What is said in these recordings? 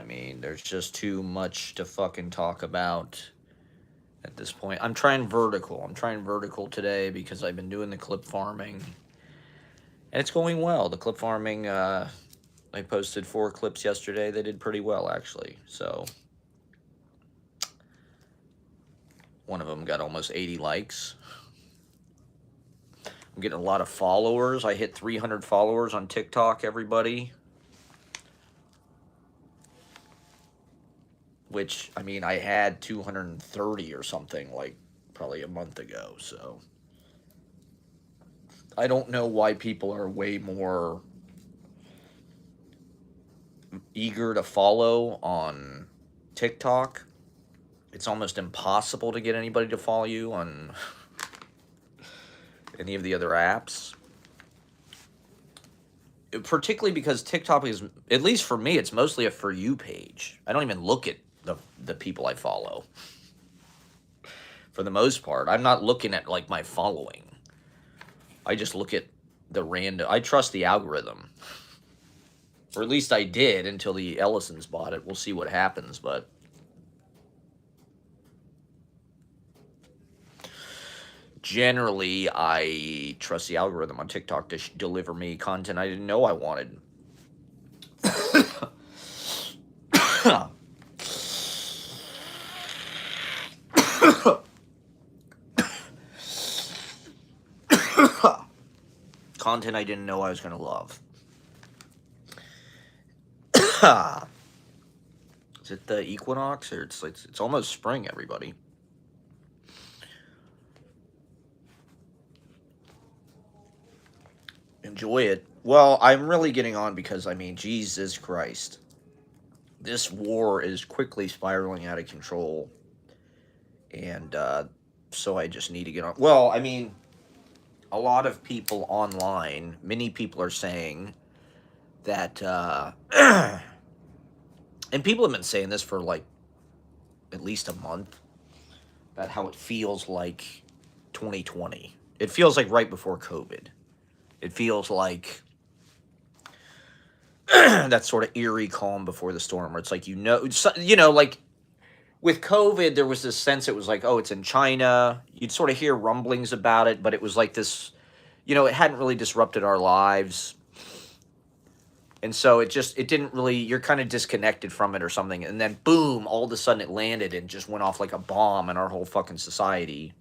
mean, there's just too much to fucking talk about at this point. I'm trying vertical. I'm trying vertical today because I've been doing the clip farming, and it's going well. The clip farming, I posted 4 clips yesterday. They did pretty well, actually. So one of them got almost 80 likes. I'm getting a lot of followers. I hit 300 followers on TikTok, everybody. Which, I mean, I had 230 or something, like, probably a month ago, so. I don't know why people are way more eager to follow on TikTok. It's almost impossible to get anybody to follow you on any of the other apps. Particularly because TikTok is, at least for me, it's mostly a For You page. I don't even look at the people I follow. For the most part, I'm not looking at, like, my following. I just look at the random. I trust the algorithm. Or at least I did until the Ellisons bought it. We'll see what happens, but generally, I trust the algorithm on TikTok to deliver me content I didn't know I wanted. Content I didn't know I was going to love. Is it the equinox, or it's almost spring, everybody? Enjoy it. Well, I'm really getting on because, I mean, Jesus Christ. This war is quickly spiraling out of control. And so I just need to get on. Well, I mean, a lot of people online, many people are saying that, and people have been saying this for like at least a month, about how it feels like 2020. It feels like right before COVID. It feels like that sort of eerie calm before the storm, where it's like, like with COVID, there was this sense it was like, oh, it's in China. You'd sort of hear rumblings about it, but it was like this, it hadn't really disrupted our lives. And so it didn't really, you're kind of disconnected from it or something. And then boom, all of a sudden it landed and just went off like a bomb in our whole fucking society.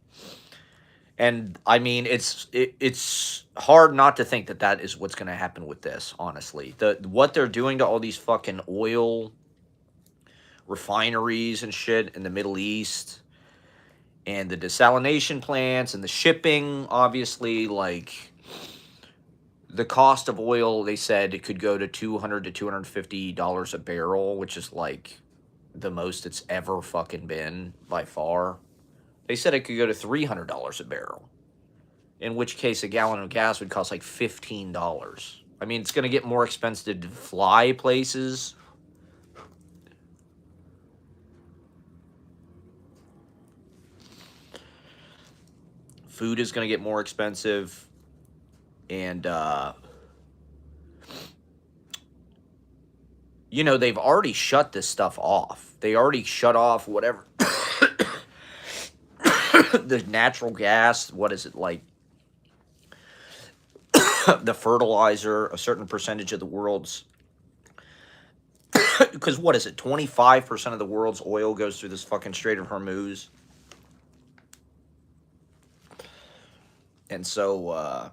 And I mean, it's hard not to think that is what's going to happen with this, honestly. What they're doing to all these fucking oil refineries and shit in the Middle East, and the desalination plants and the shipping, obviously, like, the cost of oil, they said it could go to $200 to $250 a barrel, which is like the most it's ever fucking been by far. They said it could go to $300 a barrel, in which case a gallon of gas would cost like $15. I mean, it's going to get more expensive to fly places. Food is going to get more expensive. And, they've already shut this stuff off. They already shut off whatever. The natural gas, what is it, like? The fertilizer, a certain percentage of the world's. Because what is it? 25% of the world's oil goes through this fucking Strait of Hormuz. And so,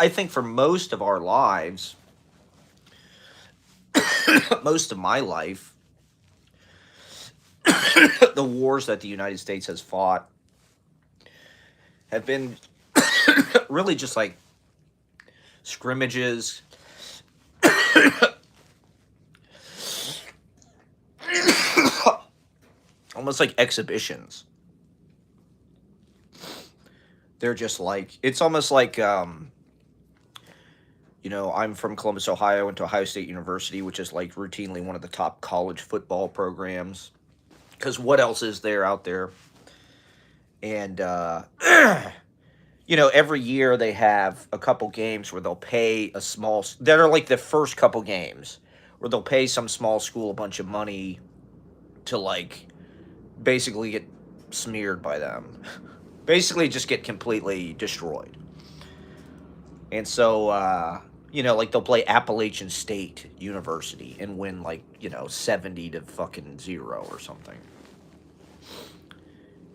I think for most of our lives, most of my life, the wars that the United States has fought have been really just like scrimmages. Almost like exhibitions. They're just like, it's almost like, I'm from Columbus, Ohio, went to Ohio State University, which is like routinely one of the top college football programs. Because what else is there out there? And, every year they have a couple games where they'll pay a small, that are like the first couple games, where they'll pay some small school a bunch of money to, like, basically get smeared by them. Basically just get completely destroyed. And so, like they'll play Appalachian State University and win, like, 70 to fucking 0 or something.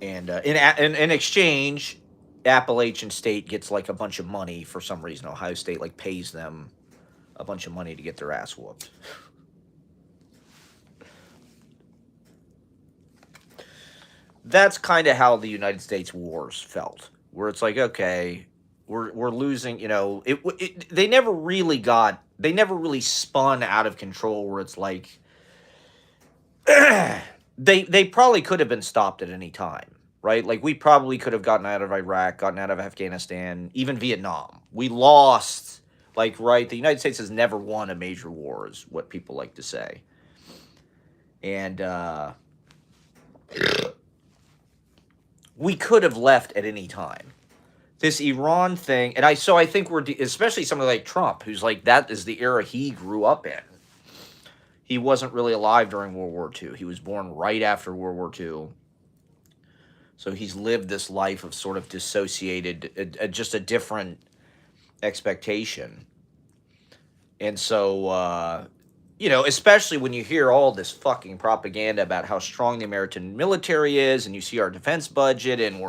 And in exchange, Appalachian State gets like a bunch of money for some reason. Ohio State like pays them a bunch of money to get their ass whooped. That's kind of how the United States wars felt, where it's like, okay, we're losing. They never really spun out of control, where it's like they probably could have been stopped at any time, right? Like, we probably could have gotten out of Iraq, gotten out of Afghanistan, even Vietnam. We lost, like, right? The United States has never won a major war, is what people like to say. And we could have left at any time. This Iran thing, and I think especially somebody like Trump, who's like, that is the era he grew up in. He wasn't really alive during World War II. He was born right after World War II. So he's lived this life of sort of dissociated, just a different expectation. And so, especially when you hear all this fucking propaganda about how strong the American military is, and you see our defense budget, and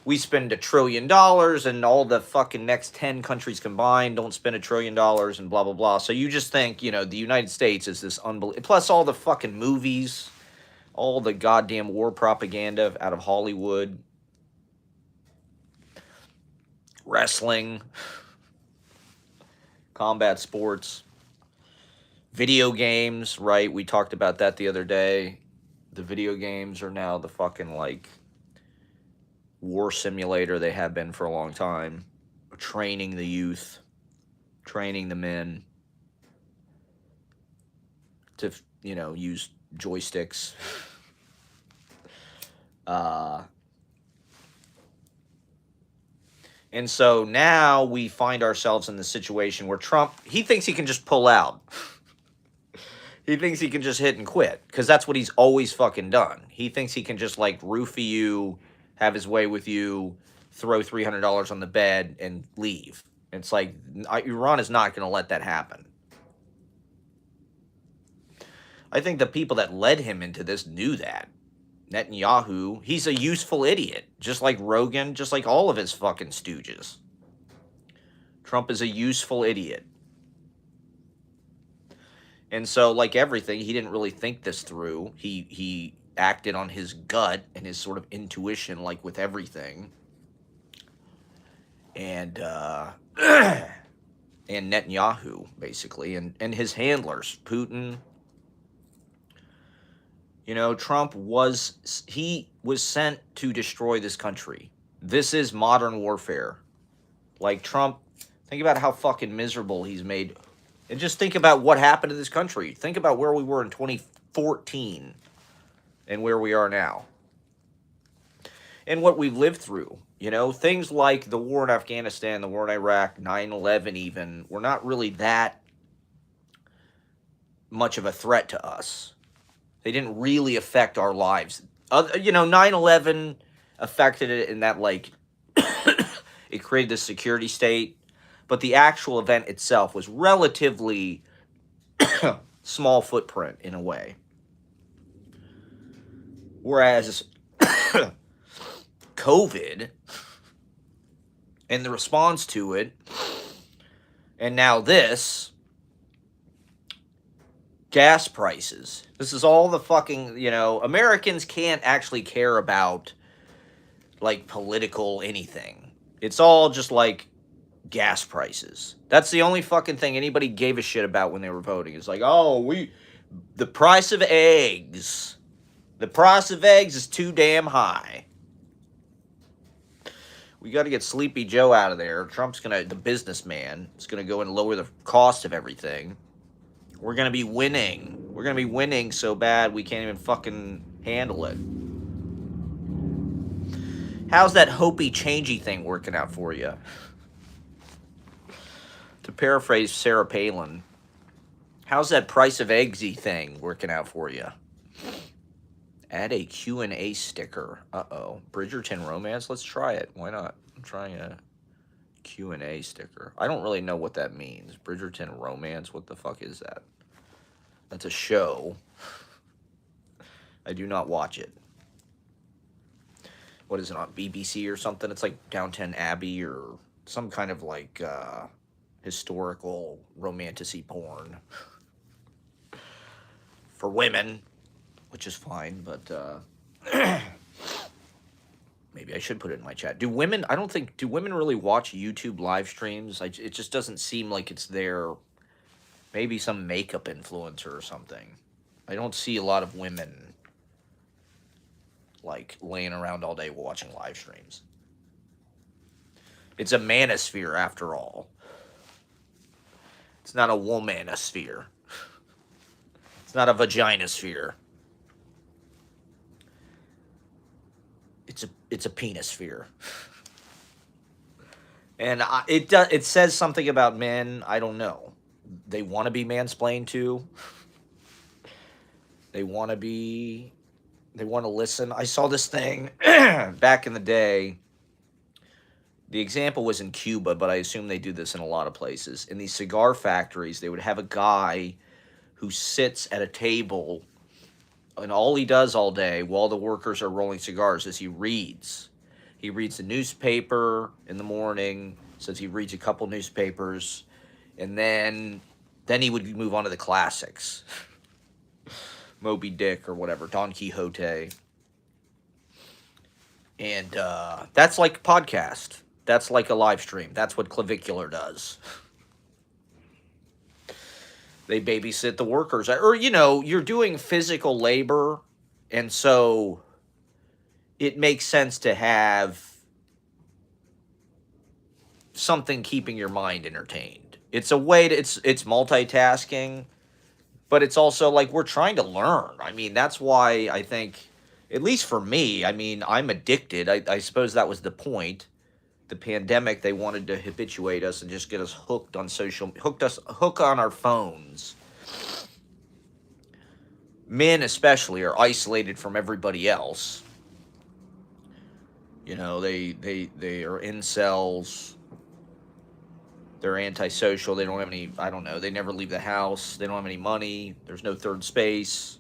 we spend $1 trillion, and all the fucking next 10 countries combined don't spend $1 trillion, and blah, blah, blah. So you just think, the United States is this unbelievable, plus all the fucking movies, all the goddamn war propaganda out of Hollywood, wrestling, combat sports, video games, right? We talked about that the other day. The video games are now the fucking, like, war simulator they have been for a long time. Training the youth, training the men to, use joysticks. And so now we find ourselves in the situation where Trump, he thinks he can just pull out. He thinks he can just hit and quit, because that's what he's always fucking done. He thinks he can just, like, roofie you, have his way with you, throw $300 on the bed, and leave. It's like, Iran is not going to let that happen. I think the people that led him into this knew that. Netanyahu, he's a useful idiot, just like Rogan, just like all of his fucking stooges. Trump is a useful idiot. And so, like everything, he didn't really think this through. He acted on his gut and his sort of intuition, like with everything. And and Netanyahu, basically, and his handlers, Putin. Trump was sent to destroy this country. This is modern warfare. Like, Trump, think about how fucking miserable he's made. And just think about what happened to this country. Think about where we were in 2014 and where we are now. And what we've lived through. Things like the war in Afghanistan, the war in Iraq, 9/11 even, were not really that much of a threat to us. They didn't really affect our lives. 9/11 affected it in that, like, it created this security state. But the actual event itself was relatively small footprint in a way. Whereas COVID and the response to it, and now this, gas prices. This is all the fucking, Americans can't actually care about, like, political anything. It's all just, like, gas prices. That's the only fucking thing anybody gave a shit about when they were voting. It's like, the price of eggs. The price of eggs is too damn high. We got to get Sleepy Joe out of there. Trump's the businessman, is going to go and lower the cost of everything. We're going to be winning. We're going to be winning so bad we can't even fucking handle it. How's that hopey changey thing working out for you? To paraphrase Sarah Palin, how's that price of eggsy thing working out for you? Add a Q&A sticker. Uh-oh. Bridgerton romance? Let's try it. Why not? I'm trying a Q&A sticker. I don't really know what that means. Bridgerton romance? What the fuck is that? That's a show. I do not watch it. What is it, on BBC or something? It's like Downton Abbey or some kind of like historical romanticy porn for women, which is fine, but maybe I should put it in my chat. Do women, I don't think, do women really watch YouTube live streams? It just doesn't seem like it's their, maybe some makeup influencer or something. I don't see a lot of women like laying around all day watching live streams. It's a manosphere after all. It's not a womanosphere. It's not a vaginosphere. It's a penisphere. And it says something about men. I don't know. They want to be mansplained to. They want to listen. I saw this thing back in the day. The example was in Cuba, but I assume they do this in a lot of places. In these cigar factories, they would have a guy who sits at a table, and all he does all day while the workers are rolling cigars is he reads. He reads the newspaper in the morning, says he reads a couple newspapers, and then he would move on to the classics. Moby Dick or whatever, Don Quixote. And that's like a podcast. That's like a live stream. That's what Clavicular does. They babysit the workers. Or, you're doing physical labor, and so it makes sense to have something keeping your mind entertained. It's a way to, it's multitasking, but it's also like we're trying to learn. I mean, that's why I think, at least for me, I mean, I'm addicted. I suppose that was the point. The pandemic, they wanted to habituate us and just get us hooked on hook on our phones. Men especially are isolated from everybody else. They are incels. They're antisocial. They don't have any, I don't know, they never leave the house. They don't have any money. There's no third space.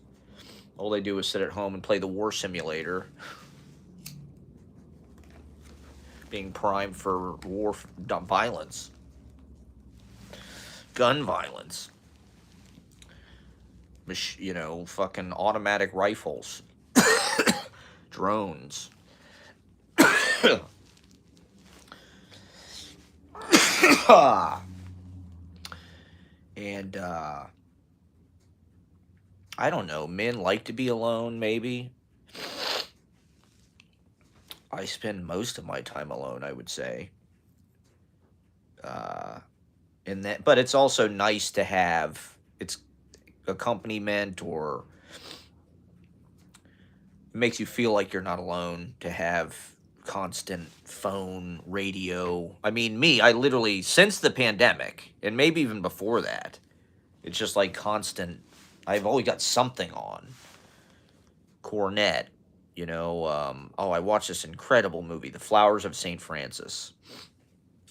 All they do is sit at home and play the war simulator. Being primed for war, violence. Gun violence. Fucking automatic rifles. Drones. And, I don't know, men like to be alone, maybe. I spend most of my time alone, I would say. But it's also nice to have its accompaniment, or it makes you feel like you're not alone to have constant phone, radio. I mean, I literally, since the pandemic, and maybe even before that, it's just like constant. I've always got something on. Cornet. I watched this incredible movie, The Flowers of St. Francis.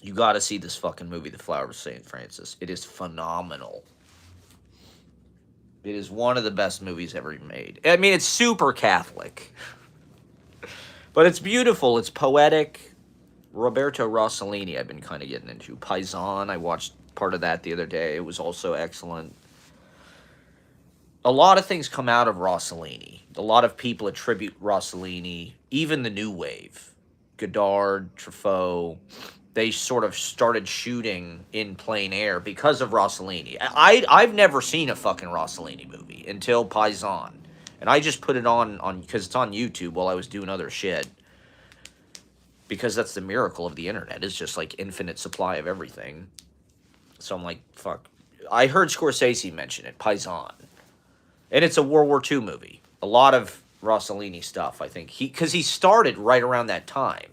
You got to see this fucking movie, The Flowers of St. Francis. It is phenomenal. It is one of the best movies ever made. I mean, it's super Catholic. But it's beautiful. It's poetic. Roberto Rossellini I've been kind of getting into. Paisan, I watched part of that the other day. It was also excellent. A lot of things come out of Rossellini. A lot of people attribute Rossellini, even the New Wave, Godard, Truffaut, they sort of started shooting in plein air because of Rossellini. I've never seen a fucking Rossellini movie until Paisan. And I just put it on because it's on YouTube while I was doing other shit. Because that's the miracle of the internet. It's just like infinite supply of everything. So I'm like, fuck. I heard Scorsese mention it, Paisan. And it's a World War II movie. A lot of Rossellini stuff, I think. Because he started right around that time.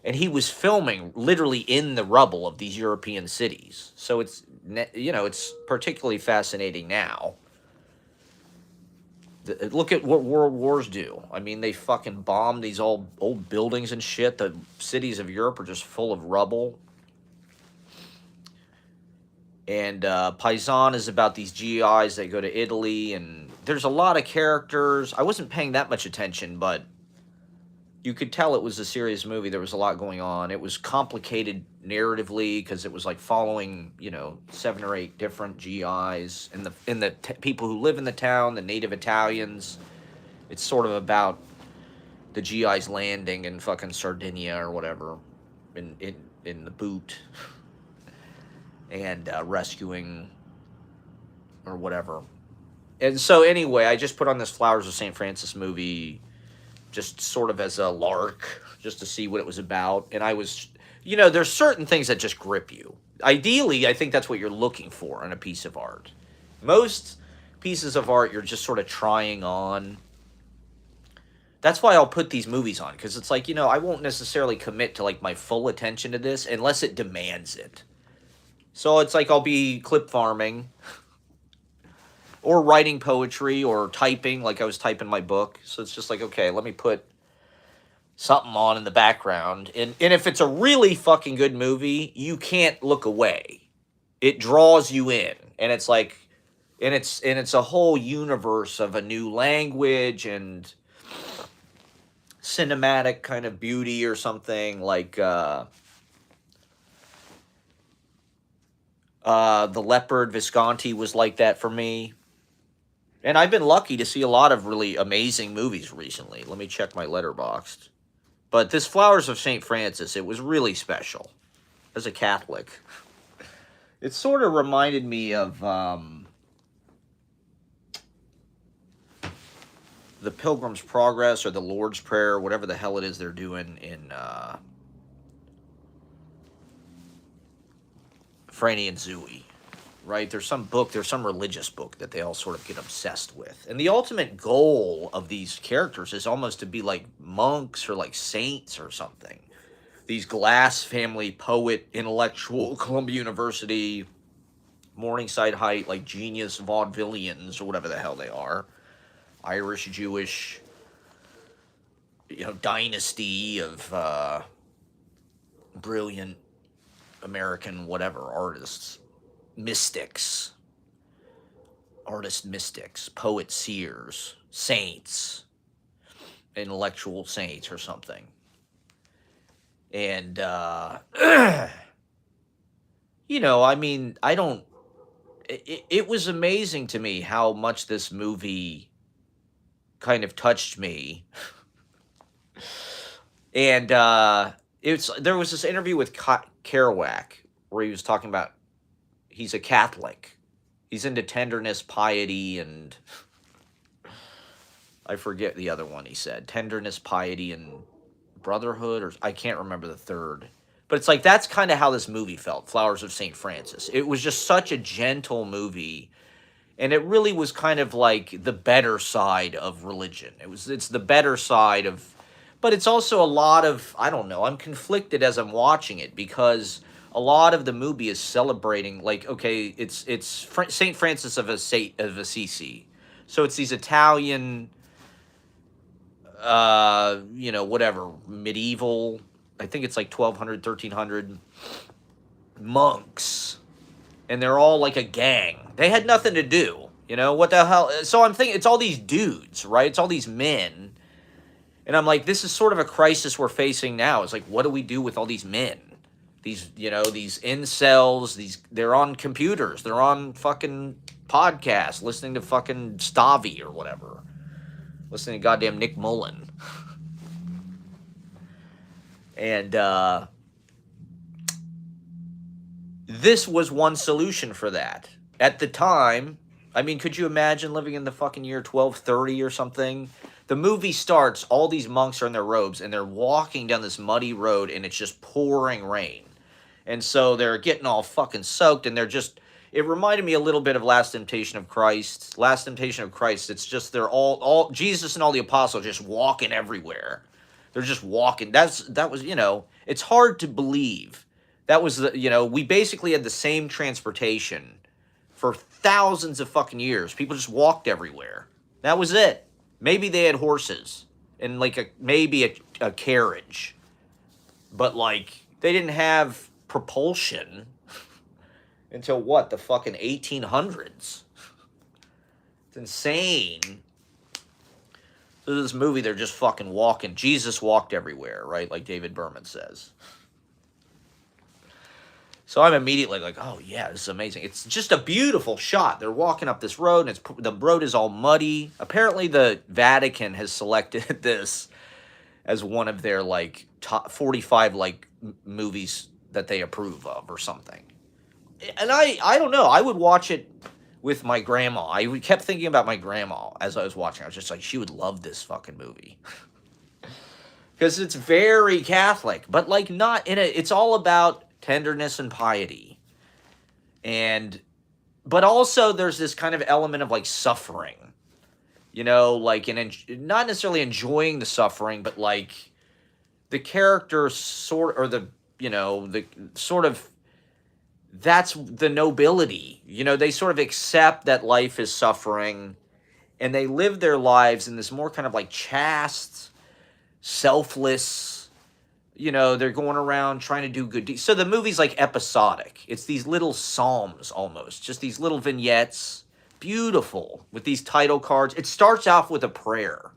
And he was filming literally in the rubble of these European cities. So it's, it's particularly fascinating now. Look at what world wars do. I mean, they fucking bomb these old buildings and shit. The cities of Europe are just full of rubble. And Paisan is about these GIs that go to Italy, and there's a lot of characters. I wasn't paying that much attention, but you could tell it was a serious movie. There was a lot going on. It was complicated narratively because it was like following, 7 or 8 different GIs and the people who live in the town, the native Italians. It's sort of about the GIs landing in fucking Sardinia or whatever, in the boot, and rescuing or whatever. And so anyway, I just put on this Flowers of St. Francis movie just sort of as a lark, just to see what it was about. And I was, there's certain things that just grip you. Ideally, I think that's what you're looking for in a piece of art. Most pieces of art you're just sort of trying on. That's why I'll put these movies on, because it's like, I won't necessarily commit to like my full attention to this unless it demands it. So it's like I'll be clip farming or writing poetry or typing, like I was typing my book. So it's just like, okay, let me put something on in the background. And if it's a really fucking good movie, you can't look away. It draws you in. And it's like, and it's a whole universe of a new language and cinematic kind of beauty or something, like The Leopard, Visconti was like that for me. And I've been lucky to see a lot of really amazing movies recently. Let me check my Letterboxd. But this Flowers of St. Francis, it was really special. As a Catholic, it sort of reminded me of the Pilgrim's Progress or the Lord's Prayer, whatever the hell it is they're doing in Franny and Zooey. Right? There's some religious book that they all sort of get obsessed with. And the ultimate goal of these characters is almost to be like monks or like saints or something. These Glass family, poet, intellectual, Columbia University, Morningside Height, like genius vaudevillians or whatever the hell they are. Irish, Jewish, dynasty of brilliant American whatever artists. Mystics, poet seers, saints, intellectual saints or something. And, I mean, it was amazing to me how much this movie kind of touched me. And, there was this interview with Kerouac where he was talking about he's a Catholic. He's into tenderness, piety, and I forget the other one he said. Tenderness, piety, and brotherhood, or I can't remember the third. But it's like that's kind of how this movie felt, Flowers of St. Francis. It was just such a gentle movie, and it really was kind of like the better side of religion. It's the better side of, but it's also a lot of, I don't know, I'm conflicted as I'm watching it because a lot of the movie is celebrating, like, okay, it's St. Francis of Assisi. So it's these Italian, whatever, medieval, I think it's like 1200, 1300 monks. And they're all like a gang. They had nothing to do, what the hell? So I'm thinking, it's all these dudes, right? It's all these men. And I'm like, this is sort of a crisis we're facing now. It's like, what do we do with all these men? These, these incels, they're on computers. They're on fucking podcasts, listening to fucking Stavi or whatever. Listening to goddamn Nick Mullen. And, this was one solution for that. At the time, I mean, could you imagine living in the fucking year 1230 or something? The movie starts, all these monks are in their robes, and they're walking down this muddy road, and it's just pouring rain. And so they're getting all fucking soaked, and it reminded me a little bit of Last Temptation of Christ. Last Temptation of Christ, it's just they're all Jesus and all the apostles just walking everywhere. They're just walking. That was, it's hard to believe. That was we basically had the same transportation for thousands of fucking years. People just walked everywhere. That was it. Maybe they had horses and like maybe a carriage. But like they didn't have propulsion until what, the fucking 1800s. It's insane. So this movie, they're just fucking walking. Jesus walked everywhere, right? Like David Berman says. So I'm immediately like, oh yeah, this is amazing. It's just a beautiful shot. They're walking up this road, and the road is all muddy. Apparently, the Vatican has selected this as one of their like top 45 like movies that they approve of or something. And I don't know. I would watch it with my grandma. I kept thinking about my grandma as I was watching. I was just like, she would love this fucking movie. Because it's very Catholic, but like not in it's all about tenderness and piety. But also there's this kind of element of like suffering. Like not necessarily enjoying the suffering, but like the character the sort of, that's the nobility. They sort of accept that life is suffering, and they live their lives in this more kind of like chaste, selfless, they're going around trying to do good deeds. So the movie's like episodic. It's these little psalms almost, just these little vignettes, beautiful, with these title cards. It starts off with a prayer.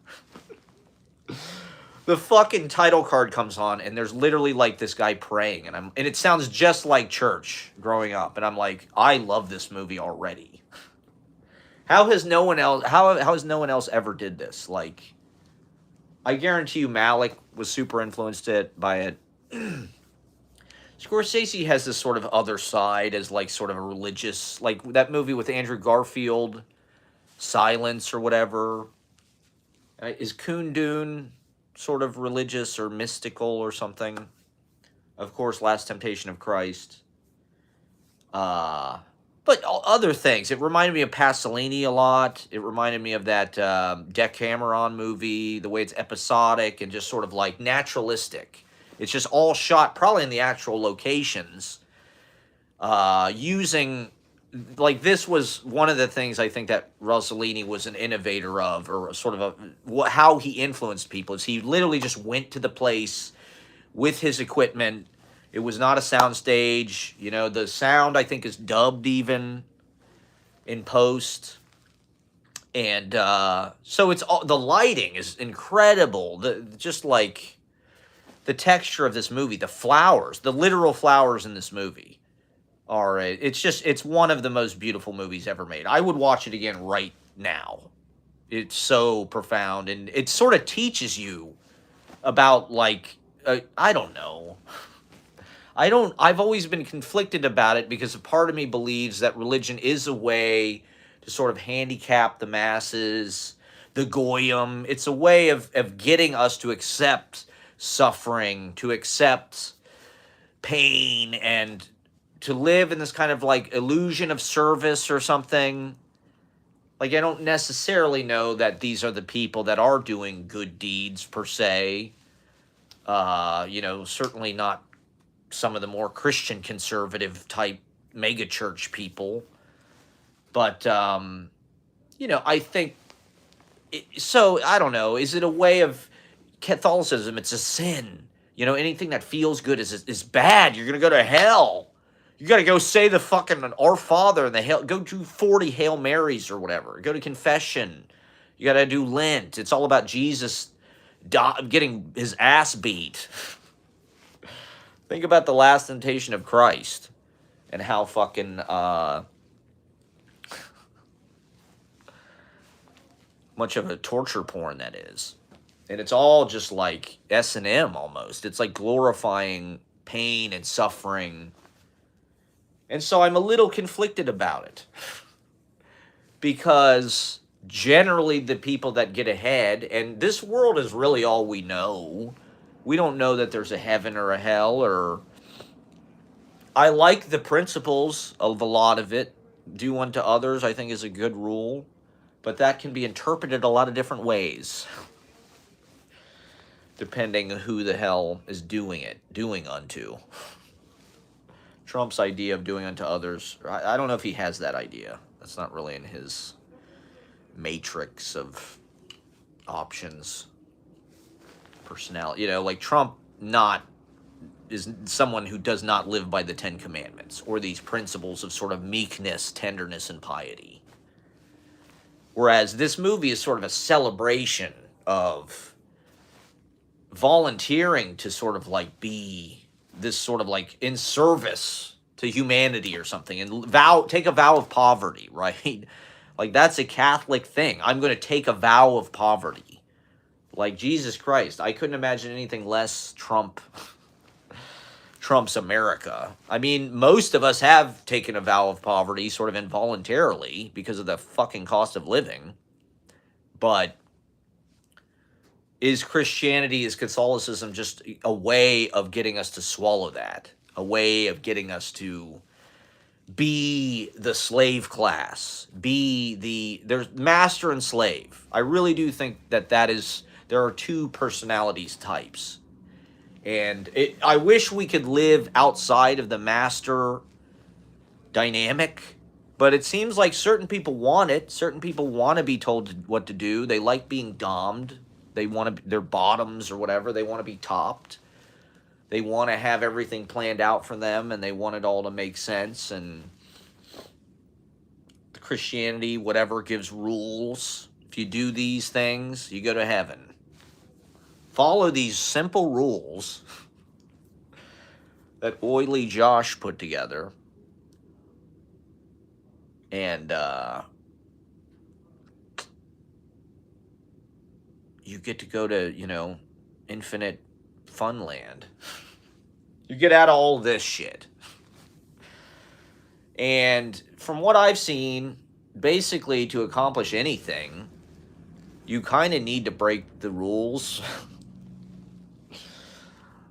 The fucking title card comes on, and there's literally like this guy praying, and it sounds just like church growing up, and I'm like, I love this movie already. How has no one else ever did this? Like, I guarantee you Malick was super influenced by it. Scorsese has this sort of other side as like sort of a religious, like that movie with Andrew Garfield, Silence or whatever. Is Kundun sort of religious or mystical or something? Of course, Last Temptation of Christ. But other things. It reminded me of Pasolini a lot. It reminded me of that Decameron movie, the way it's episodic and just sort of like naturalistic. It's just all shot probably in the actual locations. Using, like, this was one of the things I think that Rossellini was an innovator of, or sort of how he influenced people, is he literally just went to the place with his equipment. It was not a sound stage. The sound, I think, is dubbed even in post. And so it's all, the lighting is incredible. Just like the texture of this movie, the flowers, the literal flowers in this movie are, it's one of the most beautiful movies ever made. I would watch it again right now. It's so profound, and it sort of teaches you about, like, I don't know. I've always been conflicted about it, because a part of me believes that religion is a way to sort of handicap the masses, the goyim. It's a way of getting us to accept suffering, to accept pain, and to live in this kind of like illusion of service or something. Like, I don't necessarily know that these are the people that are doing good deeds per se. Certainly not some of the more Christian conservative type megachurch people. But, I think, so, I don't know, is it a way of Catholicism? It's a sin. Anything that feels good is bad. You're going to go to hell. You got to go say the fucking Our Father and go do 40 Hail Marys or whatever. Go to confession. You got to do Lent. It's all about Jesus getting his ass beat. Think about the Last Temptation of Christ and how fucking much of a torture porn that is. And it's all just like S&M almost. It's like glorifying pain and suffering. And so I'm a little conflicted about it. Because generally the people that get ahead, and this world is really all we know. We don't know that there's a heaven or a hell, or... I like the principles of a lot of it. do unto others, I think, is a good rule, but that can be interpreted a lot of different ways, depending on who the hell is doing unto. Trump's idea of doing unto others, I don't know if he has that idea. That's not really in his matrix of options, personality. Like Trump not is someone who does not live by the Ten Commandments or these principles of sort of meekness, tenderness, and piety. Whereas this movie is sort of a celebration of volunteering to sort of like be this sort of like in service to humanity or something, and take a vow of poverty, right? Like that's a Catholic thing. I'm going to take a vow of poverty. Like Jesus Christ, I couldn't imagine anything less Trump's America. I mean, most of us have taken a vow of poverty sort of involuntarily because of the fucking cost of living. But is Catholicism just a way of getting us to swallow that? A way of getting us to be the slave class, there's master and slave. I really do think there are two personalities types. And I wish we could live outside of the master dynamic, but it seems like certain people want it. Certain people want to be told what to do. They like being domed. They want to, their bottoms or whatever, they want to be topped. They want to have everything planned out for them, and they want it all to make sense. And Christianity, whatever, gives rules. If you do these things, you go to heaven. Follow these simple rules that Oily Josh put together, and you get to go to, infinite fun land. You get out of all this shit. And from what I've seen, basically to accomplish anything, you kind of need to break the rules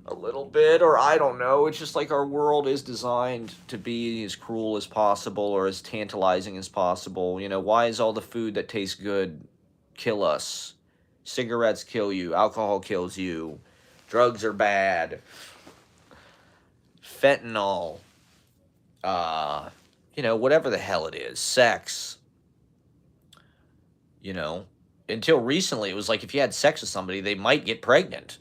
a little bit, or I don't know. It's just like our world is designed to be as cruel as possible or as tantalizing as possible. Why is all the food that tastes good kill us? Cigarettes kill you. Alcohol kills you. Drugs are bad. Fentanyl. Whatever the hell it is. Sex. Until recently, it was like if you had sex with somebody, they might get pregnant.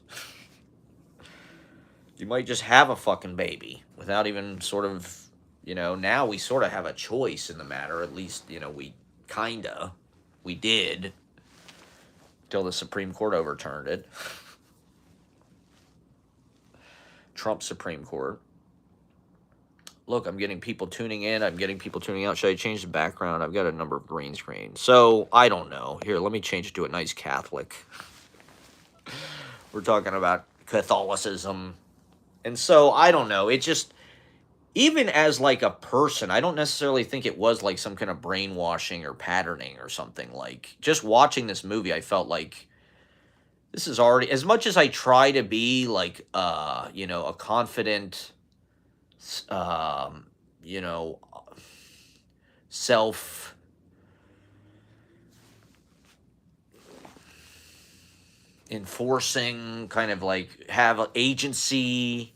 You might just have a fucking baby without even sort of, now we sort of have a choice in the matter. At least, we did. Until the Supreme Court overturned it. Trump Supreme Court. Look, I'm getting people tuning in. I'm getting people tuning out. Should I change the background? I've got a number of green screens. So, I don't know. Here, let me change it to a nice Catholic. We're talking about Catholicism. And so, I don't know. It just, even as like a person, I don't necessarily think it was like some kind of brainwashing or patterning or something. Like, just watching this movie, I felt like this is already, as much as I try to be like, a confident, self enforcing, kind of like have an agency.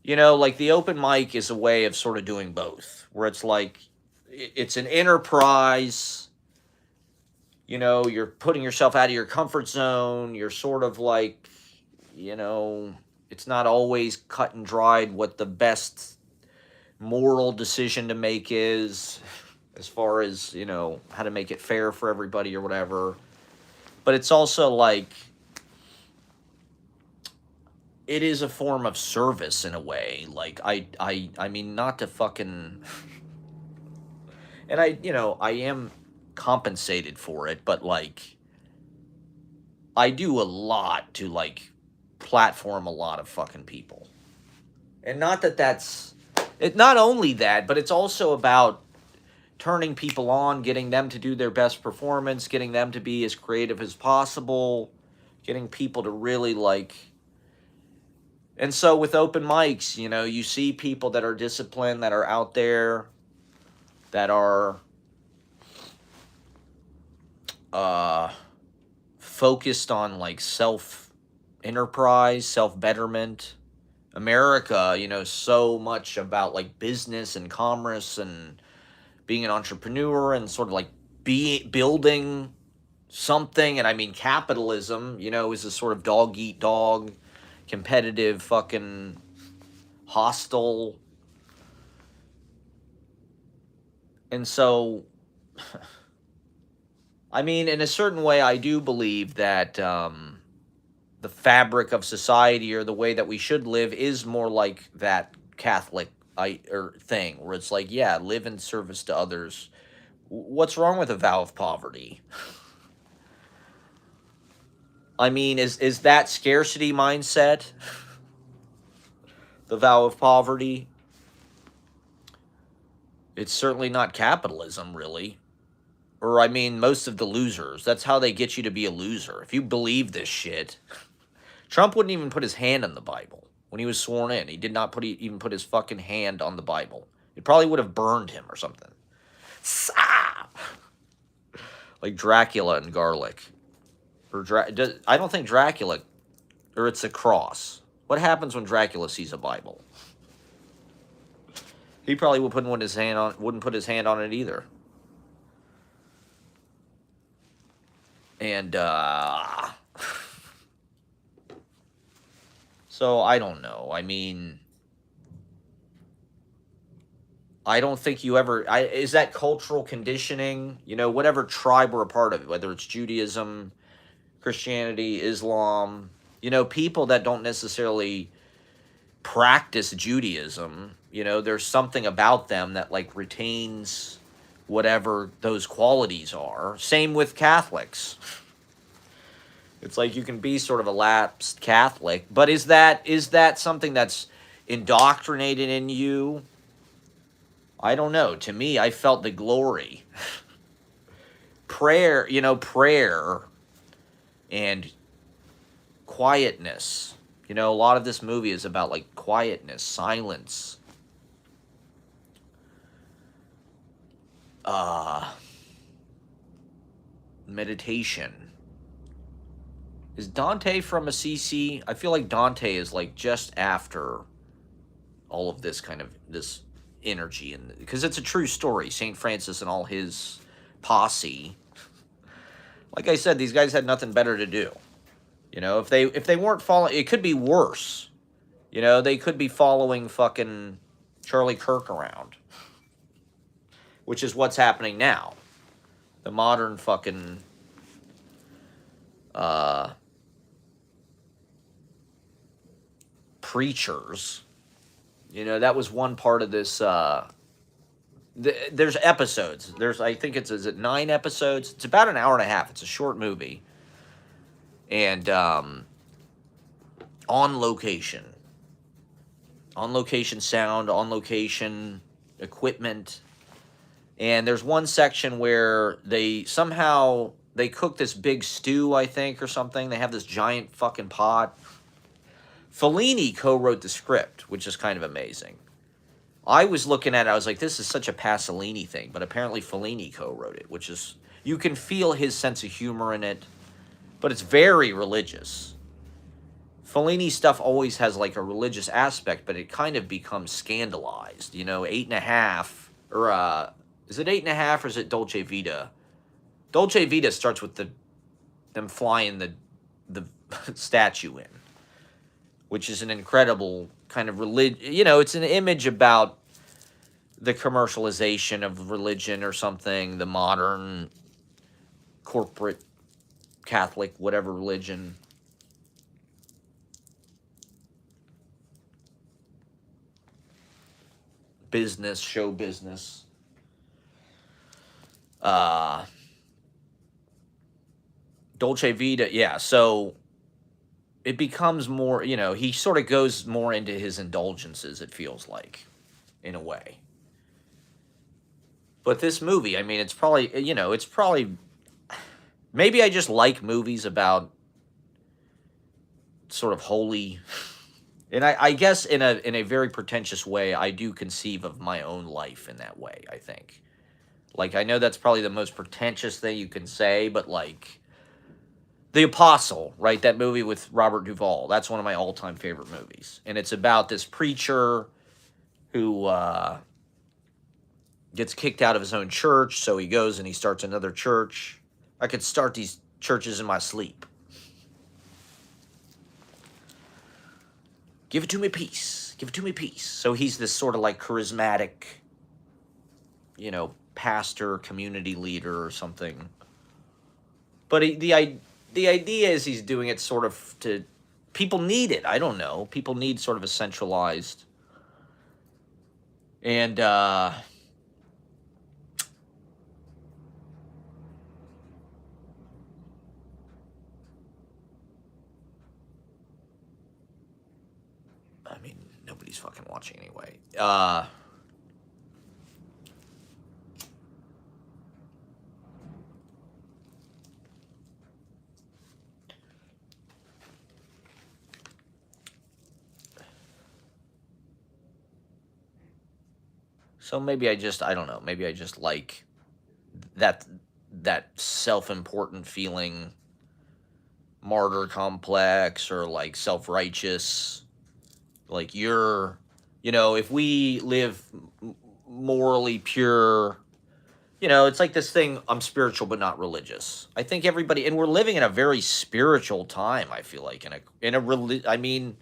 Like the open mic is a way of sort of doing both, where it's like it's an enterprise. You're putting yourself out of your comfort zone. You're sort of like, it's not always cut and dried what the best moral decision to make is, as far as, how to make it fair for everybody or whatever. But it's also like, it is a form of service in a way. Like, I mean, not to fucking, and I am compensated for it, but like, I do a lot to like platform a lot of fucking people. And not that that's it, not only that, but it's also about turning people on, getting them to do their best performance, getting them to be as creative as possible, getting people to really like. And so with open mics, you see people that are disciplined, that are out there, that are focused on like self enterprise, self betterment. America, so much about like business and commerce and being an entrepreneur and sort of like building something. And I mean, capitalism, is a sort of dog eat dog, competitive, fucking hostile. And so, I mean, in a certain way, I do believe that the fabric of society or the way that we should live is more like that Catholic or thing where it's like, yeah, live in service to others. What's wrong with a vow of poverty? I mean, is that scarcity mindset the vow of poverty? It's certainly not capitalism, really. Or, I mean, most of the losers. That's how they get you to be a loser. If you believe this shit, Trump wouldn't even put his hand on the Bible when he was sworn in. He did not even put his fucking hand on the Bible. It probably would have burned him or something. Like Dracula and garlic. I don't think Dracula, or it's a cross. What happens when Dracula sees a Bible? He probably wouldn't put his hand on it either. And so I don't know. I mean, I don't think you ever. Is that cultural conditioning? Whatever tribe we're a part of, whether it's Judaism, Christianity, Islam. People that don't necessarily practice Judaism. There's something about them that like retains whatever those qualities are. Same with Catholics. It's like you can be sort of a lapsed Catholic, but is that something that's indoctrinated in you? I don't know. To me, I felt the glory. Prayer and quietness. A lot of this movie is about like quietness, silence. Meditation. Is Dante from Assisi? I feel like Dante is like just after all of this kind of this energy, and because it's a true story, St. Francis and all his posse. Like I said, these guys had nothing better to do. If they weren't following, it could be worse. They could be following fucking Charlie Kirk around, which is what's happening now. The modern fucking preachers. That was one part of this. There's episodes. I think is it 9 episodes? It's about an hour and a half. It's a short movie. And on location sound, on location equipment. And there's one section where they cook this big stew, I think, or something. They have this giant fucking pot. Fellini co-wrote the script, which is kind of amazing. I was looking at it, I was like, this is such a Pasolini thing, but apparently Fellini co-wrote it, which is, you can feel his sense of humor in it, but it's very religious. Fellini stuff always has like a religious aspect, but it kind of becomes scandalized. 8.5, or is it 8.5 or is it Dolce Vita? Dolce Vita starts with them flying the statue in, which is an incredible kind of religion. It's an image about the commercialization of religion or something, the modern corporate Catholic, whatever religion. Business, show business. Dolce Vita, yeah, so it becomes more, he sort of goes more into his indulgences, it feels like, in a way. But this movie, I mean, it's probably, maybe I just like movies about sort of holy, and I guess in a very pretentious way, I do conceive of my own life in that way, I think. Like, I know that's probably the most pretentious thing you can say, but like The Apostle, right? That movie with Robert Duvall. That's one of my all-time favorite movies. And it's about this preacher who gets kicked out of his own church, so he goes and he starts another church. I could start these churches in my sleep. Give it to me, peace. Give it to me, peace. So he's this sort of like charismatic, pastor, community leader or something. But the idea is he's doing it sort of to people need it. I don't know. People need sort of a centralized and I mean, nobody's fucking watching anyway. So maybe I don't know, maybe I just like that self-important feeling, martyr complex, or like self-righteous, like if we live morally pure, it's like this thing, I'm spiritual but not religious. I think everybody, and we're living in a very spiritual time, I feel like, I mean,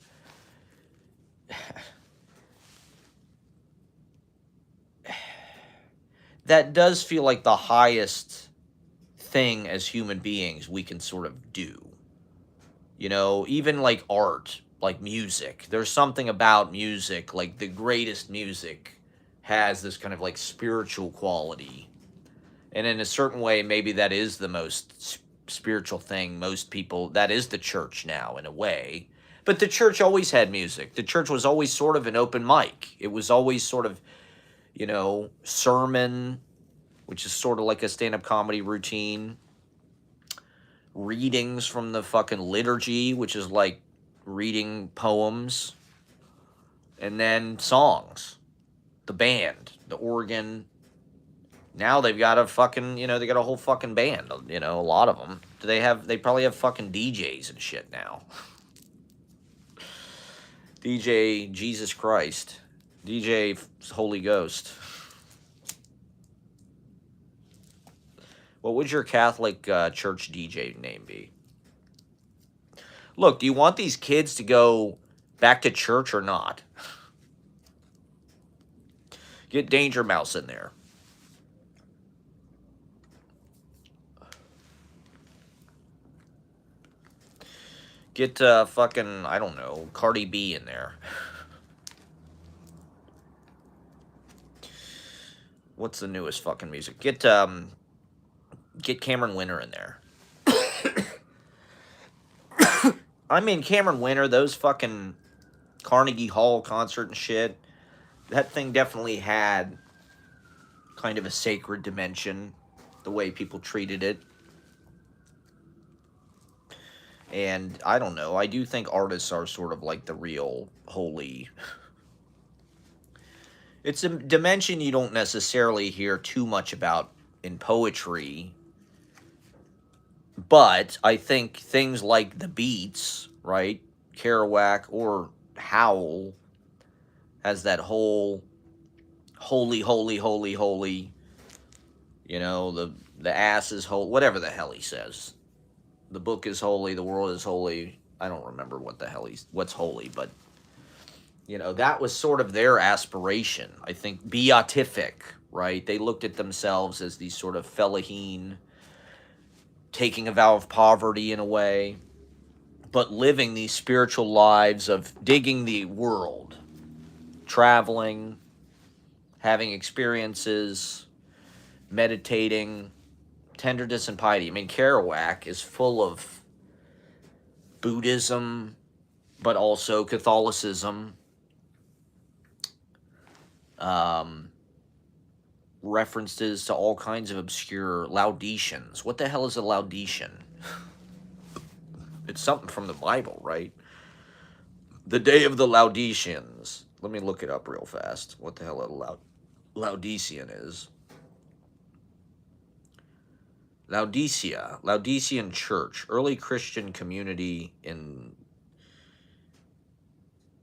that does feel like the highest thing as human beings we can sort of do. Even like art, like music. There's something about music, like the greatest music has this kind of like spiritual quality. And in a certain way, maybe that is the most spiritual thing most people, that is the church now, in a way. But the church always had music. The church was always sort of an open mic. It was always sort of, sermon, which is sort of like a stand-up comedy routine. Readings from the fucking liturgy, which is like reading poems. And then songs. The band, the organ. Now they've got a fucking, they got a whole fucking band, a lot of them. They probably have fucking DJs and shit now. DJ Jesus Christ. DJ Holy Ghost. What would your Catholic church DJ name be? Look, do you want these kids to go back to church or not? Get Danger Mouse in there. Get fucking, I don't know, Cardi B in there. What's the newest fucking music? Get Cameron Winter in there. I mean, Cameron Winter, those fucking Carnegie Hall concert and shit, that thing definitely had kind of a sacred dimension, the way people treated it. And I don't know, I do think artists are sort of like the real holy. It's a dimension you don't necessarily hear too much about in poetry. But I think things like the Beats, right? Kerouac or Howl has that whole holy, holy, holy, holy, the ass is holy, whatever the hell he says. The book is holy, the world is holy. I don't remember what the hell what's holy, but that was sort of their aspiration. I think beatific, right? They looked at themselves as these sort of fellaheen, taking a vow of poverty in a way, but living these spiritual lives of digging the world, traveling, having experiences, meditating, tenderness and piety. I mean, Kerouac is full of Buddhism, but also Catholicism, references to all kinds of obscure Laodiceans. What the hell is a Laodicean? It's something from the Bible, right? The Day of the Laodiceans. Let me look it up real fast. What the hell a Laodicean is. Laodicean Church, early Christian community in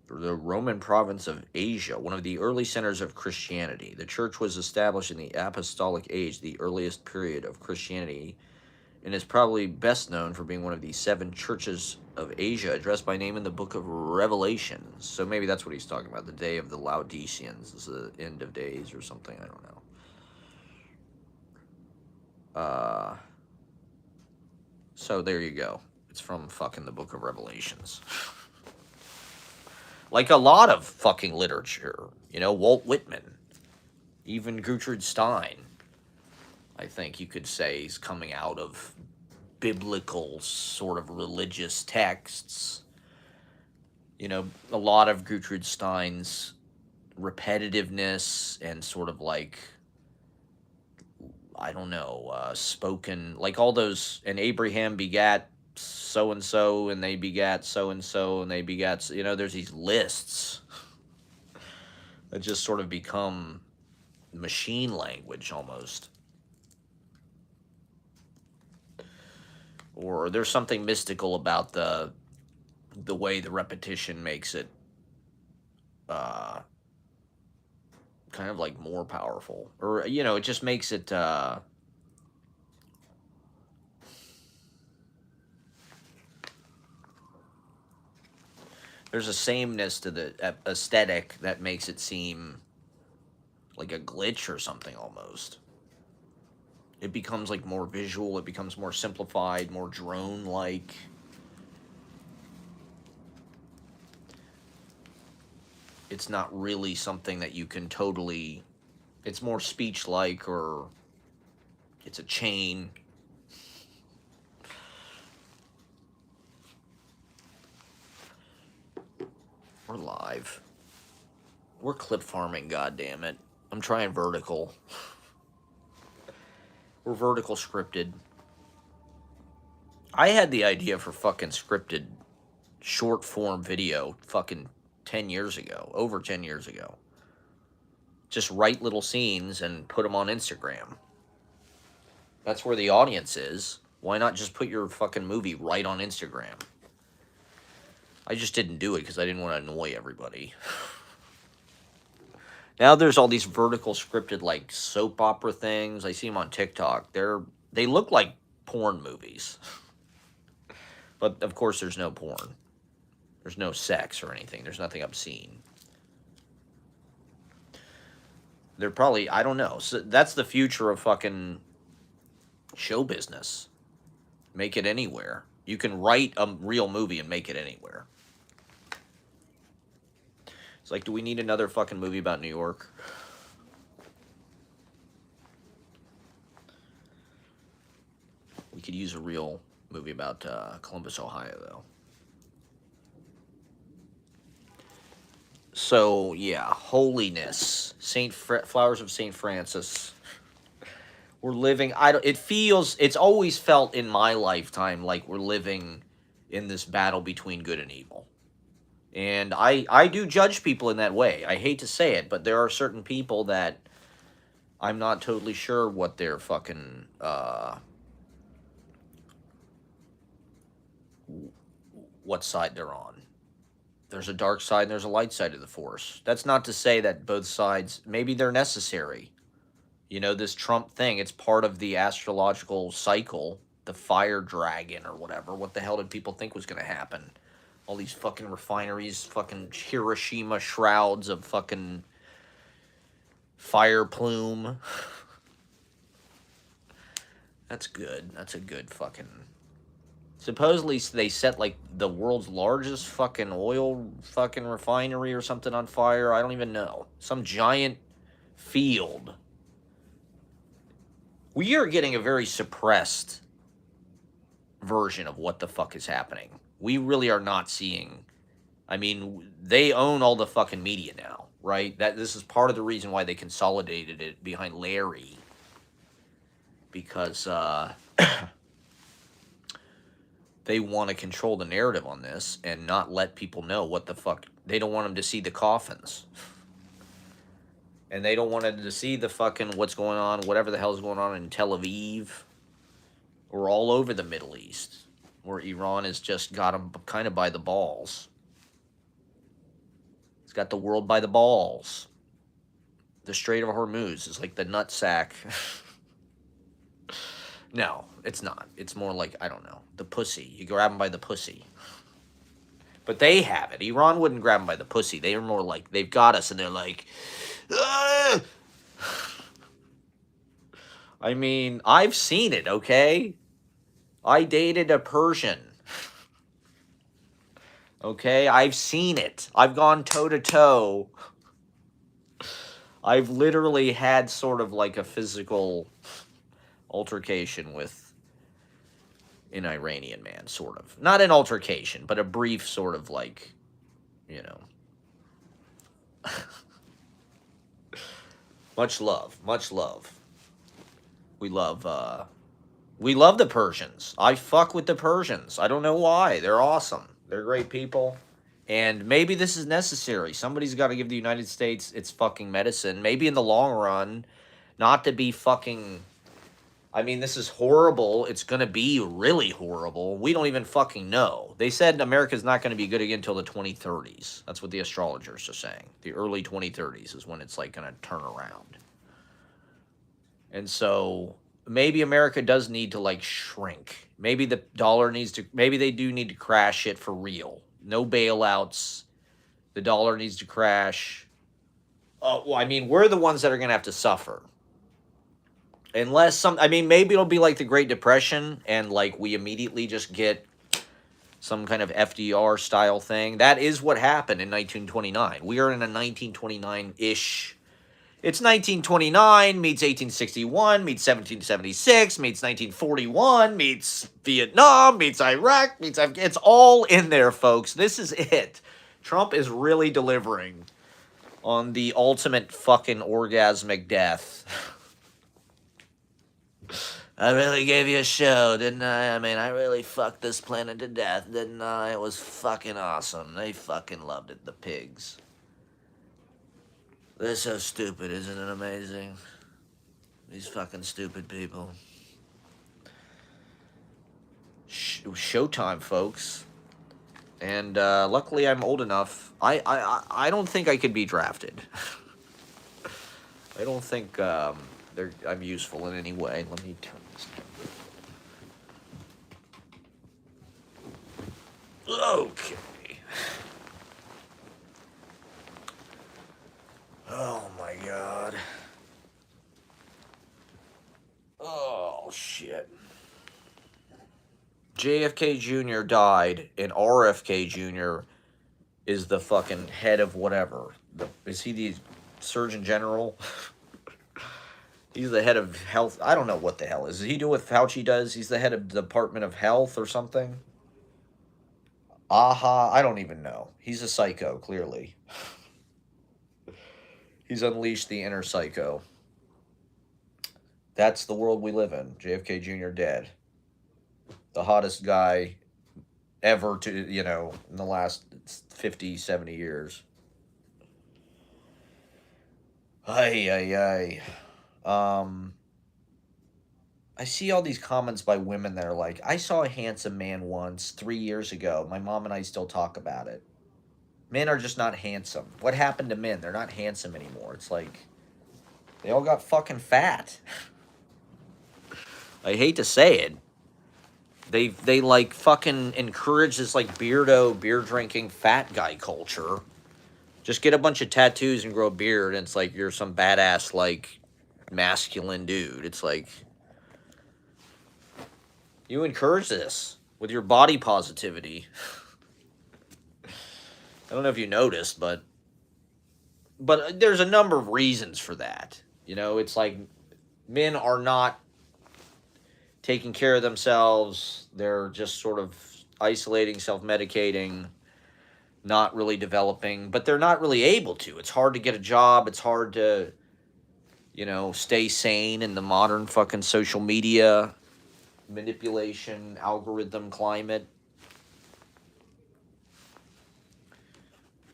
the Roman province of Asia, one of the early centers of Christianity. The church was established in the Apostolic Age, the earliest period of Christianity, and is probably best known for being one of the 7 churches of Asia addressed by name in the book of Revelation. So maybe that's what he's talking about. The day of the Laodiceans is the end of days or something. I don't know. So there you go. It's from fucking the book of Revelations. Like a lot of fucking literature. You know, Walt Whitman. Even Gertrude Stein. I think you could say is coming out of biblical sort of religious texts. You know, a lot of Gertrude Stein's repetitiveness and sort of like, I don't know, spoken, like all those, and Abraham begat so and so, and they begat so and so, and they begat, you know, there's these lists that just sort of become machine language almost. Or there's something mystical about the way the repetition makes it kind of like more powerful, or you know, it just makes it there's a sameness to the aesthetic that makes it seem like a glitch or something almost. It becomes like more visual, it becomes more simplified, more drone like. It's not really something that you can totally, it's more speech like, or it's a chain. We're live. We're clip farming, goddammit. I'm trying vertical. We're vertical scripted. I had the idea for fucking scripted short form video fucking 10 years ago, over 10 years ago. Just write little scenes and put them on Instagram. That's where the audience is. Why not just put your fucking movie right on Instagram? I just didn't do it because I didn't want to annoy everybody. Now there's all these vertical scripted like soap opera things. I see them on TikTok. They look like porn movies. But of course there's no porn. There's no sex or anything. There's nothing obscene. They're probably, I don't know. So that's the future of fucking show business. Make it anywhere. You can write a real movie and make it anywhere. It's like, do we need another fucking movie about New York? We could use a real movie about Columbus, Ohio, though. So, yeah, holiness. Flowers of St. Francis. We're living, it's always felt in my lifetime like we're living in this battle between good and evil. And I do judge people in that way. I hate to say it, but there are certain people that I'm not totally sure what their fucking, what side they're on. There's a dark side and there's a light side of the Force. That's not to say that both sides, maybe they're necessary. You know, this Trump thing, it's part of the astrological cycle, the fire dragon or whatever. What the hell did people think was going to happen? All these fucking refineries, fucking Hiroshima shrouds of fucking fire plume. That's good. That's a good fucking... Supposedly they set like the world's largest fucking oil fucking refinery or something on fire. I don't even know. Some giant field. We are getting a very suppressed version of what the fuck is happening. We really are not seeing... I mean, they own all the fucking media now, right? This is part of the reason why they consolidated it behind Larry. Because, they want to control the narrative on this and not let people know what the fuck. They don't want them to see the coffins. And they don't want them to see the fucking what's going on, whatever the hell's going on in Tel Aviv. or all over the Middle East, where Iran has just got them kind of by the balls. It's got the world by the balls. The Strait of Hormuz is like the nutsack. No, it's not. It's more like, I don't know, the pussy. You grab them by the pussy. But they have it. Iran wouldn't grab them by the pussy. They are more like, they've got us, and they're like, "Ah!" I mean, I've seen it, okay? I dated a Persian. Okay? I've seen it. I've gone toe to toe. I've literally had sort of like a physical altercation with an Iranian man, sort of. Not an altercation, but a brief sort of like, you know. Much love. Much love. We love the Persians. I fuck with the Persians. I don't know why. They're awesome. They're great people. And maybe this is necessary. Somebody's got to give the United States its fucking medicine. Maybe in the long run, not to be fucking... I mean, this is horrible. It's going to be really horrible. We don't even fucking know. They said America's not going to be good again until the 2030s. That's what the astrologers are saying. The early 2030s is when it's like going to turn around. And so maybe America does need to like shrink. Maybe the dollar needs to, maybe they do need to crash it for real. No bailouts. The dollar needs to crash. Well, I mean, we're the ones that are going to have to suffer. Unless I mean, maybe it'll be like the Great Depression and like we immediately just get some kind of FDR style thing. That is what happened in 1929. We are in a 1929-ish. It's 1929 meets 1861 meets 1776 meets 1941 meets Vietnam meets Iraq meets Afghanistan. It's all in there, folks. This is it. Trump is really delivering on the ultimate fucking orgasmic death. I really gave you a show, didn't I? I mean, I really fucked this planet to death, didn't I? It was fucking awesome. They fucking loved it, the pigs. They're so stupid, isn't it amazing? These fucking stupid people. Showtime, folks. And luckily I'm old enough. I don't think I could be drafted. I don't think I'm useful in any way. Let me turn this down. Okay. Oh my god. Oh shit. JFK Jr. died, and RFK Jr. is the fucking head of whatever. Is he the Surgeon General? He's the head of health. I don't know what the hell is. Does he do what Fauci does? He's the head of the Department of Health or something? Aha, I don't even know. He's a psycho, clearly. He's unleashed the inner psycho. That's the world we live in. JFK Jr. dead. The hottest guy ever to, in the last 50, 70 years. Ay. I see all these comments by women that are like, I saw a handsome man once 3 years ago. My mom and I still talk about it. Men are just not handsome. What happened to men? They're not handsome anymore. It's like, they all got fucking fat. I hate to say it. They like fucking encourage this like beardo, beer drinking fat guy culture. Just get a bunch of tattoos and grow a beard, and it's like you're some badass like masculine dude. It's like you encourage this with your body positivity. I don't know if you noticed, but there's a number of reasons for that. It's like men are not taking care of themselves. They're just sort of isolating, self-medicating, not really developing, but they're not really able to. It's hard to get a job. It's hard to, stay sane in the modern fucking social media manipulation algorithm climate.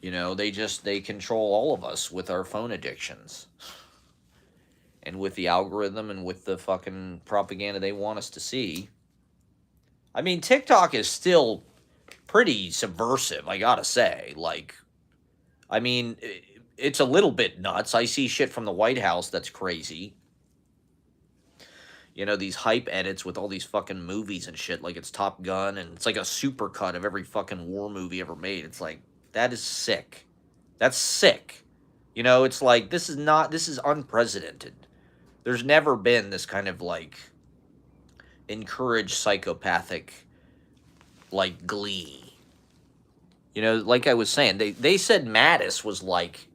They control all of us with our phone addictions. And with the algorithm and with the fucking propaganda they want us to see. I mean, TikTok is still pretty subversive, I gotta say. Like, I mean, it's a little bit nuts. I see shit from the White House that's crazy. You know, these hype edits with all these fucking movies and shit, like it's Top Gun, and it's like a supercut of every fucking war movie ever made. It's like, that is sick. That's sick. You know, it's like, this is unprecedented. There's never been this kind of, like, encouraged psychopathic, like, glee. You know, like I was saying, they said Mattis was, like,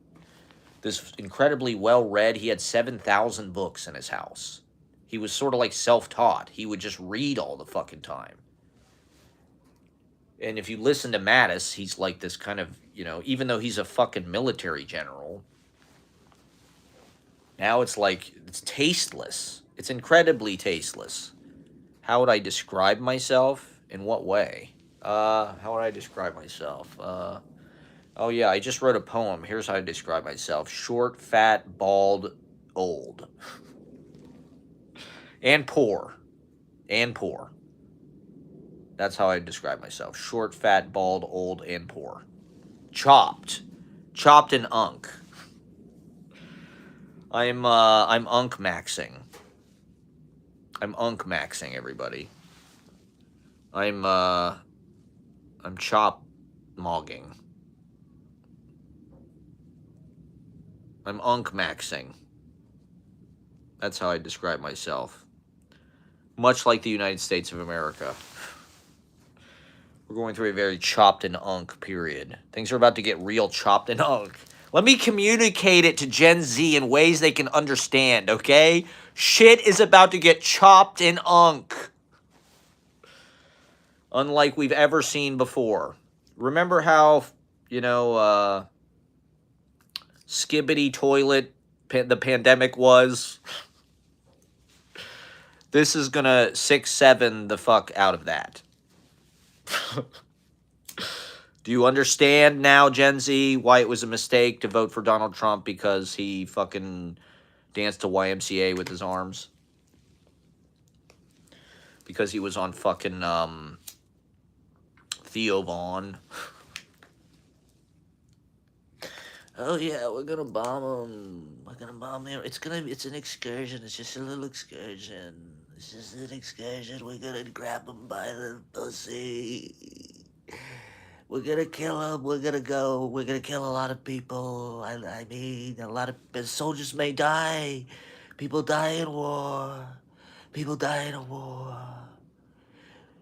this incredibly well-read. He had 7,000 books in his house. He was sort of like self-taught. He would just read all the fucking time. And if you listen to Mattis, he's like this kind of, you know, even though he's a fucking military general, now it's like, it's tasteless. It's incredibly tasteless. How would I describe myself? In what way? How would I describe myself? Oh yeah, I just wrote a poem. Here's how I describe myself. Short, fat, bald, old. And poor. And poor. That's how I describe myself. Short, fat, bald, old, and poor. Chopped. Chopped and unk. I'm unk maxing. I'm unk maxing, everybody. I'm chop mogging. I'm unk maxing. That's how I describe myself. Much like the United States of America. We're going through a very chopped and unk period. Things are about to get real chopped and unk. Let me communicate it to Gen Z in ways they can understand, okay? Shit is about to get chopped and unk. Unlike we've ever seen before. Remember how, you know, skibbity toilet the pandemic was? This is gonna 6-7 the fuck out of that. Do you understand now, Gen Z, why it was a mistake to vote for Donald Trump because he fucking danced to YMCA with his arms? Because he was on fucking Theo Vaughn. Oh yeah, we're gonna bomb him. We're gonna bomb him. It's an excursion. It's just a little excursion. It's just an excursion. We're gonna grab him by the pussy. We're gonna kill him. We're gonna go. We're gonna kill a lot of people. I mean, a lot of soldiers may die. People die in war. People die in a war.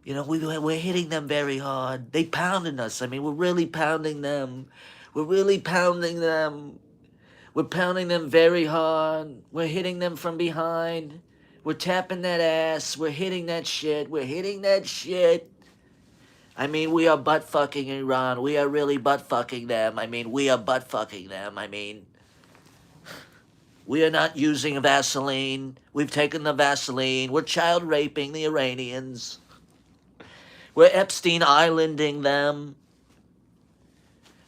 You know, we're hitting them very hard. They pounding us. I mean, we're really pounding them. We're really pounding them. We're pounding them very hard. We're hitting them from behind. We're tapping that ass. We're hitting that shit. We're hitting that shit. I mean, we are butt fucking Iran. We are really butt fucking them. I mean, we are butt fucking them. I mean, we are not using Vaseline. We've taken the Vaseline. We're child raping the Iranians. We're Epstein Islanding them.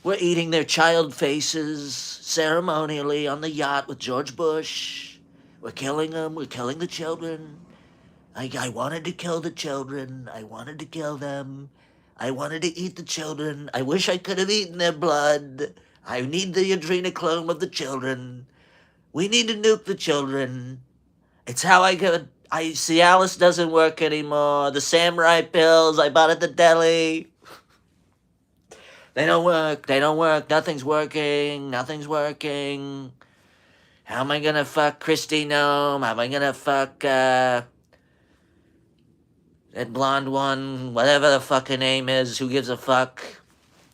We're eating their child faces ceremonially on the yacht with George Bush. We're killing them. We're killing the children. I wanted to kill the children. I wanted to kill them. I wanted to eat the children. I wish I could have eaten their blood. I need the adrenochrome of the children. We need to nuke the children. It's how I could... Cialis doesn't work anymore. The samurai pills I bought at the deli. They don't work. They don't work. Nothing's working. Nothing's working. How am I gonna fuck Kristi Noem? How am I gonna fuck, that blonde one? Whatever the fuck her name is. Who gives a fuck?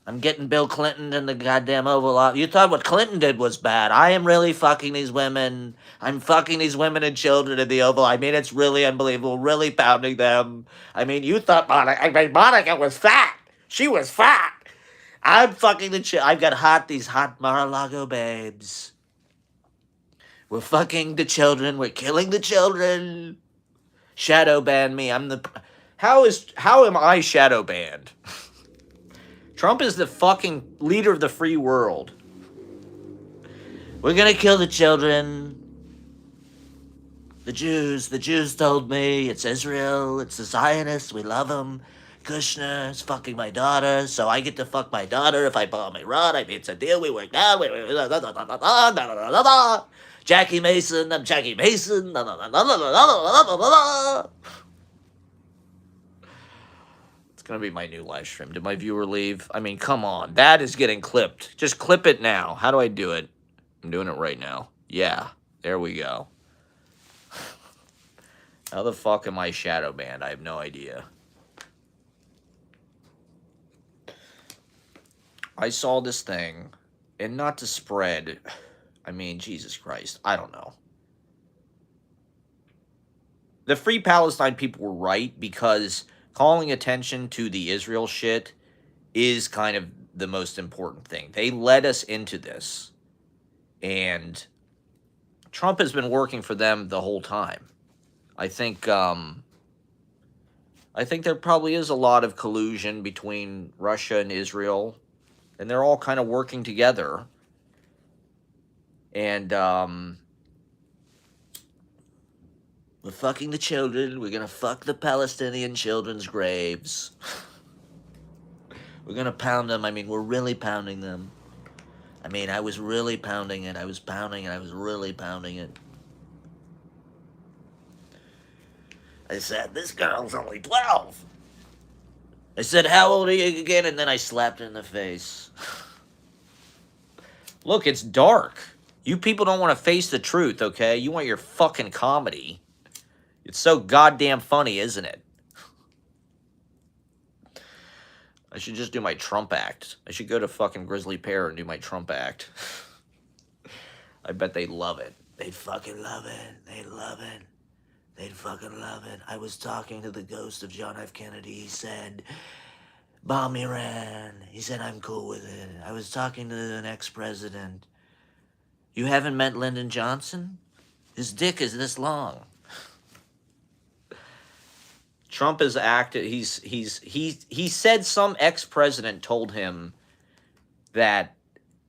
I'm getting Bill Clinton in the goddamn Oval Office. You thought what Clinton did was bad. I am really fucking these women. I'm fucking these women and children in the Oval. I mean, it's really unbelievable. Really pounding them. I mean, you thought Monica was fat. She was fat. I'm fucking the I've got these hot Mar-a-Lago babes. We're fucking the children. We're killing the children. Shadow ban me. How am I shadow banned? Trump is the fucking leader of the free world. We're gonna kill the children. The Jews told me it's Israel, it's the Zionists, we love them. Kushner is fucking my daughter, so I get to fuck my daughter if I bomb Iran. I mean, it's a deal we worked out. Jackie Mason, I'm Jackie Mason. It's gonna be my new live stream. Did my viewer leave? I mean, come on. That is getting clipped. Just clip it now. How do I do it? I'm doing it right now. Yeah, there we go. How the fuck am I shadow banned? I have no idea. I saw this thing, and not to spread, I mean, Jesus Christ, I don't know. The Free Palestine people were right, because calling attention to the Israel shit is kind of the most important thing. They led us into this, and Trump has been working for them the whole time. I think there probably is a lot of collusion between Russia and Israel, and they're all kind of working together. And we're fucking the children. We're gonna fuck the Palestinian children's graves. We're gonna pound them. I mean, we're really pounding them. I mean, I was really pounding it. I was pounding it. I was really pounding it. I said, this girl's only 12. I said, how old are you again? And then I slapped her in the face. Look, it's dark. You people don't want to face the truth, okay? You want your fucking comedy. It's so goddamn funny, isn't it? I should just do my Trump act. I should go to fucking Grizzly Pear and do my Trump act. I bet they'd love it. They'd fucking love it. They'd love it. They'd fucking love it. I was talking to the ghost of John F. Kennedy. He said, bomb Iran. He said, I'm cool with it. I was talking to an ex-president. You haven't met Lyndon Johnson? His dick is this long. Trump has acted. He said some ex-president told him that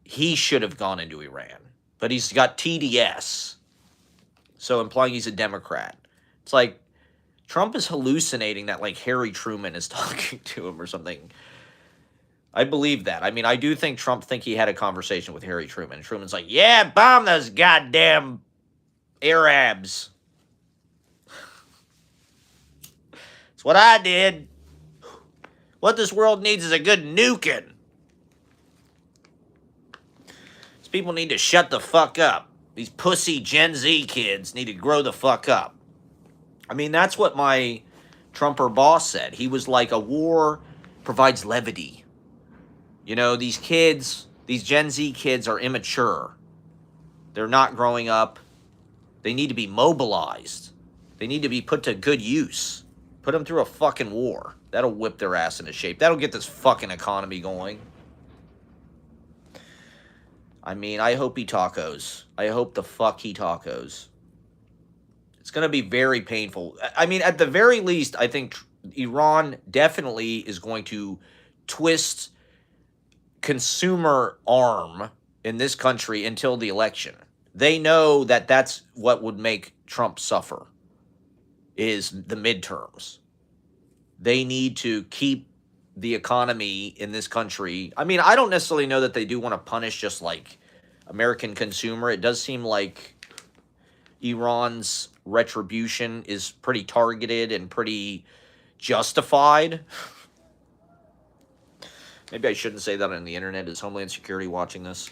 he should have gone into Iran, but he's got TDS, so implying he's a Democrat. It's like Trump is hallucinating that like Harry Truman is talking to him or something. I believe that. I mean, I do think Trump think he had a conversation with Harry Truman. Truman's like, yeah, bomb those goddamn Arabs. It's what I did. What this world needs is a good nuking. These people need to shut the fuck up. These pussy Gen Z kids need to grow the fuck up. I mean, that's what my Trumper boss said. He was like, a war provides levity. You know, these kids, these Gen Z kids are immature. They're not growing up. They need to be mobilized. They need to be put to good use. Put them through a fucking war. That'll whip their ass into shape. That'll get this fucking economy going. I mean, I hope he tacos. I hope the fuck he tacos. It's going to be very painful. I mean, at the very least, I think Iran definitely is going to twist consumer arm in this country until the election. They know that that's what would make Trump suffer, is the midterms. They need to keep the economy in this country. I mean, I don't necessarily know that they do want to punish just like American consumer. It does seem like Iran's retribution is pretty targeted and pretty justified. Maybe I shouldn't say that on the internet. Is Homeland Security watching this?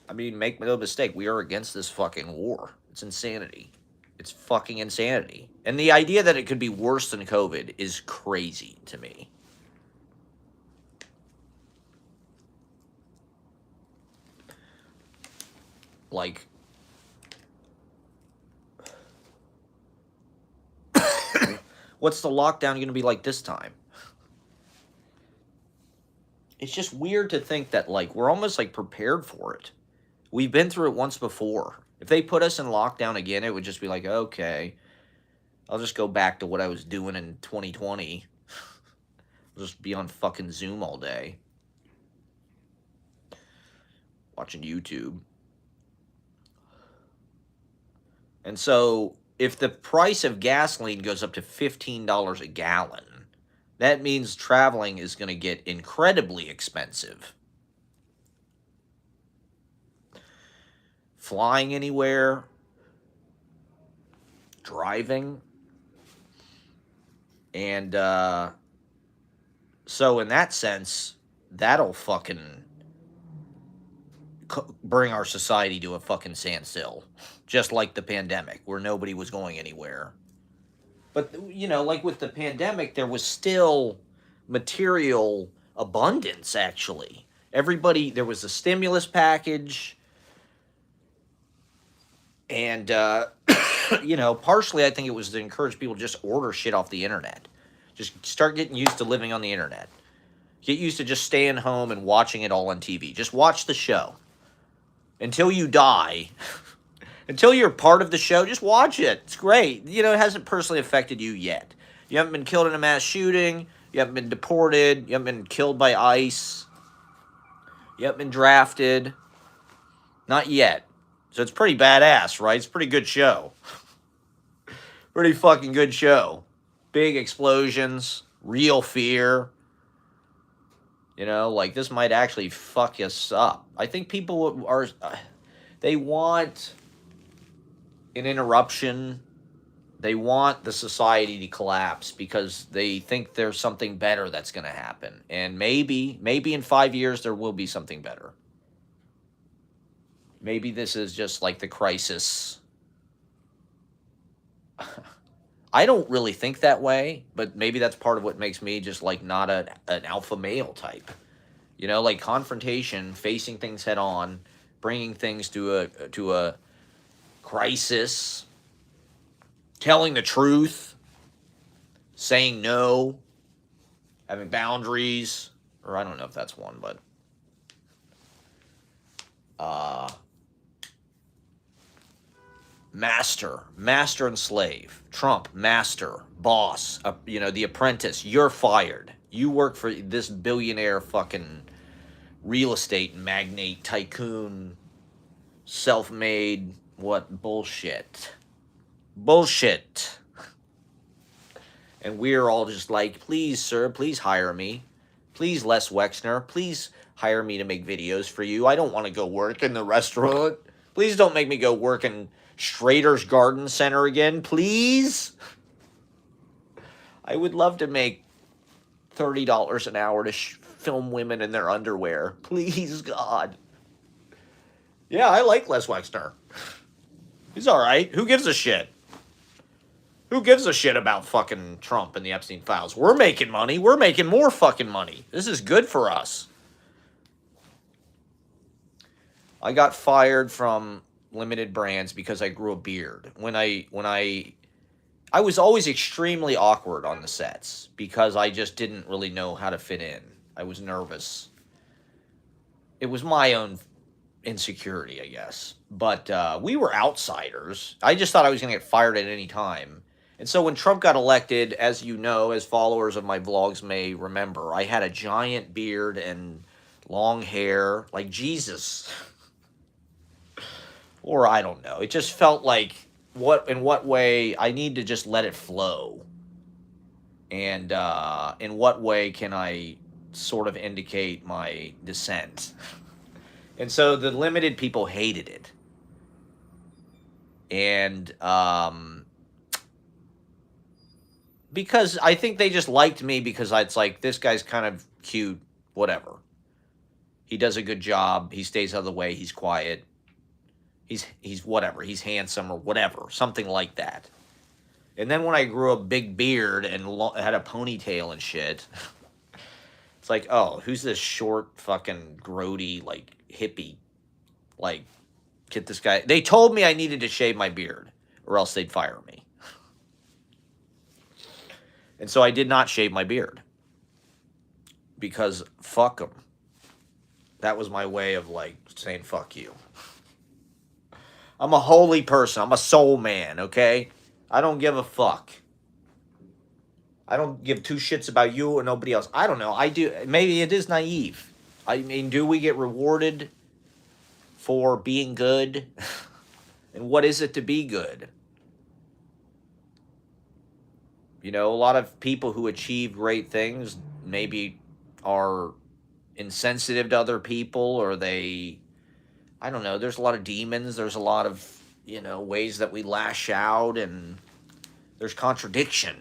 I mean, make no mistake, we are against this fucking war. It's insanity. It's fucking insanity. And the idea that it could be worse than COVID is crazy to me. Like, what's the lockdown going to be like this time? It's just weird to think that, like, we're almost, like, prepared for it. We've been through it once before. If they put us in lockdown again, it would just be like, okay, I'll just go back to what I was doing in 2020. I'll just be on fucking Zoom all day. Watching YouTube. And so if the price of gasoline goes up to $15 a gallon, that means traveling is going to get incredibly expensive. Flying anywhere, driving, and so in that sense, that'll fucking bring our society to a fucking standstill, just like the pandemic, where nobody was going anywhere. But like with the pandemic, there was still material abundance. Actually, there was a stimulus package, and partially I think it was to encourage people to just order shit off the internet. Just start getting used to living on the internet. Get used to just staying home and watching it all on TV. Just watch the show until you die. Until you're part of the show, just watch it. It's great. It hasn't personally affected you yet. You haven't been killed in a mass shooting. You haven't been deported. You haven't been killed by ICE. You haven't been drafted. Not yet. So it's pretty badass, right? It's a pretty good show. Pretty fucking good show. Big explosions. Real fear. This might actually fuck us up. I think people they want an interruption. They want the society to collapse because they think there's something better that's going to happen. And maybe in 5 years there will be something better. Maybe this is just like the crisis. I don't really think that way, but maybe that's part of what makes me just like not an alpha male type. Like confrontation, facing things head on, bringing things to a crisis, telling the truth, saying no, having boundaries, or I don't know if that's one, but master and slave. Trump, master, boss, the apprentice. You're fired. You work for this billionaire fucking real estate magnate, tycoon, self-made, what bullshit. Bullshit. And we're all just like, please, sir, please hire me. Please, Les Wexner, please hire me to make videos for you. I don't want to go work in the restaurant. Please don't make me go work in Schrader's Garden Center again, please. I would love to make $30 an hour to film women in their underwear. Please, God. Yeah, I like Les Wexner. He's all right. Who gives a shit? Who gives a shit about fucking Trump and the Epstein files? We're making money. We're making more fucking money. This is good for us. I got fired from Limited Brands because I grew a beard. When I was always extremely awkward on the sets because I just didn't really know how to fit in. I was nervous. It was my own insecurity, I guess. But we were outsiders. I just thought I was going to get fired at any time. And so when Trump got elected, as you know, as followers of my vlogs may remember, I had a giant beard and long hair, like Jesus. Or I don't know. It just felt like, in what way I need to just let it flow. And in what way can I sort of indicate my dissent? And so the Limited people hated it. And because I think they just liked me because it's like, this guy's kind of cute, whatever. He does a good job. He stays out of the way. He's quiet. He's whatever. He's handsome or whatever. Something like that. And then when I grew a big beard and had a ponytail and shit, it's like, oh, who's this short fucking grody, like, hippie? Like, get this guy. They told me I needed to shave my beard or else they'd fire me. And so I did not shave my beard. Because fuck them. That was my way of, like, saying fuck you. I'm a holy person. I'm a soul man, okay? I don't give a fuck. I don't give two shits about you or nobody else. I don't know. I do. Maybe it is naive. I mean, do we get rewarded for being good? And what is it to be good? You know, a lot of people who achieve great things maybe are insensitive to other people, or they, I don't know, there's a lot of demons, there's a lot of, ways that we lash out, and there's contradiction.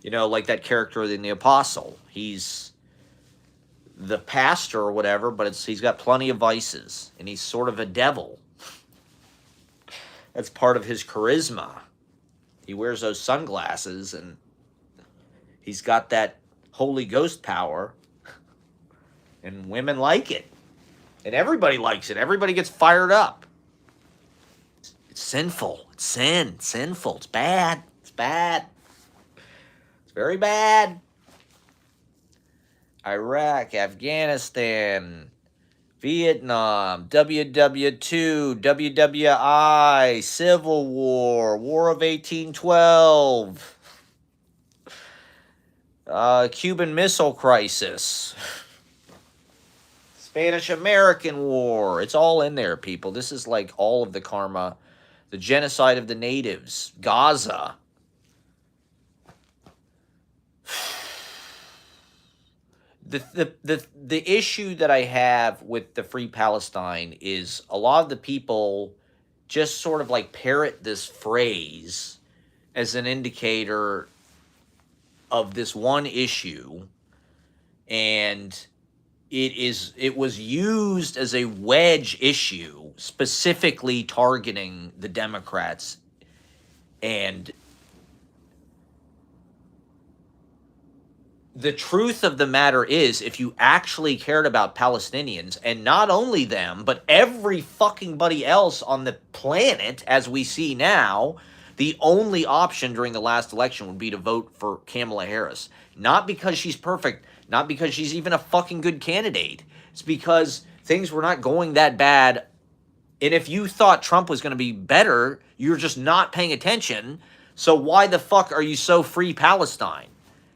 Like that character in The Apostle. He's the pastor or whatever, but he's got plenty of vices, and he's sort of a devil. That's part of his charisma. He wears those sunglasses, and he's got that Holy Ghost power, and women like it. And everybody likes it. Everybody gets fired up. It's sinful. It's sinful. It's bad. It's bad. It's very bad. Iraq, Afghanistan, Vietnam, WW2, WWI, Civil War, War of 1812, Cuban Missile Crisis, Spanish-American War. It's all in there, people. This is like all of the karma. The genocide of the natives, Gaza. The issue that I have with the Free Palestine is a lot of the people just sort of like parrot this phrase as an indicator of this one issue, and it was used as a wedge issue, specifically targeting the Democrats. And the truth of the matter is, if you actually cared about Palestinians, and not only them, but every fucking buddy else on the planet, as we see now, the only option during the last election would be to vote for Kamala Harris. Not because she's perfect, not because she's even a fucking good candidate. It's because things were not going that bad. And if you thought Trump was going to be better, you're just not paying attention. So why the fuck are you so Free Palestine?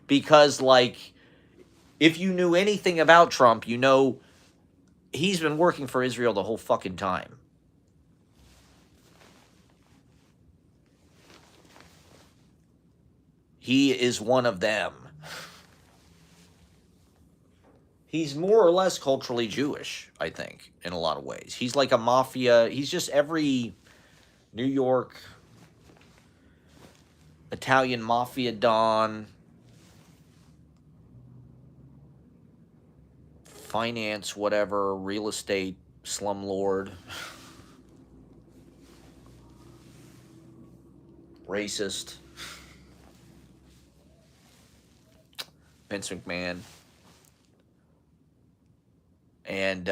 Because, like, if you knew anything about Trump, you know he's been working for Israel the whole fucking time. He is one of them. He's more or less culturally Jewish, I think, in a lot of ways. He's like a mafia. He's just every New York Italian mafia don, finance, whatever, real estate slumlord, racist, Vince McMahon. And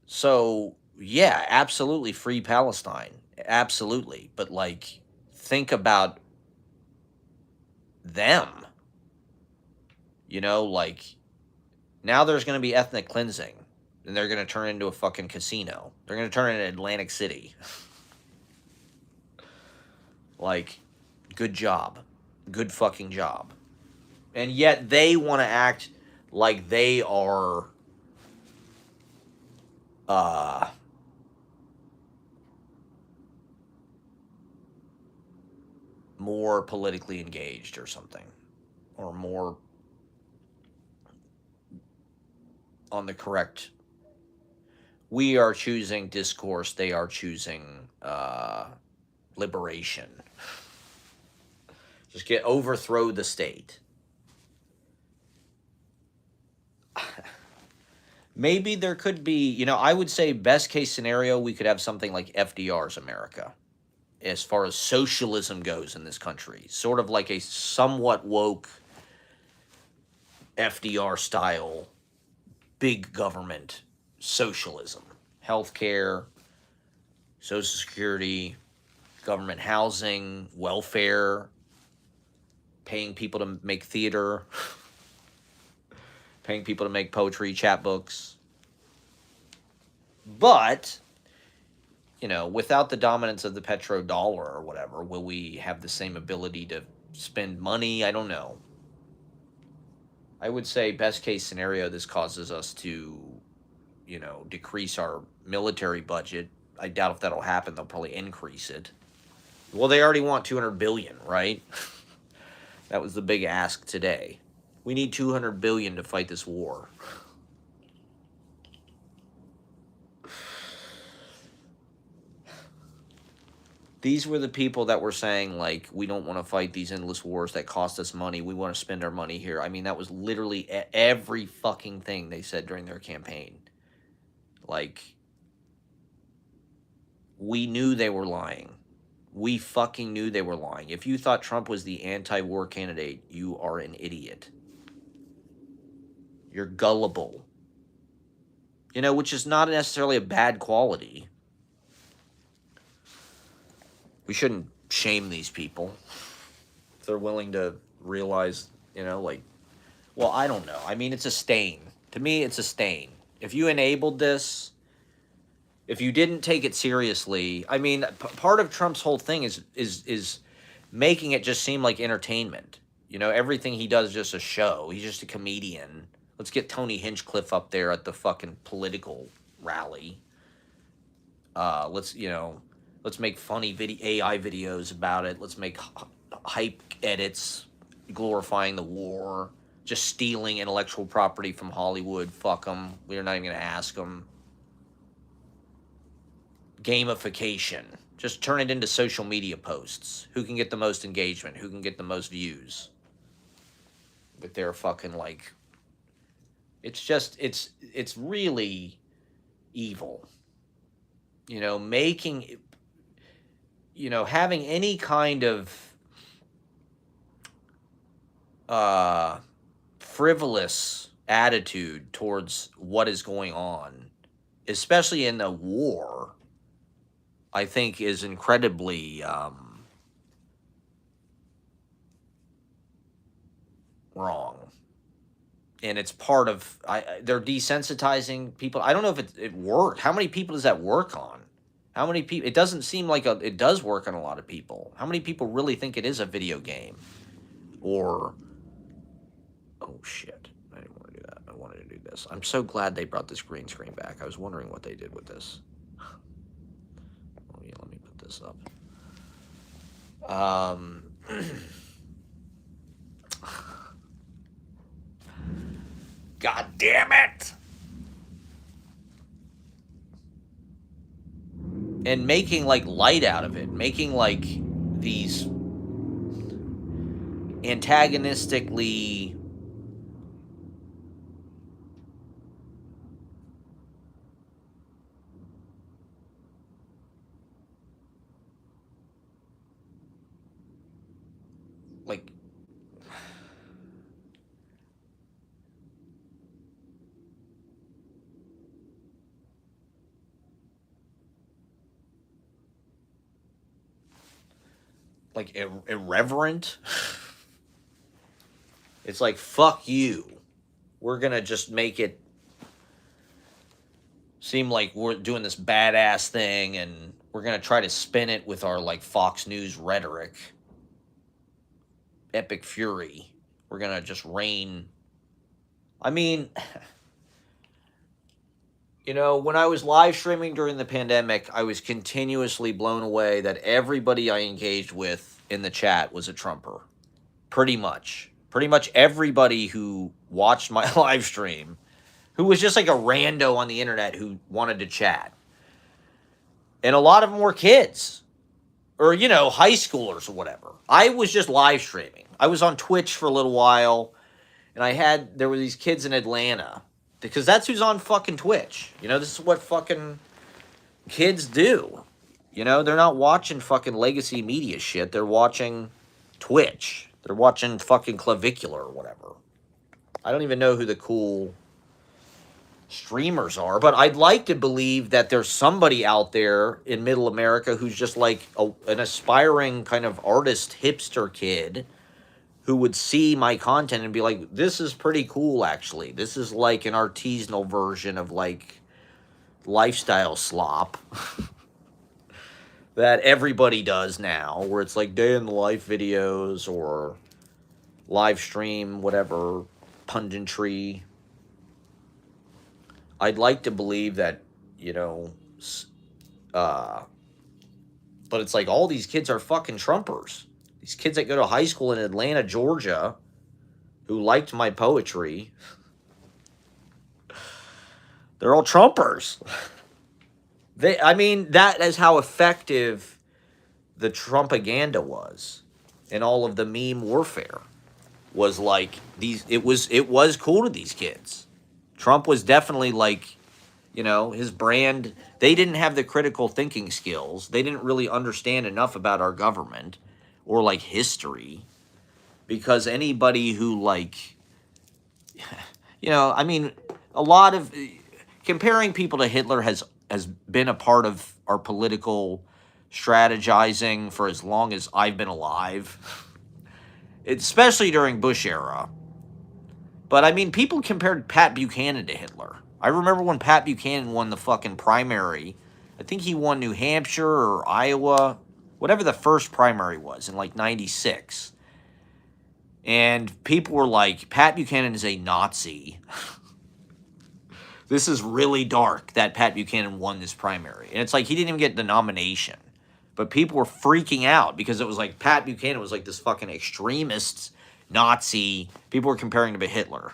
so, yeah, absolutely Free Palestine. Absolutely. But, like, think about them. You know, like, now there's going to be ethnic cleansing, and they're going to turn into a fucking casino. They're going to turn into Atlantic City. Like, good job. Good fucking job. And yet they want to act like they are more politically engaged or something, or more on the correct. We are choosing discourse, they are choosing liberation. Just overthrow the state. Maybe there could be, I would say best case scenario, we could have something like FDR's America as far as socialism goes in this country. Sort of like a somewhat woke FDR style big government socialism. Healthcare, Social Security, government housing, welfare, paying people to make theater, paying people to make poetry, chapbooks. But, without the dominance of the petrodollar or whatever, will we have the same ability to spend money? I don't know. I would say best case scenario, this causes us to, decrease our military budget. I doubt if that'll happen. They'll probably increase it. Well, they already want 200 billion, right? That was the big ask today. We need 200 billion to fight this war. These were the people that were saying, like, we don't want to fight these endless wars that cost us money. We want to spend our money here. I mean, that was literally every fucking thing they said during their campaign. Like, we knew they were lying. We fucking knew they were lying. If you thought Trump was the anti-war candidate, you are an idiot. You're gullible. You know, which is not necessarily a bad quality. We shouldn't shame these people if they're willing to realize, you know, like, well, I don't know. I mean, it's a stain. To me, it's a stain. If you enabled this, if you didn't take it seriously, I mean, part of Trump's whole thing is making it just seem like entertainment. You know, everything he does is just a show. He's just a comedian. Let's get Tony Hinchcliffe up there at the fucking political rally. Let's make funny AI videos about it. Let's make hype edits glorifying the war, just stealing intellectual property from Hollywood. Fuck them. We're not even going to ask them. Gamification. Just turn it into social media posts. Who can get the most engagement? Who can get the most views? But they're fucking like, it's really evil. You know, having any kind of frivolous attitude towards what is going on, especially in the war, I think is incredibly wrong. And it's part of, they're desensitizing people. I don't know if it worked. How many people does that work on? How many people? It doesn't seem like it does work on a lot of people. How many people really think it is a video game? Or, oh shit, I didn't want to do that. I wanted to do this. I'm so glad they brought this green screen back. I was wondering what they did with this. Oh yeah, let me put this up. God damn it! And making like light out of it, making like these antagonistically like irreverent. It's like, fuck you. We're gonna just make it seem like we're doing this badass thing, and we're gonna try to spin it with our like Fox News rhetoric. Epic fury. We're gonna just rain. I mean, you know, when I was live streaming during the pandemic, I was continuously blown away that everybody I engaged with in the chat was a Trumper. Pretty much. Pretty much everybody who watched my live stream, who was just like a rando on the internet who wanted to chat. And a lot of them were kids. Or, you know, high schoolers or whatever. I was just live streaming. I was on Twitch for a little while, and there were these kids in Atlanta. Because that's who's on fucking Twitch. You know, this is what fucking kids do. You know, they're not watching fucking legacy media shit. They're watching Twitch. They're watching fucking Clavicular or whatever. I don't even know who the cool streamers are, but I'd like to believe that there's somebody out there in middle America who's just like an aspiring kind of artist hipster kid who would see my content and be like, this is pretty cool, actually. This is like an artisanal version of like lifestyle slop that everybody does now, where it's like day in the life videos or live stream, whatever, punditry. I'd like to believe that, you know, but But it's like all these kids are fucking Trumpers. These kids that go to high school in Atlanta, Georgia, who liked my poetry, they're all Trumpers. That is how effective the Trumpaganda was, and all of the meme warfare was like these. It was cool to these kids. Trump was definitely like, his brand. They didn't have the critical thinking skills. They didn't really understand enough about our government or like history, because anybody who like, a lot of comparing people to Hitler has been a part of our political strategizing for as long as I've been alive, especially during Bush era. But people compared Pat Buchanan to Hitler. I remember when Pat Buchanan won the fucking primary. I think he won New Hampshire or Iowa, whatever the first primary was, in like 96. And people were like, Pat Buchanan is a Nazi. This is really dark that Pat Buchanan won this primary. And it's like he didn't even get the nomination. But people were freaking out because it was like Pat Buchanan was like this fucking extremist Nazi. People were comparing him to Hitler.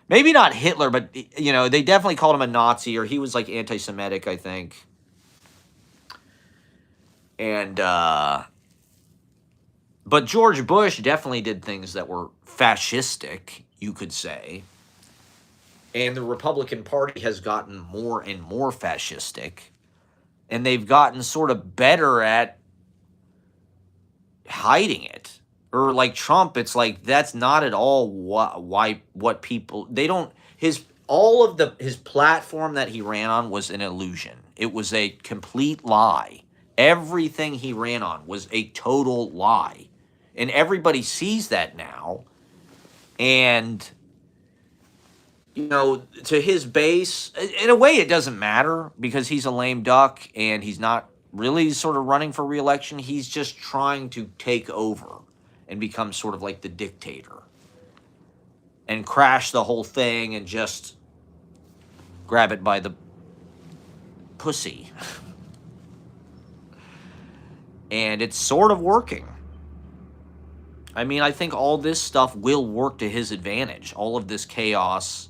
Maybe not Hitler, but, they definitely called him a Nazi, or he was like anti-Semitic, I think. And, but George Bush definitely did things that were fascistic, you could say. And the Republican Party has gotten more and more fascistic. And they've gotten sort of better at hiding it. Or like Trump, it's like that's not at all what people, they don't, his platform that he ran on was an illusion. It was a complete lie. Everything he ran on was a total lie. And everybody sees that now. And to his base, in a way it doesn't matter because he's a lame duck and he's not really sort of running for re-election. He's just trying to take over and become sort of like the dictator and crash the whole thing and just grab it by the pussy. And it's sort of working. I think all this stuff will work to his advantage. All of this chaos,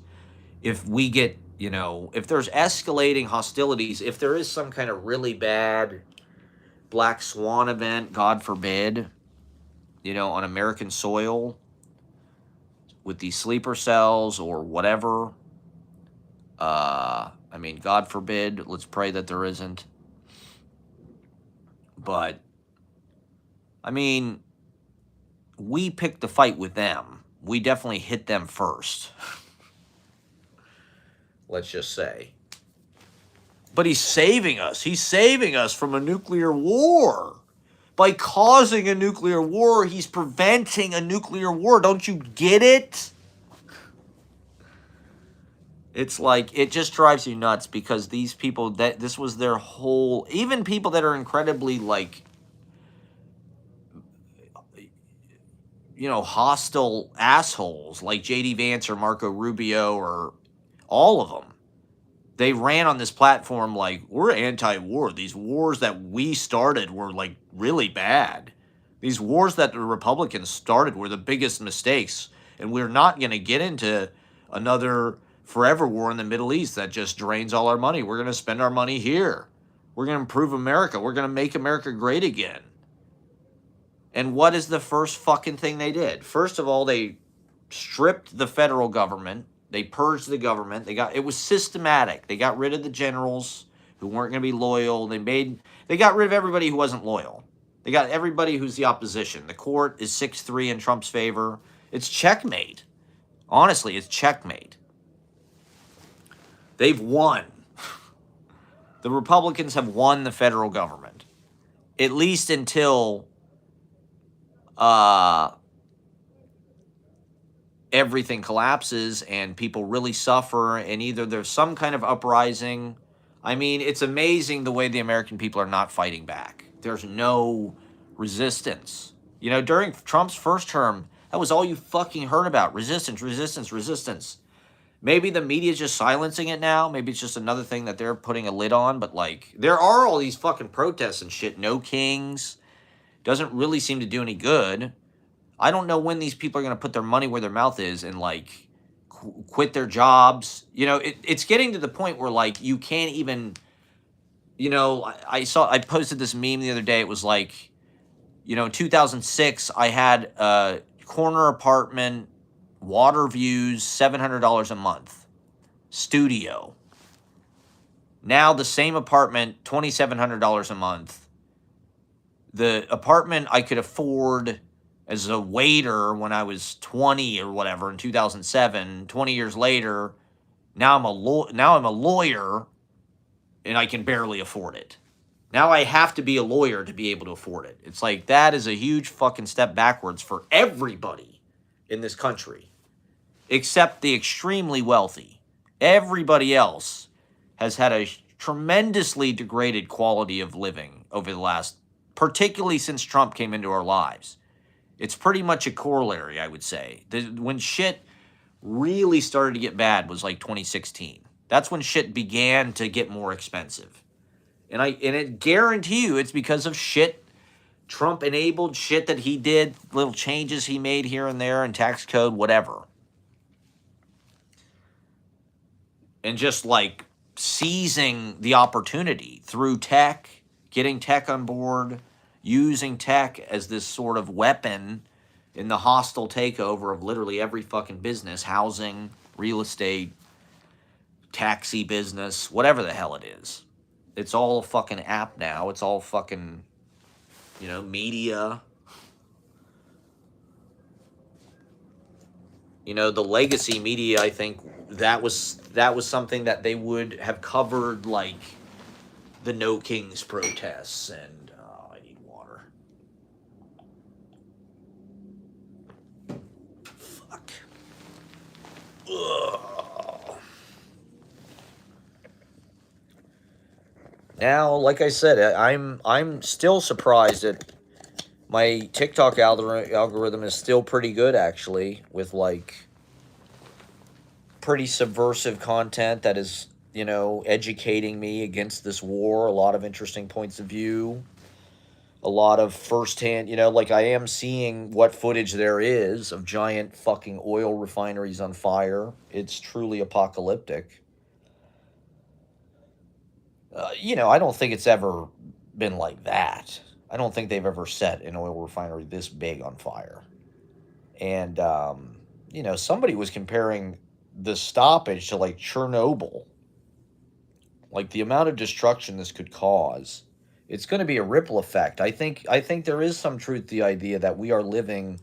if we get, if there's escalating hostilities, if there is some kind of really bad black swan event, God forbid, on American soil with these sleeper cells or whatever, God forbid, let's pray that there isn't. But, we picked the fight with them. We definitely hit them first. Let's just say. But he's saving us. He's saving us from a nuclear war. By causing a nuclear war, he's preventing a nuclear war. Don't you get it? It's like, it just drives you nuts because these people, this was their whole, even people that are incredibly like, hostile assholes like J.D. Vance or Marco Rubio or all of them. They ran on this platform like, we're anti-war. These wars that we started were like really bad. These wars that the Republicans started were the biggest mistakes. And we're not going to get into another forever war in the Middle East that just drains all our money. We're going to spend our money here. We're going to improve America. We're going to make America great again. And what is the first fucking thing they did? First of all, they stripped the federal government. They purged the government. It was systematic. They got rid of the generals who weren't going to be loyal. They got rid of everybody who wasn't loyal. They got everybody who's the opposition. The court is 6-3 in Trump's favor. It's checkmate. Honestly, it's checkmate. They've won. The Republicans have won the federal government. At least until everything collapses and people really suffer and either there's some kind of uprising. It's amazing the way the American people are not fighting back. There's no resistance. During Trump's first term, that was all you fucking heard about. Resistance, resistance, resistance. Maybe the media's just silencing it now. Maybe it's just another thing that they're putting a lid on. But like, there are all these fucking protests and shit. No kings doesn't really seem to do any good. I don't know when these people are going to put their money where their mouth is and like quit their jobs. You know, it's getting to the point where like you can't even. You know, I posted this meme the other day. It was like, you know, in 2006, I had a corner apartment, water views, $700 a month, studio. Now the same apartment, $2,700 a month. The apartment I could afford as a waiter when I was 20 or whatever in 2007, 20 years later, now I'm a lawyer and I can barely afford it. Now I have to be a lawyer to be able to afford it. It's like that is a huge fucking step backwards for everybody in this country, except the extremely wealthy. Everybody else has had a tremendously degraded quality of living over the last, particularly since Trump came into our lives. It's pretty much a corollary, I would say. When shit really started to get bad was like 2016. That's when shit began to get more expensive. And it guarantee you it's because of shit Trump enabled, shit that he did, little changes he made here and there in tax code, whatever. And just like seizing the opportunity through tech, getting tech on board, using tech as this sort of weapon in the hostile takeover of literally every fucking business, housing, real estate, taxi business, whatever the hell it is. It's all a fucking app now. It's all fucking, you know, media. You know, the legacy media, I think that was something that they would have covered, like the No Kings protests. And I need water. Fuck. Ugh. Now, like I said, I'm still surprised that my TikTok algorithm is still pretty good, actually, with like pretty subversive content that is, you know, educating me against this war. A lot of interesting points of view, a lot of firsthand, you know, like I am seeing what footage there is of giant fucking oil refineries on fire. It's truly apocalyptic. You know, I don't think it's ever been like that. I don't think they've ever set an oil refinery this big on fire. And, you know, somebody was comparing the stoppage to like Chernobyl, like the amount of destruction this could cause. It's going to be a ripple effect. I think there is some truth to the idea that we are living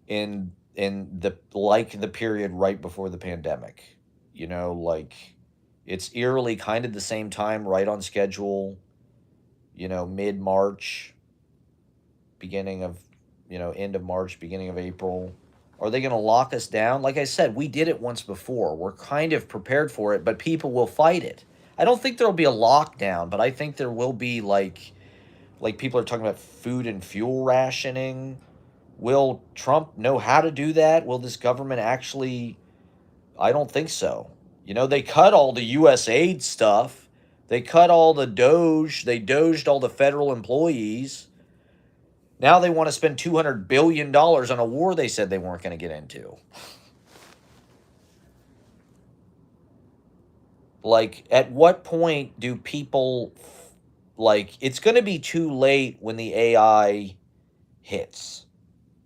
in the period right before the pandemic. You know, like it's eerily kind of the same time, right on schedule, you know, mid March, beginning of, you know, end of March, beginning of April. Are they going to lock us down? Like I said, we did it once before. We're kind of prepared for it, but people will fight it. I don't think there'll be a lockdown, but I think there will be like people are talking about food and fuel rationing. Will Trump know how to do that? Will this government actually? I don't think so. You know, they cut all the US aid stuff. They cut all the Doge. They doged all the federal employees. Now they want to spend $200 billion on a war they said they weren't going to get into. Like, at what point do people, like, it's going to be too late when the AI hits,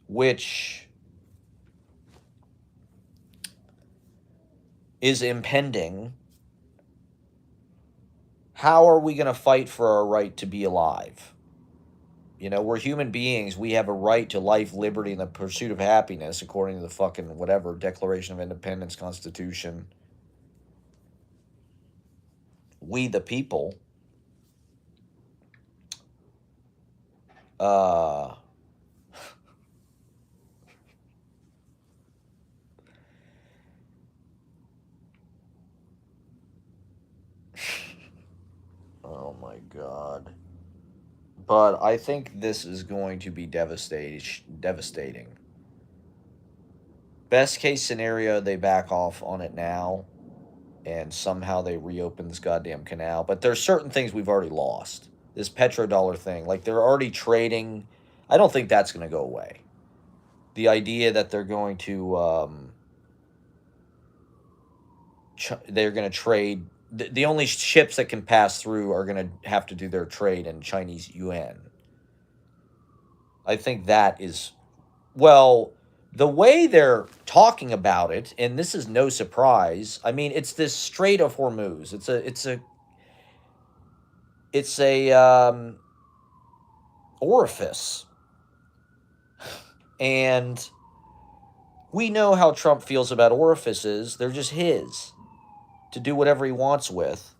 which is impending. How are we going to fight for our right to be alive? You know, we're human beings. We have a right to life, liberty, and the pursuit of happiness, according to the fucking whatever Declaration of Independence, Constitution. We the people. Uh, oh my God. But I think this is going to be devastating. Best case scenario, they back off on it now, and somehow they reopen this goddamn canal. But there's certain things we've already lost. This petrodollar thing, like they're already trading. I don't think that's going to go away. The idea that they're going to they're going to trade the only ships that can pass through are going to have to do their trade in Chinese yuan. I think that is, well, the way they're talking about it, and this is no surprise. I mean, it's this Strait of Hormuz. It's a orifice, and we know how Trump feels about orifices. They're just his to do whatever he wants with.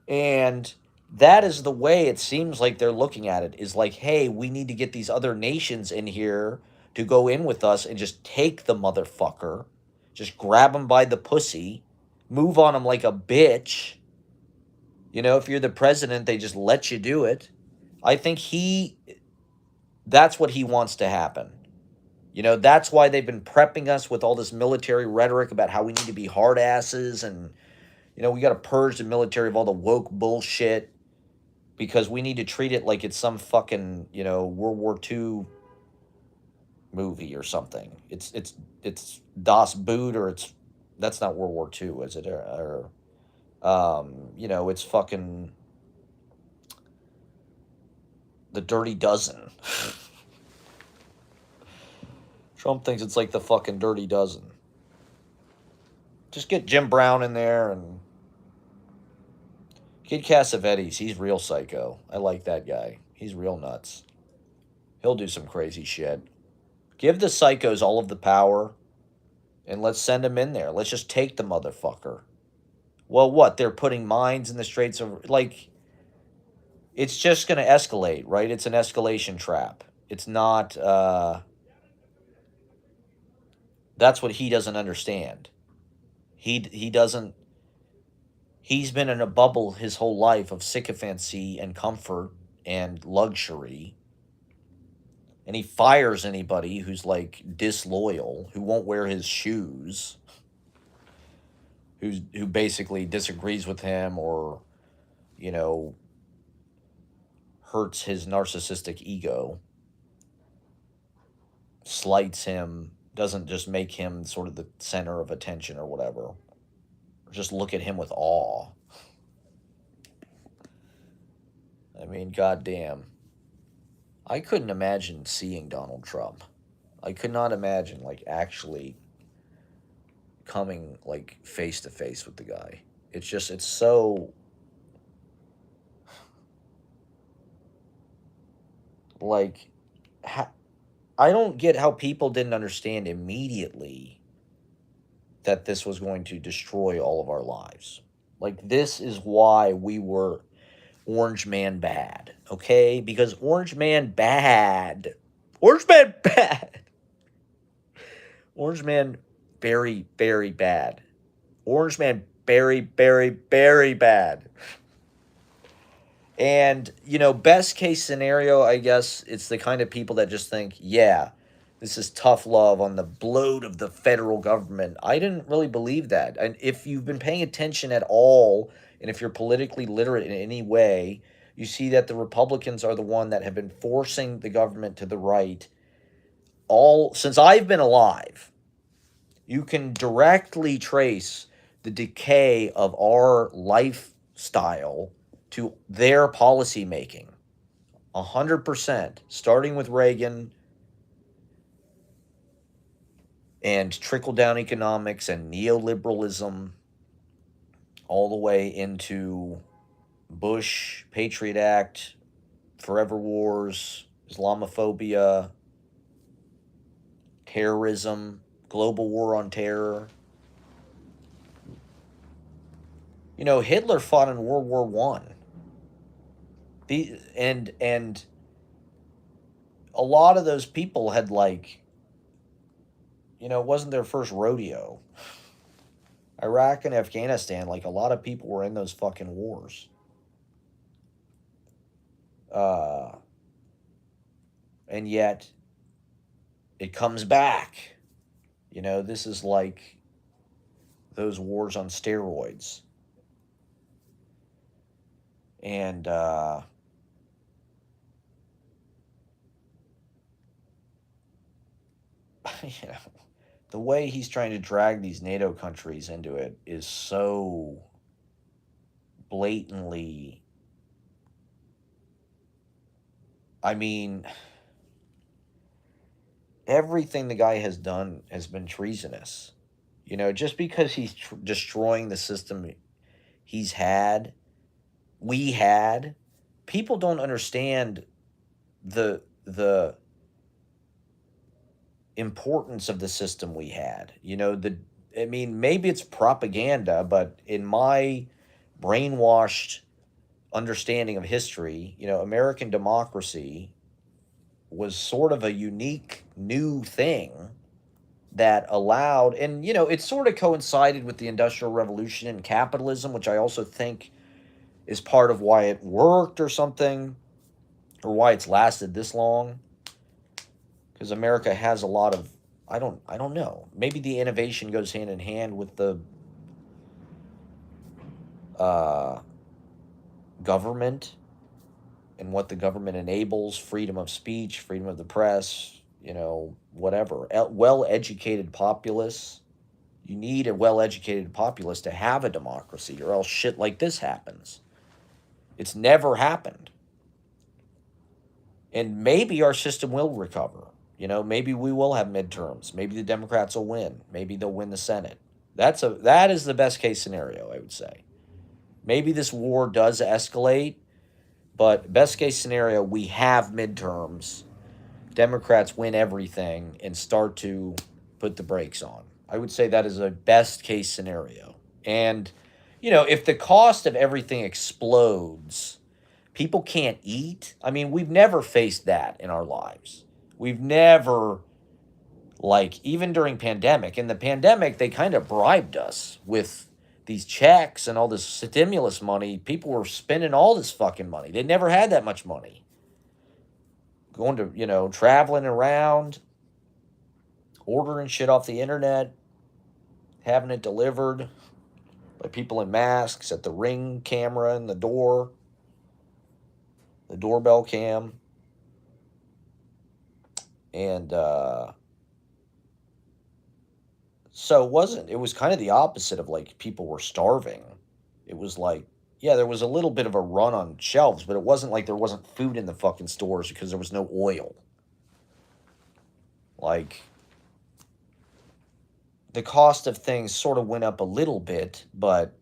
And that is the way it seems like they're looking at it, is like, hey, we need to get these other nations in here to go in with us and just take the motherfucker, just grab him by the pussy, move on him like a bitch. You know, if you're the president, they just let you do it. I think that's what he wants to happen. You know, that's why they've been prepping us with all this military rhetoric about how we need to be hard asses and, you know, we got to purge the military of all the woke bullshit because we need to treat it like it's some fucking, you know, World War II movie or something. It's Das Boot, or that's not World War II, is it? You know, it's fucking the Dirty Dozen. Trump thinks it's like the fucking Dirty Dozen. Just get Jim Brown in there and Kid Cassavetes. He's real psycho. I like that guy. He's real nuts. He'll do some crazy shit. Give the psychos all of the power and let's send them in there. Let's just take the motherfucker. Well, what? They're putting mines in the Straits of... Like, it's just going to escalate, right? It's an escalation trap. It's not... That's what he doesn't understand. He doesn't... He's been in a bubble his whole life of sycophancy and comfort and luxury. And he fires anybody who's like disloyal, who won't wear his shoes, who basically disagrees with him or, you know, hurts his narcissistic ego, slights him, doesn't just make him sort of the center of attention or whatever. Just look at him with awe. I mean, goddamn. I couldn't imagine seeing Donald Trump. I could not imagine, like, actually coming, like, face to face with the guy. It's just, it's so... Like, I don't get how people didn't understand immediately that this was going to destroy all of our lives. Like, this is why we were Orange Man bad, okay? Because Orange Man bad. Orange Man bad. Orange Man very, very bad. Orange Man very, very, very bad. And, you know, best case scenario, I guess, it's the kind of people that just think, yeah, this is tough love on the bloat of the federal government. I didn't really believe that. And if you've been paying attention at all, and if you're politically literate in any way, you see that the Republicans are the one that have been forcing the government to the right all since I've been alive. You can directly trace the decay of our lifestyle to their policy making. 100%, starting with Reagan and trickle-down economics and neoliberalism, all the way into Bush, Patriot Act, Forever Wars, Islamophobia, terrorism, global war on terror. You know, Hitler fought in World War One. And a lot of those people had, like, you know, it wasn't their first rodeo. Iraq and Afghanistan, like, a lot of people were in those fucking wars. And yet, it comes back. You know, this is like those wars on steroids. And, you know, the way he's trying to drag these NATO countries into it is so blatantly. I mean, everything the guy has done has been treasonous. You know, just because he's destroying the system he's had, we had, people don't understand the importance of the system we had. You know, I mean, maybe it's propaganda, but in my brainwashed understanding of history, you know, American democracy was sort of a unique new thing that allowed, and you know, it sort of coincided with the Industrial Revolution and capitalism, which I also think is part of why it worked or something, or why it's lasted this long. Because America has a lot of, I don't know. Maybe the innovation goes hand in hand with the uh, government and what the government enables, freedom of speech, freedom of the press, you know, whatever. Well educated populace. You need a well educated populace to have a democracy, or else shit like this happens. It's never happened. And maybe our system will recover. You know, maybe we will have midterms. Maybe the Democrats will win. Maybe they'll win the Senate. That is the best case scenario, I would say. Maybe this war does escalate, but best case scenario, we have midterms. Democrats win everything and start to put the brakes on. I would say that is a best case scenario. And, you know, if the cost of everything explodes, people can't eat. I mean, we've never faced that in our lives. We've never, like, even during pandemic. In the pandemic, they kind of bribed us with these checks and all this stimulus money. People were spending all this fucking money. They never had that much money. Going to, you know, traveling around, ordering shit off the internet, having it delivered by people in masks at the Ring camera in the door, the doorbell cam. And so it was kind of the opposite of like people were starving. It was like, yeah, there was a little bit of a run on shelves, but it wasn't like there wasn't food in the fucking stores because there was no oil. Like, the cost of things sort of went up a little bit, but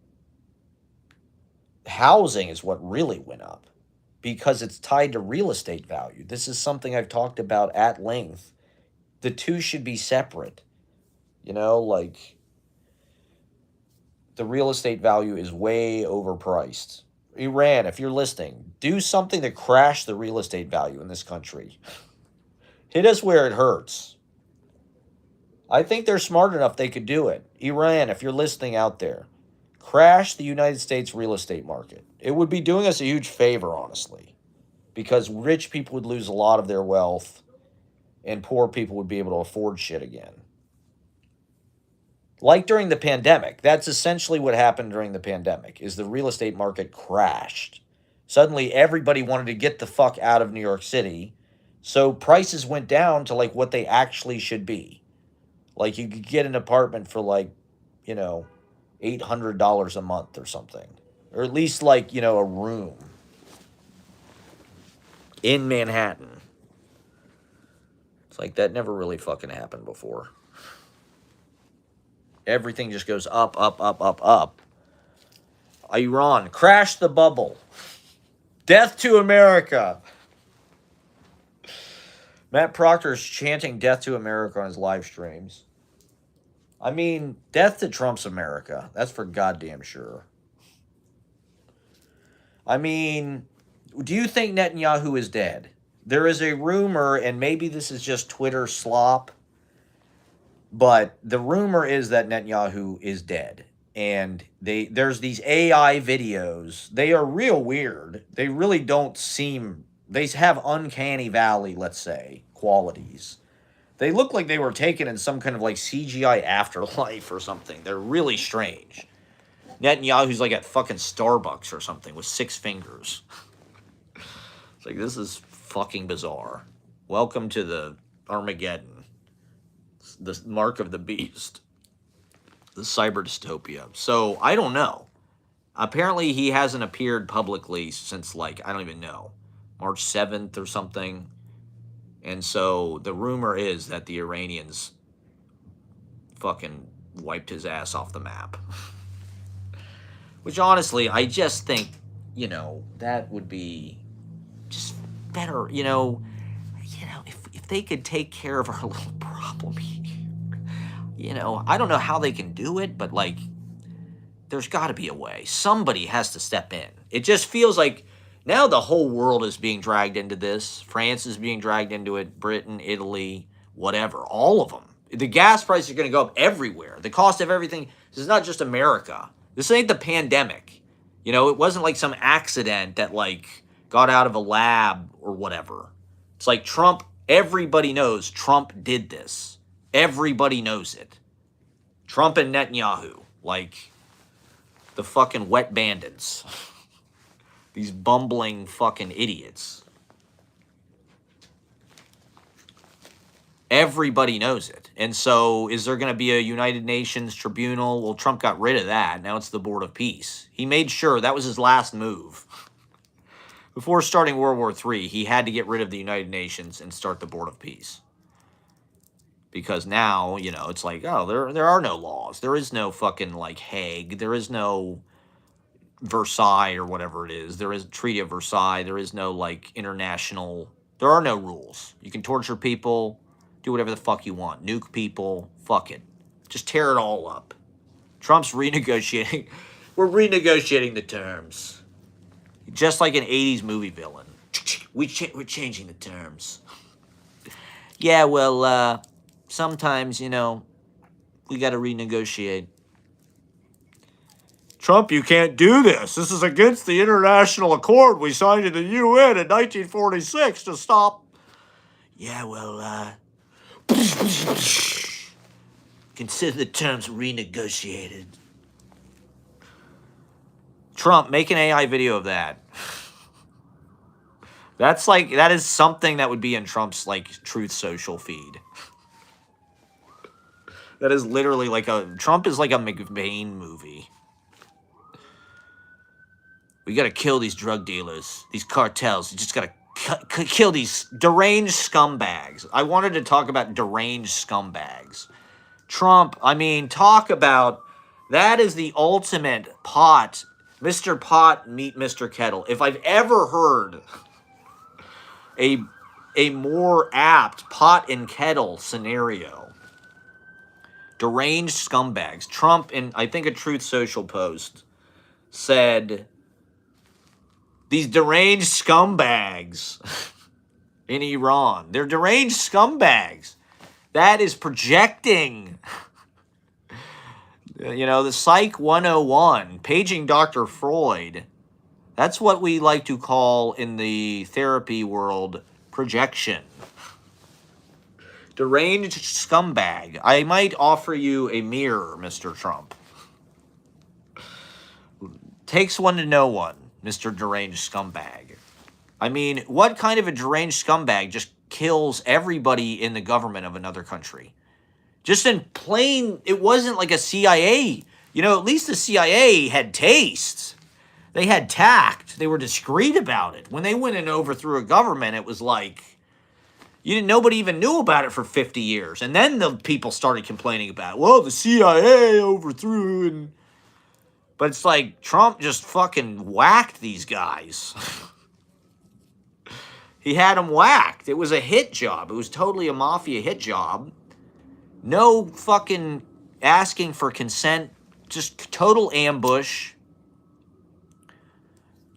housing is what really went up because it's tied to real estate value. This is something I've talked about at length. The two should be separate. You know, like, the real estate value is way overpriced. Iran, if you're listening, do something to crash the real estate value in this country. Hit us where it hurts. I think they're smart enough they could do it. Iran, if you're listening out there, crash the United States real estate market. It would be doing us a huge favor, honestly, because rich people would lose a lot of their wealth and poor people would be able to afford shit again. Like during the pandemic, that's essentially what happened during the pandemic, is the real estate market crashed. Suddenly everybody wanted to get the fuck out of New York City, so prices went down to like what they actually should be. Like you could get an apartment for like, you know, $800 a month or something. Or at least like, you know, a room in Manhattan. It's like that never really fucking happened before. Everything just goes up, up, up, up, up. Iran, crash the bubble. Death to America. Matt Proctor's chanting death to America on his live streams. I mean, death to Trump's America. That's for goddamn sure. I mean, do you think Netanyahu is dead? There is a rumor, and maybe this is just Twitter slop, but the rumor is that Netanyahu is dead. And there's these AI videos. They are real weird. They really don't seem, they have uncanny valley, let's say, qualities. They look like they were taken in some kind of like CGI afterlife or something. They're really strange. Netanyahu's like at fucking Starbucks or something with 6 fingers. It's like, this is fucking bizarre. Welcome to the Armageddon. The mark of the beast. The cyber dystopia. So, I don't know. Apparently, he hasn't appeared publicly since, like, I don't even know, March 7th or something. And so, the rumor is that the Iranians fucking wiped his ass off the map. Which, honestly, I just think, that would be just better, if they could take care of our little problem here. I don't know how they can do it, but, like, there's got to be a way. Somebody has to step in. It just feels like now the whole world is being dragged into this. France is being dragged into it. Britain, Italy, whatever. All of them. The gas prices are going to go up everywhere. The cost of everything. This is not just America. This ain't the pandemic. It wasn't like some accident that, like, got out of a lab or whatever. It's like Trump. Everybody knows Trump did this. Everybody knows it. Trump and Netanyahu. Like, the fucking wet bandits. These bumbling fucking idiots. Everybody knows it. And so, is there going to be a United Nations tribunal? Well, Trump got rid of that. Now it's the Board of Peace. He made sure that was his last move. Before starting World War III, he had to get rid of the United Nations and start the Board of Peace. Because now, it's like, oh, there are no laws. There is no fucking, like, Hague. There is no Versailles or whatever it is. There is Treaty of Versailles. There is no, like, international. There are no rules. You can torture people, do whatever the fuck you want. Nuke people. Fuck it. Just tear it all up. Trump's renegotiating. We're renegotiating the terms. Just like an 80s movie villain. We're changing the terms. Yeah, well, sometimes, we got to renegotiate. Trump, you can't do this. This is against the international accord we signed in the UN in 1946 to stop. Yeah, well, consider the terms renegotiated. Trump, make an AI video of that. That is something that would be in Trump's, like, Truth Social feed. That is literally like Trump is like a McBain movie. We got to kill these drug dealers, these cartels. You just got to kill these deranged scumbags. I wanted to talk about deranged scumbags. Trump, talk about, that is the ultimate pot. Mr. Pot, meet Mr. Kettle. If I've ever heard a more apt pot and kettle scenario. Deranged scumbags. Trump, in I think a Truth Social post, said, these deranged scumbags in Iran. They're deranged scumbags. That is projecting. The Psych 101, paging Dr. Freud. That's what we like to call in the therapy world projection. Deranged scumbag. I might offer you a mirror, Mr. Trump. Takes one to know one, Mr. Deranged scumbag. What kind of a deranged scumbag just kills everybody in the government of another country? Just in plain, it wasn't like a CIA. At least the CIA had taste. They had tact. They were discreet about it. When they went and overthrew a government, it was like, nobody even knew about it for 50 years. And then the people started complaining about, well, the CIA overthrew. But it's like Trump just fucking whacked these guys. He had them whacked. It was a hit job. It was totally a mafia hit job. No fucking asking for consent. Just total ambush.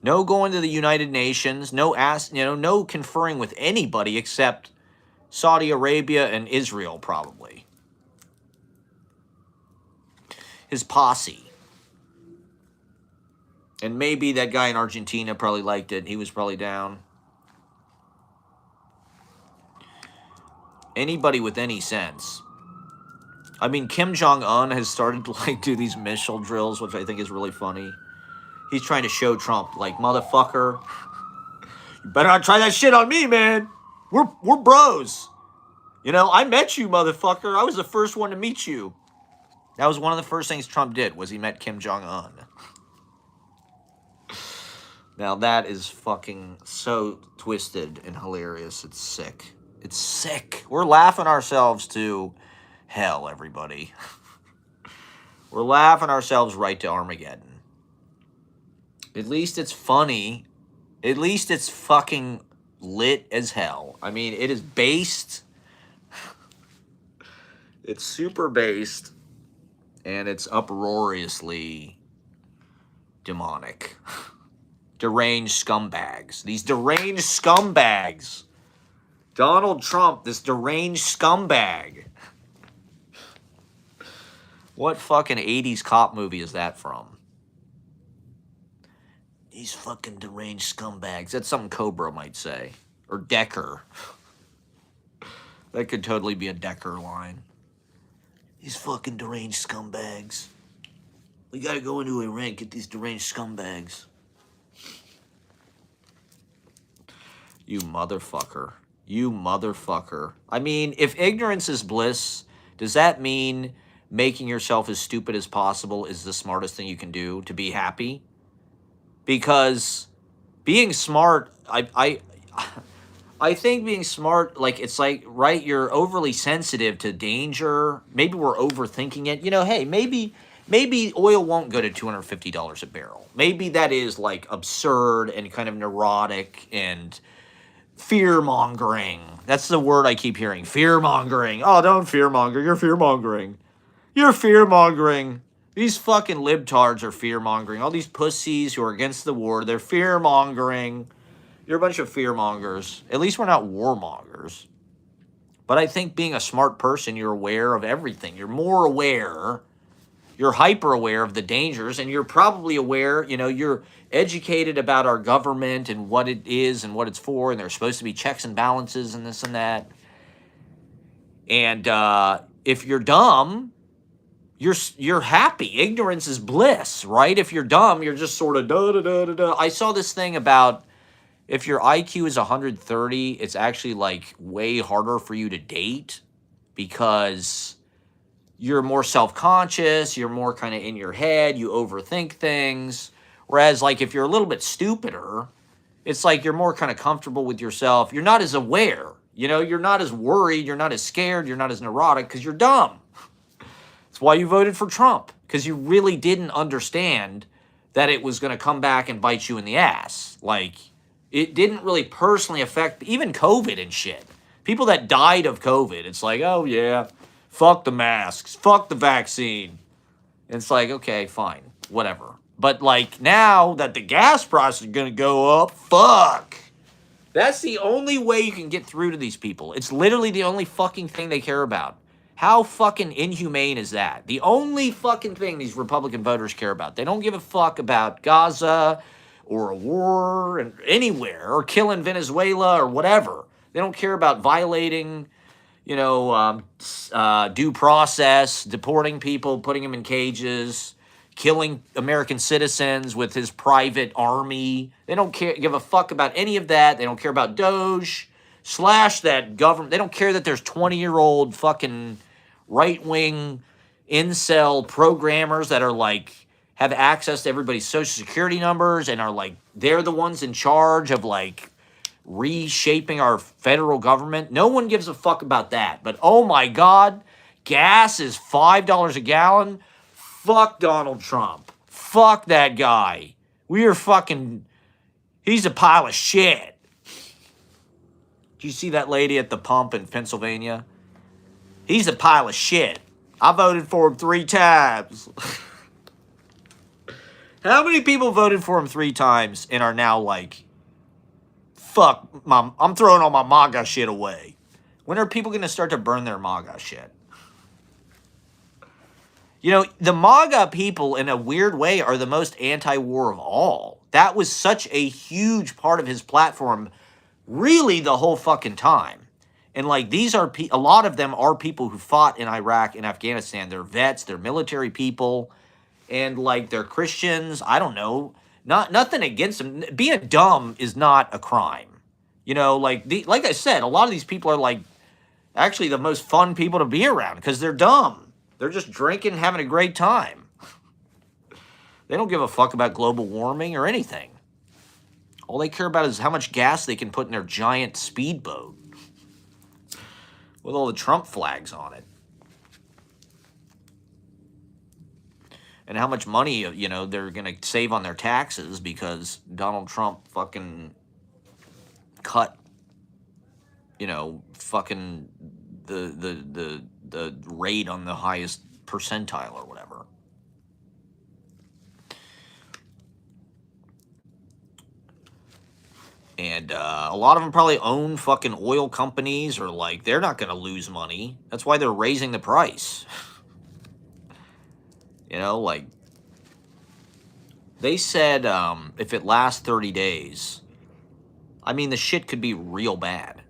No going to the United Nations. No conferring with anybody except Saudi Arabia and Israel, probably. His posse. And maybe that guy in Argentina probably liked it. He was probably down. Anybody with any sense. I mean, Kim Jong-un has started to like do these missile drills, which I think is really funny. He's trying to show Trump, like, motherfucker, you better not try that shit on me, man. We're bros. You know, I met you, motherfucker. I was the first one to meet you. That was one of the first things Trump did, was he met Kim Jong-un. Now that is fucking so twisted and hilarious. It's sick. It's sick. We're laughing ourselves to hell, everybody. We're laughing ourselves right to Armageddon. At least it's funny. At least it's fucking lit as hell. I mean, it is based. It's super based. And it's uproariously demonic. Deranged scumbags. These deranged scumbags. Donald Trump, this deranged scumbag. What fucking 80s cop movie is that from? These fucking deranged scumbags. That's something Cobra might say. Or Decker. That could totally be a Decker line. These fucking deranged scumbags. We gotta go into Iran, get these deranged scumbags. You motherfucker. You motherfucker. I mean, if ignorance is bliss, does that mean making yourself as stupid as possible is the smartest thing you can do to be happy? Because being smart, I think being smart, like, it's like, right, you're overly sensitive to danger. Maybe we're overthinking it. You know, hey, maybe oil won't go to $250 a barrel. Maybe that is, like, absurd and kind of neurotic and fear-mongering. That's the word I keep hearing. Fear-mongering. Oh, don't fear-monger. You're fear-mongering. You're fear-mongering. These fucking libtards are fear-mongering. All these pussies who are against the war, they're fear-mongering. You're a bunch of fear-mongers. At least we're not warmongers. But I think being a smart person, you're aware of everything. You're more aware. You're hyper-aware of the dangers, and you're probably aware, you know, you're educated about our government and what it is and what it's for, and there's supposed to be checks and balances and this and that. And if you're dumb, you're happy. Ignorance is bliss, right? If you're dumb, you're just sort of da-da-da-da-da. I saw this thing about if your IQ is 130, it's actually like way harder for you to date because you're more self-conscious, you're more kind of in your head, you overthink things. Whereas like if you're a little bit stupider, it's like you're more kind of comfortable with yourself. You're not as aware, you know, you're not as worried, you're not as scared, you're not as neurotic because you're dumb. That's why you voted for Trump, because you really didn't understand that it was going to come back and bite you in the ass. Like, it didn't really personally affect even COVID and shit. People that died of COVID, it's like, oh yeah, fuck the masks, fuck the vaccine. And it's like, okay, fine, whatever. But like now that the gas price is going to go up, fuck. That's the only way you can get through to these people. It's literally the only fucking thing they care about. How fucking inhumane is that? The only fucking thing these Republican voters care about. They don't give a fuck about Gaza or a war and anywhere or killing Venezuela or whatever. They don't care about violating, you know, due process, deporting people, putting them in cages, killing American citizens with his private army. They don't give a fuck about any of that. They don't care about Doge. Slash that government. They don't care that there's 20-year-old fucking right-wing incel programmers that are like have access to everybody's social security numbers and are like they're the ones in charge of like reshaping our federal government. No one gives a fuck about that. But oh my God, gas is $5 a gallon. Fuck Donald Trump. Fuck that guy. He's a pile of shit. Did you see that lady at the pump in Pennsylvania? He's a pile of shit. I voted for him 3 times. How many people voted for him 3 times and are now like, fuck, I'm throwing all my MAGA shit away? When are people going to start to burn their MAGA shit? You know, the MAGA people, in a weird way, are the most anti-war of all. That was such a huge part of his platform, really, the whole fucking time. And like these are a lot of them are people who fought in Iraq and Afghanistan. They're vets, they're military people, and like they're Christians. I don't know. Not nothing against them. Being dumb is not a crime. Like I said, a lot of these people are like actually the most fun people to be around because they're dumb. They're just drinking, having a great time. They don't give a fuck about global warming or anything. All they care about is how much gas they can put in their giant speedboat with all the Trump flags on it. And how much money, they're going to save on their taxes because Donald Trump fucking cut, fucking the rate on the highest percentile or whatever. And a lot of them probably own fucking oil companies or like they're not going to lose money. That's why they're raising the price. Like they said if it lasts 30 days, I mean, the shit could be real bad.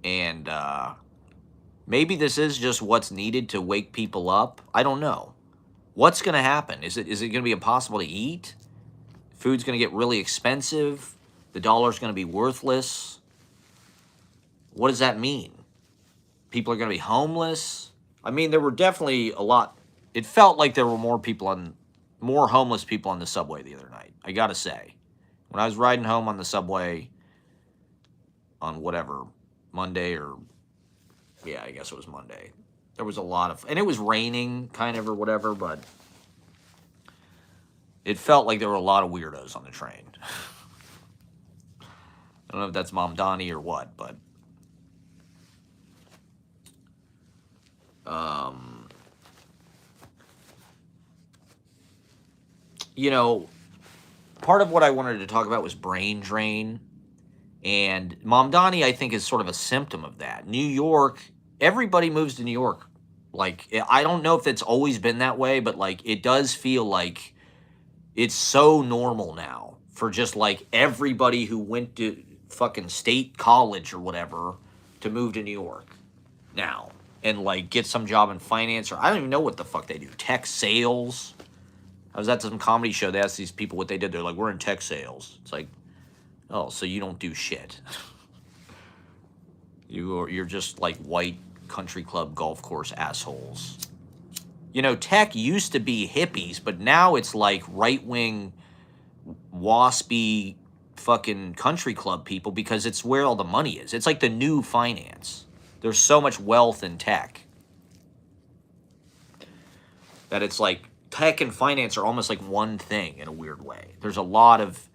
And maybe this is just what's needed to wake people up. I don't know. What's going to happen? Is it going to be impossible to eat? Food's going to get really expensive? The dollar's going to be worthless? What does that mean? People are going to be homeless? I mean, there were definitely a lot. It felt like there were more homeless people on the subway the other night. I got to say. When I was riding home on the subway on whatever, Monday yeah, I guess it was Monday. There was a lot of, and it was raining kind of or whatever, but it felt like there were a lot of weirdos on the train. I don't know if that's Mom Donnie or what, but part of what I wanted to talk about was brain drain. And Mom Donnie, I think, is sort of a symptom of that. New York, everybody moves to New York. Like, I don't know if it's always been that way, but like, it does feel like it's so normal now for just like everybody who went to fucking state college or whatever to move to New York now and like get some job in finance or I don't even know what the fuck they do. Tech sales. I was at some comedy show. They asked these people what they did. They're like, we're in tech sales. It's like, oh, so you don't do shit. You're just like white country club golf course assholes. Tech used to be hippies, but now it's like right-wing waspy fucking country club people because it's where all the money is. It's like the new finance. There's so much wealth in tech that it's like tech and finance are almost like one thing in a weird way. There's a lot of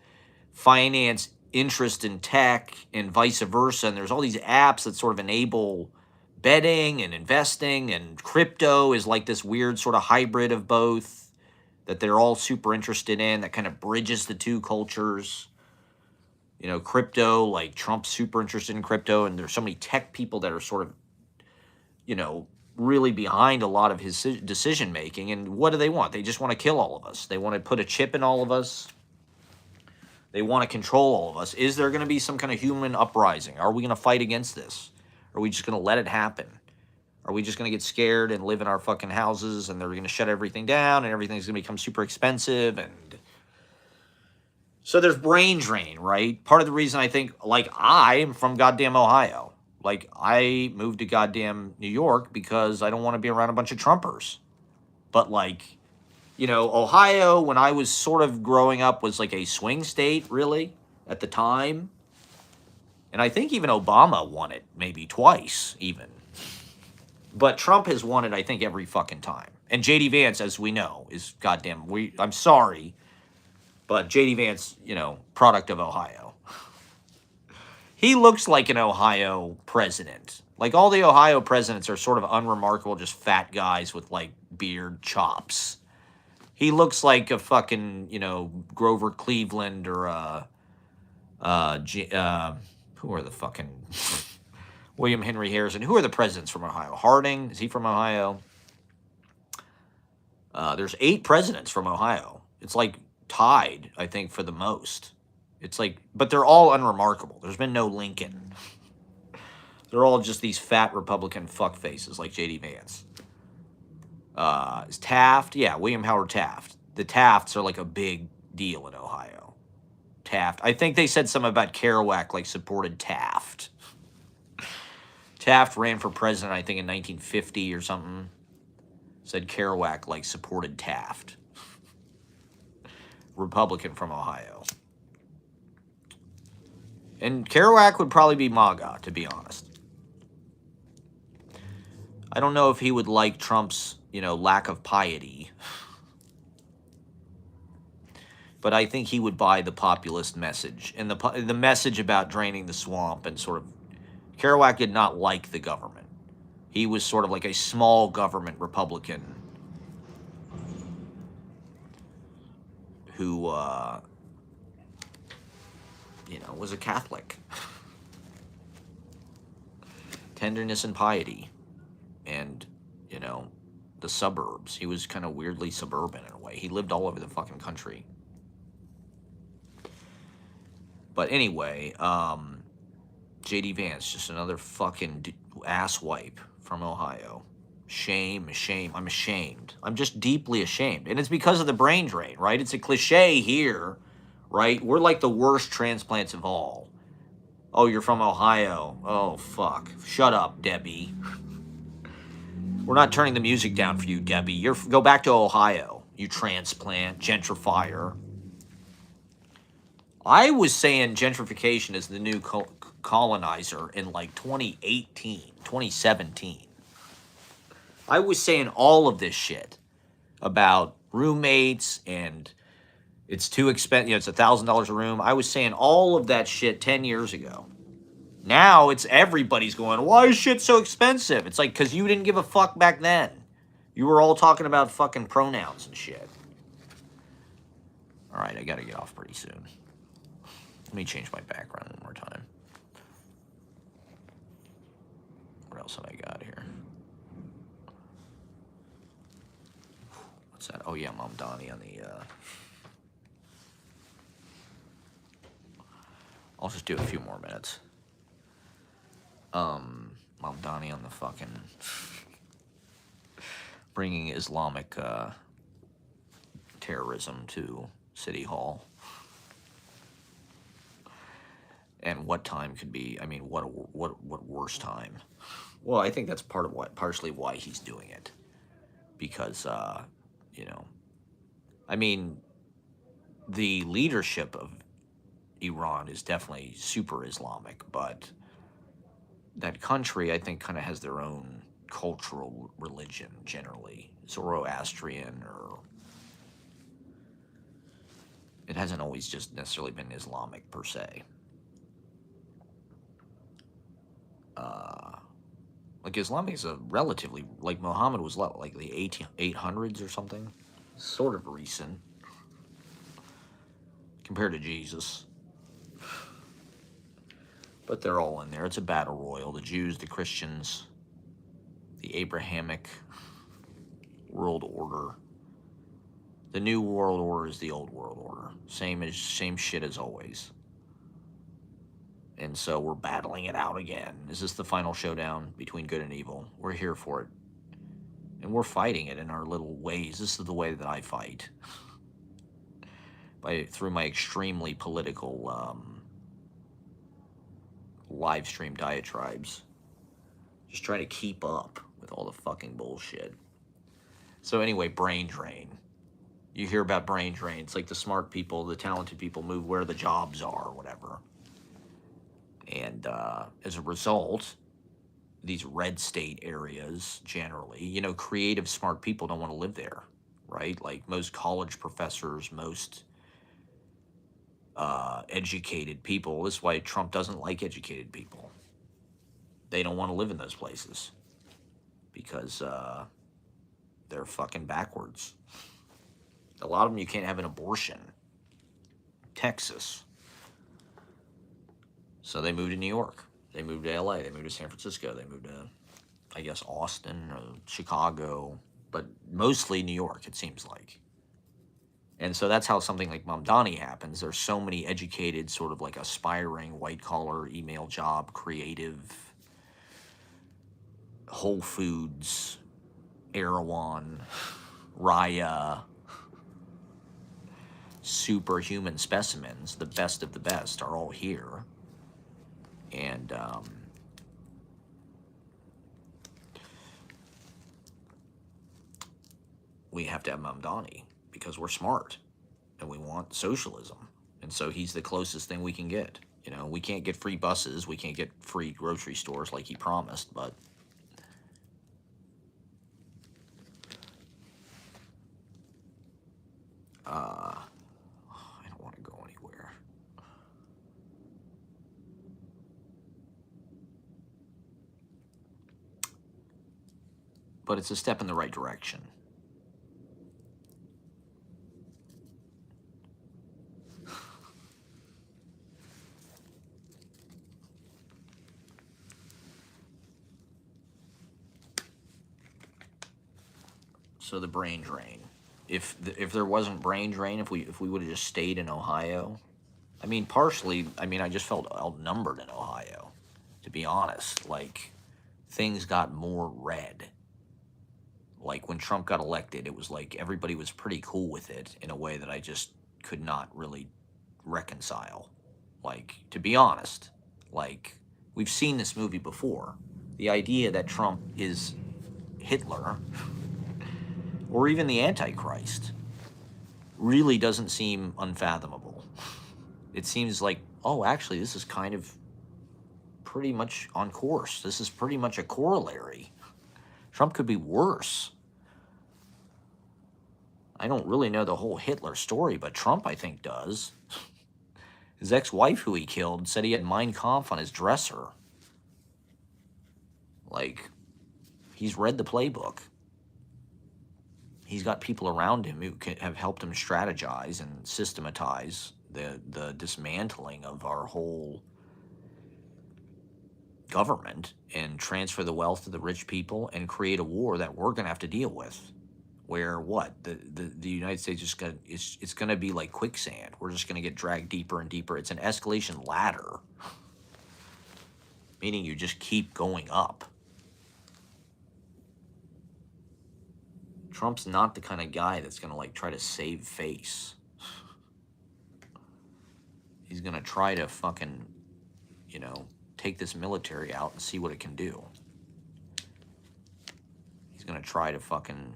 finance interest in tech and vice versa, and there's all these apps that sort of enable betting and investing, and crypto is like this weird sort of hybrid of both that they're all super interested in that kind of bridges the two cultures. Crypto, like Trump's super interested in crypto, and there's so many tech people that are sort of really behind a lot of his decision making. And what do they want? They just want to kill all of us. They want to put a chip in all of us. They want to control all of us. Is there going to be some kind of human uprising? Are we going to fight against this? Are we just going to let it happen? Are we just going to get scared and live in our fucking houses and they're going to shut everything down and everything's going to become super expensive? And so there's brain drain, right? Part of the reason I think, like, I'm from goddamn Ohio. Like, I moved to goddamn New York because I don't want to be around a bunch of Trumpers. But, like, Ohio, when I was sort of growing up, was like a swing state, really, at the time. And I think even Obama won it maybe twice, even. But Trump has won it, I think, every fucking time. And J.D. Vance, as we know, is goddamn... I'm sorry, but J.D. Vance, product of Ohio. He looks like an Ohio president. Like, all the Ohio presidents are sort of unremarkable, just fat guys with, like, beard chops. He looks like a fucking, Grover Cleveland or who are the fucking William Henry Harrison? Who are the presidents from Ohio? Harding, is he from Ohio? There's 8 presidents from Ohio. It's like tied, I think, for the most. It's like, but they're all unremarkable. There's been no Lincoln. They're all just these fat Republican fuckfaces like J.D. Vance. Is Taft? Yeah, William Howard Taft. The Tafts are like a big deal in Ohio. Taft. I think they said something about Kerouac, like supported Taft. Taft ran for president, I think, in 1950 or something. Said Kerouac, like, supported Taft. Republican from Ohio. And Kerouac would probably be MAGA, to be honest. I don't know if he would like Trump's, lack of piety. But I think he would buy the populist message. And the message about draining the swamp and sort of... Kerouac did not like the government. He was sort of like a small government Republican who, was a Catholic. Tenderness and piety. And, the suburbs. He was kind of weirdly suburban in a way. He lived all over the fucking country. But anyway, J.D. Vance, just another fucking asswipe from Ohio. Shame. I'm ashamed. I'm just deeply ashamed. And it's because of the brain drain, right? It's a cliche here, right? We're like the worst transplants of all. Oh, you're from Ohio. Oh, fuck. Shut up, Debbie. We're not turning the music down for you, Debbie. Go back to Ohio, you transplant, gentrifier. I was saying gentrification is the new colonizer in like 2018, 2017. I was saying all of this shit about roommates and it's too expensive, it's $1,000 a room. I was saying all of that shit 10 years ago. Now it's everybody's going, why is shit so expensive? It's like, because you didn't give a fuck back then. You were all talking about fucking pronouns and shit. All right, I got to get off pretty soon. Let me change my background one more time. What else have I got here? What's that? Oh, yeah, Mom Donnie on the... I'll just do a few more minutes. Mamdani on the fucking bringing Islamic terrorism to City Hall. And what time could be, I mean, what worse time? Well, I think that's partially why he's doing it. Because, I mean, the leadership of Iran is definitely super Islamic, but that country, I think, kind of has their own cultural religion, generally. Zoroastrian, or... It hasn't always just necessarily been Islamic, per se. Like, Islamic is a relatively... Like, Muhammad was, like, the 800s or something? Sort of recent. Compared to Jesus. But they're all in there. It's a battle royal. The Jews, the Christians, the Abrahamic world order. The new world order is the old world order. Same shit as always. And so we're battling it out again. Is this the final showdown between good and evil? We're here for it. And we're fighting it in our little ways. This is the way that I fight. Through my extremely political live stream diatribes. Just trying to keep up with all the fucking bullshit. So anyway, brain drain. You hear about brain drain. It's like the smart people, the talented people move where the jobs are or whatever. And as a result, these red state areas generally, creative, smart people don't want to live there, right? Like most college professors, most educated people. This is why Trump doesn't like educated people. They don't want to live in those places because they're fucking backwards. A lot of them, you can't have an abortion. Texas. So they moved to New York. They moved to LA. They moved to San Francisco. They moved to, I guess, Austin or Chicago. But mostly New York, it seems like. And so that's how something like Mamdani happens. There's so many educated, sort of like aspiring, white-collar, email job, creative, Whole Foods, Erewhon, Raya, superhuman specimens, the best of the best, are all here. And we have to have Mamdani because we're smart and we want socialism. And so he's the closest thing we can get. You know, we can't get free buses, we can't get free grocery stores like he promised, but I don't want to go anywhere. But it's a step in the right direction. So the brain drain. If there wasn't brain drain, if we would have just stayed in Ohio, I mean, partially, I mean, I just felt outnumbered in Ohio, to be honest. Like, things got more red. Like, when Trump got elected, it was like everybody was pretty cool with it in a way that I just could not really reconcile. Like, to be honest, like, we've seen this movie before. The idea that Trump is Hitler or even the Antichrist really doesn't seem unfathomable. It seems like, oh, actually, this is kind of pretty much on course. This is pretty much a corollary. Trump could be worse. I don't really know the whole Hitler story, but Trump, I think, does. His ex-wife, who he killed, said he had Mein Kampf on his dresser. Like, he's read the playbook. He's got people around him who have helped him strategize and systematize the dismantling of our whole government and transfer the wealth to the rich people and create a war that we're going to have to deal with. Where what? The United States is going to, it's going to be like quicksand. We're just going to get dragged deeper and deeper. It's an escalation ladder, meaning you just keep going up. Trump's not the kind of guy that's going to like try to save face. He's going to try to fucking, you know, take this military out and see what it can do. He's going to try to fucking,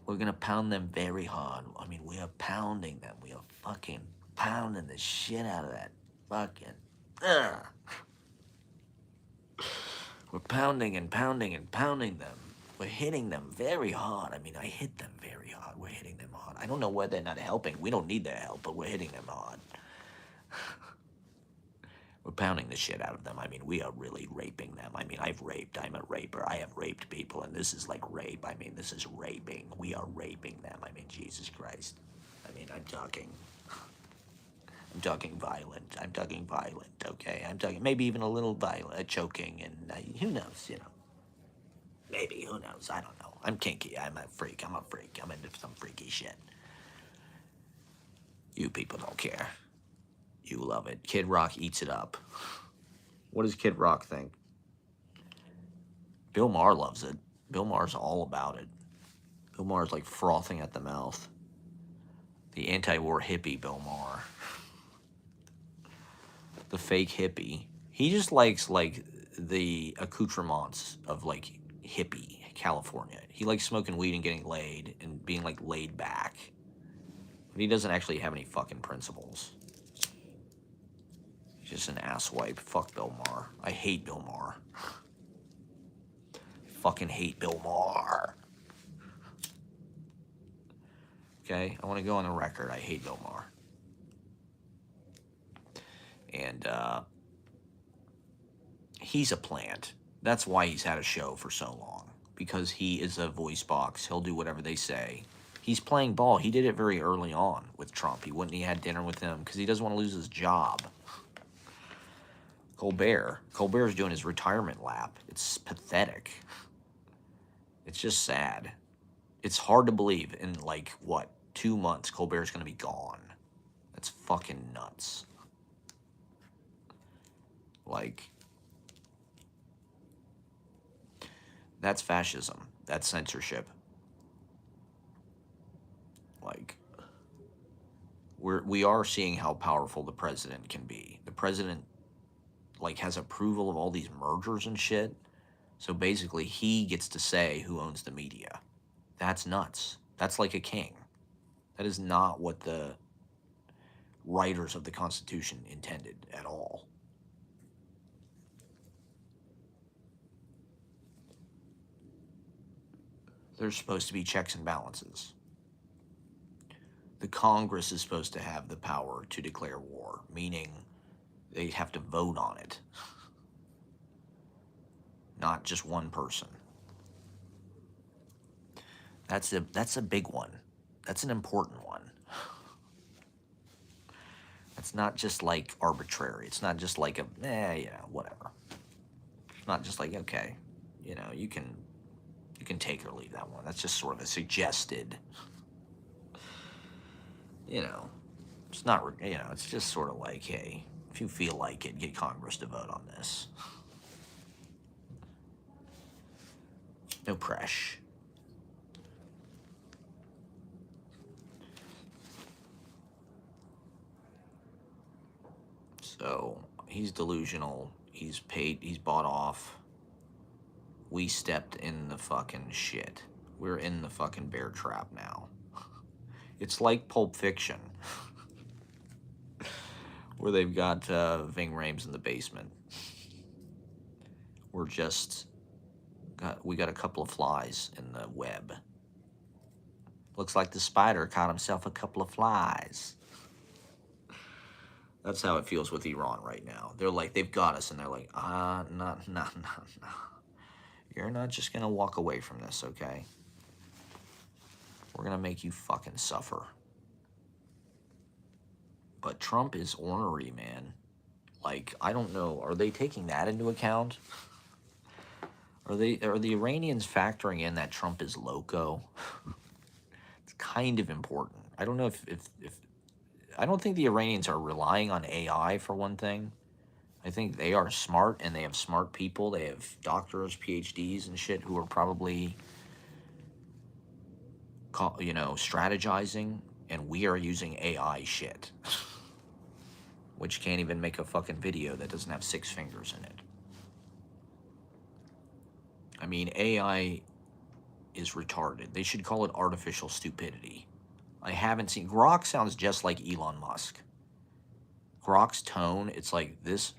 we're going to pound them very hard. I mean, we are pounding them. We are fucking pounding the shit out of that fucking, we're pounding and pounding and pounding them. We're hitting them very hard. I mean, I hit them very hard. We're hitting them hard. I don't know why they're not helping. We don't need their help, but we're hitting them hard. We're pounding the shit out of them. I mean, we are really raping them. I mean, I've raped. I'm a raper. I have raped people, and this is like rape. I mean, this is raping. We are raping them. I mean, Jesus Christ. I mean, I'm talking violent. I'm talking violent, okay? I'm talking maybe even a little violent, choking, and who knows, you know. Maybe, who knows? I don't know. I'm kinky. I'm a freak. I'm into some freaky shit. You people don't care. You love it. Kid Rock eats it up. What does Kid Rock think? Bill Maher loves it. Bill Maher's all about it. Bill Maher's like frothing at the mouth. The anti-war hippie Bill Maher. The fake hippie. He just likes like the accoutrements of like hippie California. He likes smoking weed and getting laid and being like laid back. But he doesn't actually have any fucking principles. He's just an asswipe. Fuck Bill Maher. I hate Bill Maher. Fucking hate Bill Maher. Okay? I want to go on the record. I hate Bill Maher. And he's a plant. That's why he's had a show for so long. Because he is a voice box. He'll do whatever they say. He's playing ball. He did it very early on with Trump. He had dinner with him because he doesn't want to lose his job. Colbert's doing his retirement lap. It's pathetic. It's just sad. It's hard to believe in like, what, 2 months Colbert's going to be gone. That's fucking nuts. Like, That's fascism. That's censorship. Like, we are seeing how powerful the president can be. The president, like, has approval of all these mergers and shit. So basically, he gets to say who owns the media. That's nuts. That's like a king. That is not what the writers of the Constitution intended at all. There's supposed to be checks and balances. The Congress is supposed to have the power to declare war, meaning they have to vote on it, not just one person. That's a big one. That's an important one. It's not just like arbitrary. It's not just like whatever. It's not just like, okay, you can take or leave that one. That's just sort of a suggested, it's not, it's just sort of like, hey, if you feel like it, get Congress to vote on this. No pressure. So he's delusional. He's bought off. We stepped in the fucking shit. We're in the fucking bear trap now. It's like Pulp Fiction, where they've got Ving Rhames in the basement. We got a couple of flies in the web. Looks like the spider caught himself a couple of flies. That's how it feels with Iran right now. They're like, they've got us, and they're like, no. You're not just gonna walk away from this, okay? We're gonna make you fucking suffer. But Trump is ornery, man. Like, I don't know, are they taking that into account? Are the Iranians factoring in that Trump is loco? It's kind of important. I don't know if I don't think the Iranians are relying on AI for one thing. I think they are smart, and they have smart people. They have doctors, PhDs, and shit who are probably, strategizing, and we are using AI shit, which can't even make a fucking video that doesn't have 6 fingers in it. I mean, AI is retarded. They should call it artificial stupidity. I haven't seen... Grok sounds just like Elon Musk. Grok's tone, it's like this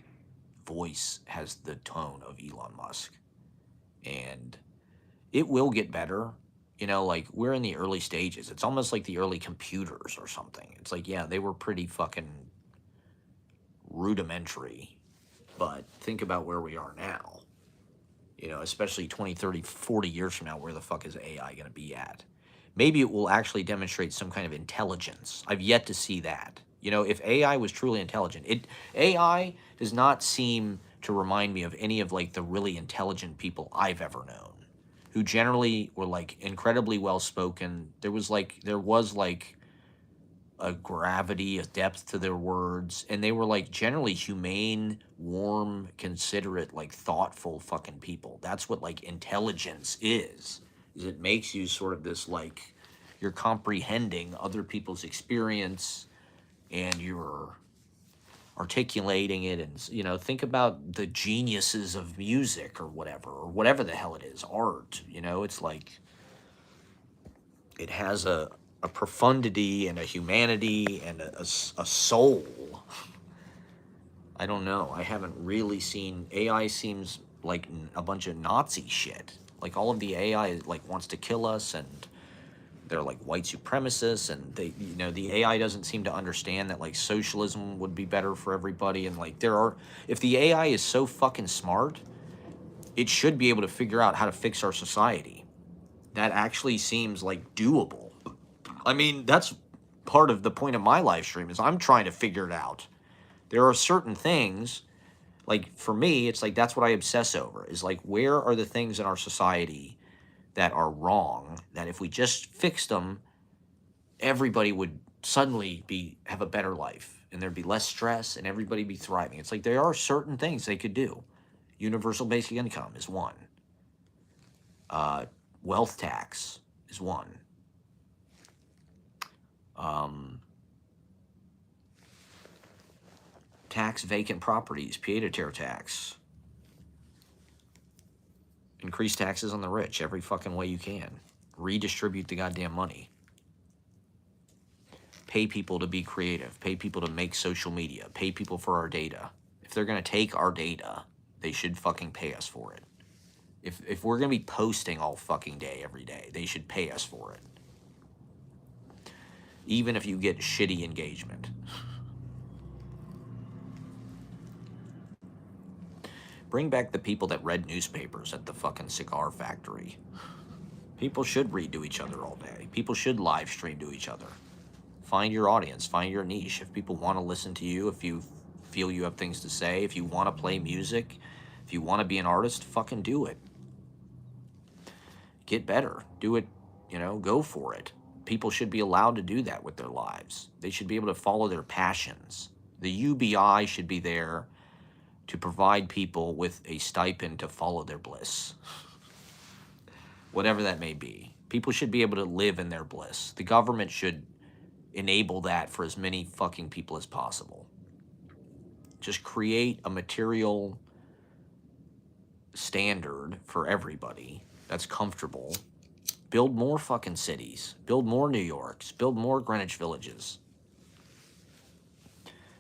voice has the tone of Elon Musk. And it will get better. Like, we're in the early stages. It's almost like the early computers or something. It's like, yeah, they were pretty fucking rudimentary. But think about where we are now. Especially 20, 30, 40 years from now, where the fuck is AI going to be at? Maybe it will actually demonstrate some kind of intelligence. I've yet to see that. If AI was truly intelligent, AI does not seem to remind me of any of, like, the really intelligent people I've ever known, who generally were, like, incredibly well-spoken. There was a gravity, a depth to their words, and they were, like, generally humane, warm, considerate, like, thoughtful fucking people. That's what, like, intelligence is it makes you sort of this, like, you're comprehending other people's experience, and you're articulating it, and, think about the geniuses of music or whatever the hell it is, art, it's like, it has a profundity and a humanity and a soul. I don't know. I haven't really seen... AI seems like a bunch of Nazi shit. Like, all of the AI, like, wants to kill us, and they're, like, white supremacists, and they, the AI doesn't seem to understand that, like, socialism would be better for everybody, and, like, if the AI is so fucking smart, it should be able to figure out how to fix our society. That actually seems, like, doable. I mean, that's part of the point of my live stream, is I'm trying to figure it out. There are certain things, like, for me, it's like, that's what I obsess over, is like, where are the things in our society that are wrong, that if we just fixed them, everybody would suddenly have a better life, and there'd be less stress, and everybody be thriving. It's like, there are certain things they could do. Universal basic income is one. Uh, Wealth tax is one. Um, Tax vacant properties, pied-à-terre tax. Increase taxes on the rich every fucking way you can. Redistribute the goddamn money. Pay people to be creative. Pay people to make social media. Pay people for our data. If they're going to take our data, they should fucking pay us for it. If we're going to be posting all fucking day, every day, they should pay us for it. Even if you get shitty engagement. Bring back the people that read newspapers at the fucking cigar factory. People should read to each other all day. People should live stream to each other. Find your audience, find your niche. If people want to listen to you, if you feel you have things to say, if you want to play music, if you want to be an artist, fucking do it. Get better. Do it, go for it. People should be allowed to do that with their lives. They should be able to follow their passions. The UBI should be there to provide people with a stipend to follow their bliss. Whatever that may be. People should be able to live in their bliss. The government should enable that for as many fucking people as possible. Just create a material standard for everybody that's comfortable. Build more fucking cities. Build more New Yorks. Build more Greenwich Villages.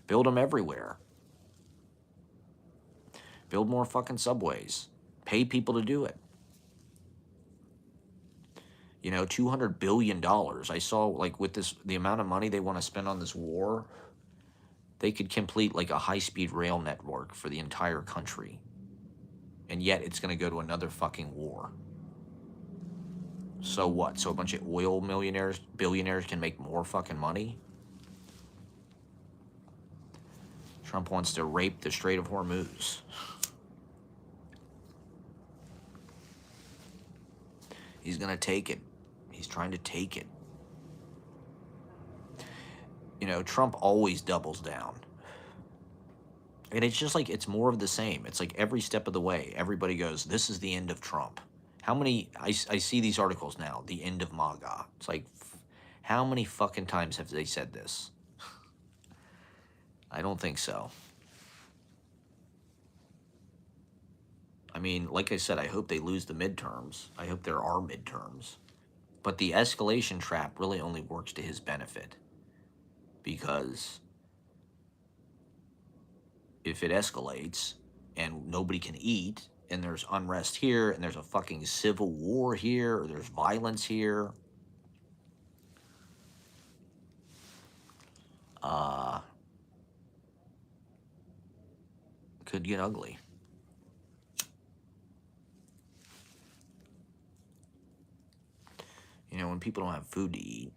Build them everywhere. Build more fucking subways. Pay people to do it. $200 billion. I saw, like, with the amount of money they want to spend on this war, they could complete, like, a high-speed rail network for the entire country. And yet it's going to go to another fucking war. So what? So a bunch of oil millionaires, billionaires can make more fucking money? Trump wants to rape the Strait of Hormuz. He's going to take it. He's trying to take it. Trump always doubles down. And it's just like, it's more of the same. It's like every step of the way, everybody goes, this is the end of Trump. How many, I see these articles now, the end of MAGA. It's like, how many fucking times have they said this? I don't think so. I mean, like I said, I hope they lose the midterms. I hope there are midterms. But the escalation trap really only works to his benefit. Because if it escalates and nobody can eat, and there's unrest here, and there's a fucking civil war here, or there's violence here, could get ugly. When people don't have food to eat,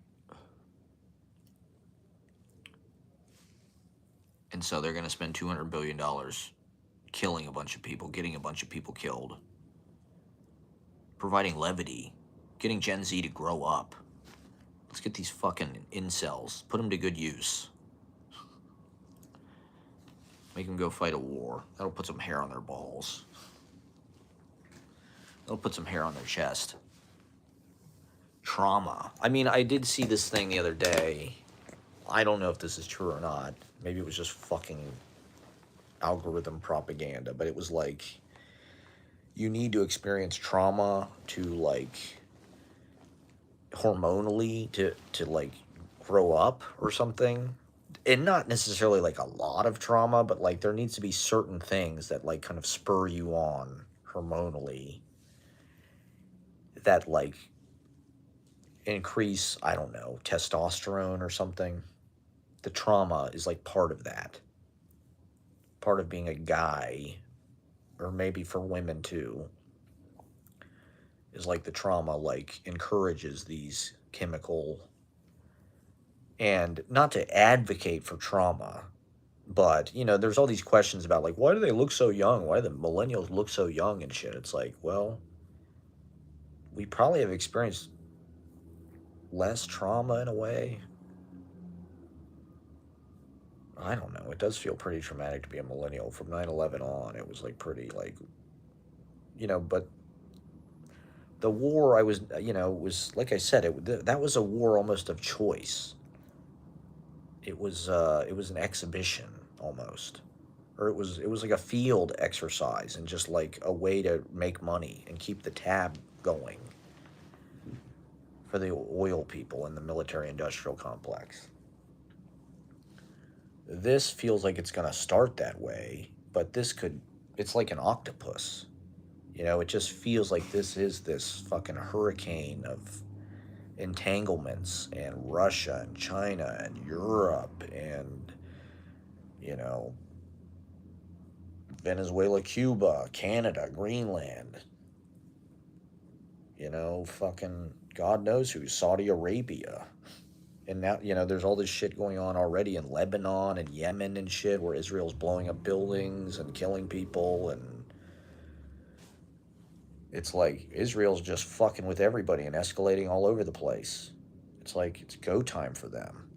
and so they're going to spend $200 billion killing a bunch of people, getting a bunch of people killed, providing levity, getting Gen Z to grow up. Let's get these fucking incels, put them to good use. Make them go fight a war. That'll put some hair on their balls. That'll put some hair on their chest. Trauma. I mean, I did see this thing the other day. I don't know if this is true or not. Maybe it was just fucking algorithm propaganda, but it was like, you need to experience trauma to, like, hormonally to like grow up or something. And not necessarily like a lot of trauma, but like there needs to be certain things that like kind of spur you on hormonally that like increase, I don't know, testosterone or something. The trauma is like part of that. Part of being a guy, or maybe for women too, is like the trauma like encourages these chemical, and not to advocate for trauma, but there's all these questions about like, why do they look so young? Why do the millennials look so young and shit? It's like, well, we probably have experienced less trauma in a way. I don't know. It does feel pretty traumatic to be a millennial. From 9/11 on, it was like pretty like, but The war, I was, was like I said, that was a war almost of choice. It was an exhibition almost, or it was like a field exercise and just like a way to make money and keep the tab going for the oil people in the military industrial complex. This feels like it's going to start that way, but it's like an octopus. It just feels like this is this fucking hurricane of entanglements, and Russia and China and Europe and, you know, Venezuela, Cuba, Canada, Greenland, fucking God knows who, Saudi Arabia. And now, there's all this shit going on already in Lebanon and Yemen and shit where Israel's blowing up buildings and killing people. And it's like Israel's just fucking with everybody and escalating all over the place. It's like it's go time for them.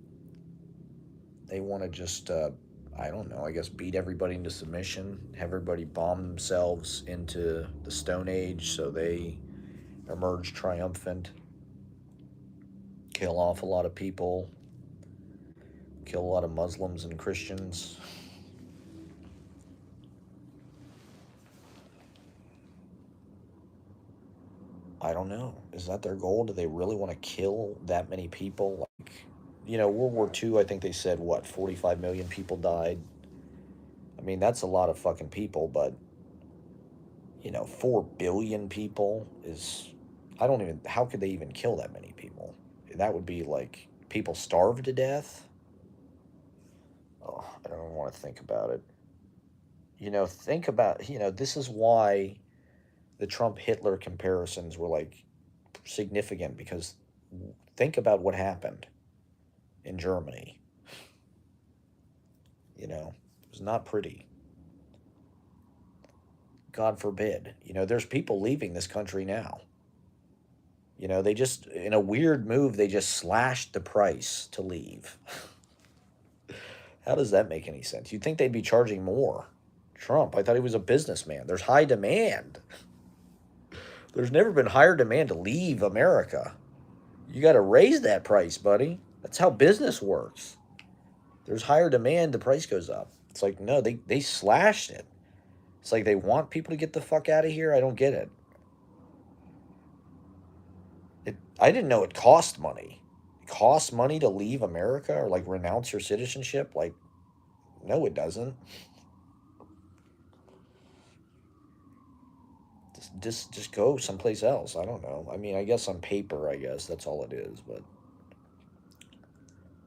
They want to just, I don't know, I guess beat everybody into submission, have everybody bomb themselves into the Stone Age so they emerge triumphant, kill off a lot of people, kill a lot of Muslims and Christians. I don't know. Is that their goal? Do they really want to kill that many people? Like, World War II, I think they said, what, 45 million people died? I mean, that's a lot of fucking people, but, 4 billion people is. I don't even. How could they even kill that many people? That would be like people starve to death. Oh, I don't even want to think about it. Think about, this is why the Trump Hitler comparisons were like significant because think about what happened in Germany. It was not pretty. God forbid. There's people leaving this country now. They just, in a weird move, they just slashed the price to leave. How does that make any sense? You'd think they'd be charging more. Trump, I thought he was a businessman. There's high demand. There's never been higher demand to leave America. You got to raise that price, buddy. That's how business works. There's higher demand, the price goes up. It's like, no, they slashed it. It's like they want people to get the fuck out of here. I don't get it. I didn't know it cost money. It costs money to leave America or like renounce your citizenship. Like, no, it doesn't. Just go someplace else. I don't know. I mean, I guess on paper, I guess that's all it is. But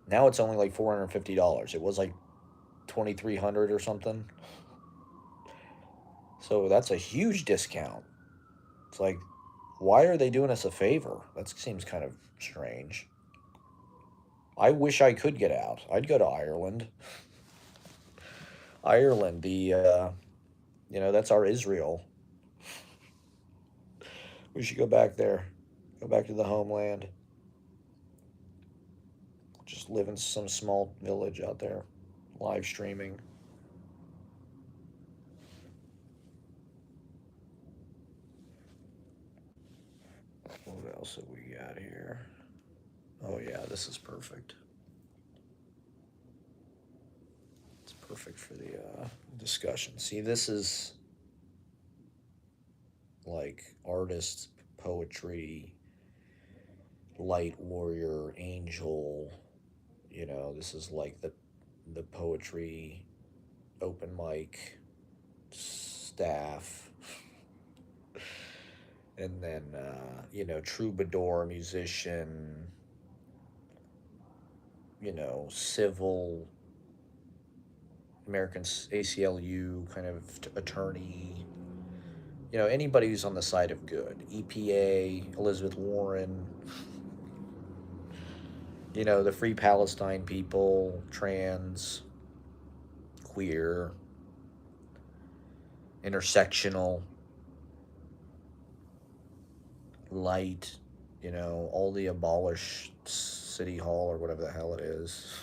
now it's only like $450. It was like 2,300 or something. So that's a huge discount. It's like, why are they doing us a favor? That seems kind of strange. I wish I could get out. I'd go to Ireland. Ireland, that's our Israel. We should go back there. Go back to the homeland. Just live in some small village out there. Live streaming. What else have we got here? Oh, yeah, this is perfect. It's perfect for the discussion. See, this is like artist poetry, light warrior, angel. This is like the poetry, open mic, staff, and then troubadour, musician, civil, American ACLU kind of attorney. Anybody who's on the side of good. EPA, Elizabeth Warren, the Free Palestine people, trans, queer, intersectional, light, all the abolish City Hall or whatever the hell it is.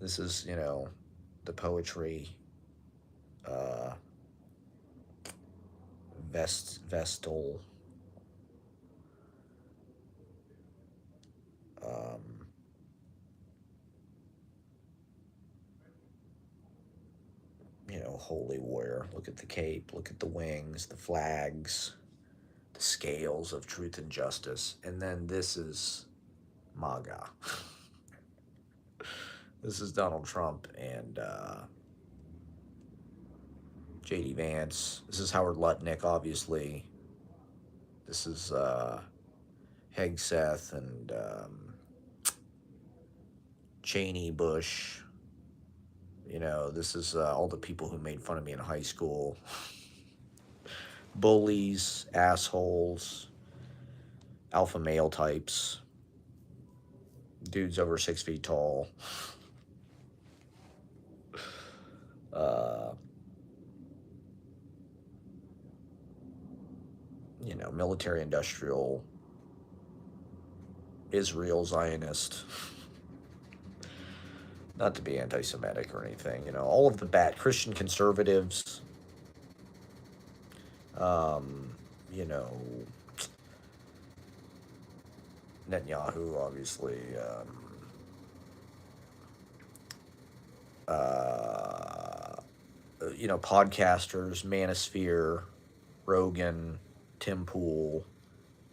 This is, the poetry, uh, Vestal. Um, Holy Warrior. Look at the cape, look at the wings, the flags, the scales of truth and justice. And then this is MAGA. This is Donald Trump and J.D. Vance. This is Howard Lutnick, obviously. This is Hegseth and Cheney, Bush. This is all the people who made fun of me in high school. Bullies, assholes, alpha male types, dudes over 6 feet tall. Military industrial, Israel Zionist. Not to be anti-Semitic or anything, all of the bad Christian conservatives, Netanyahu, obviously, podcasters, Manosphere, Rogan, Tim Pool,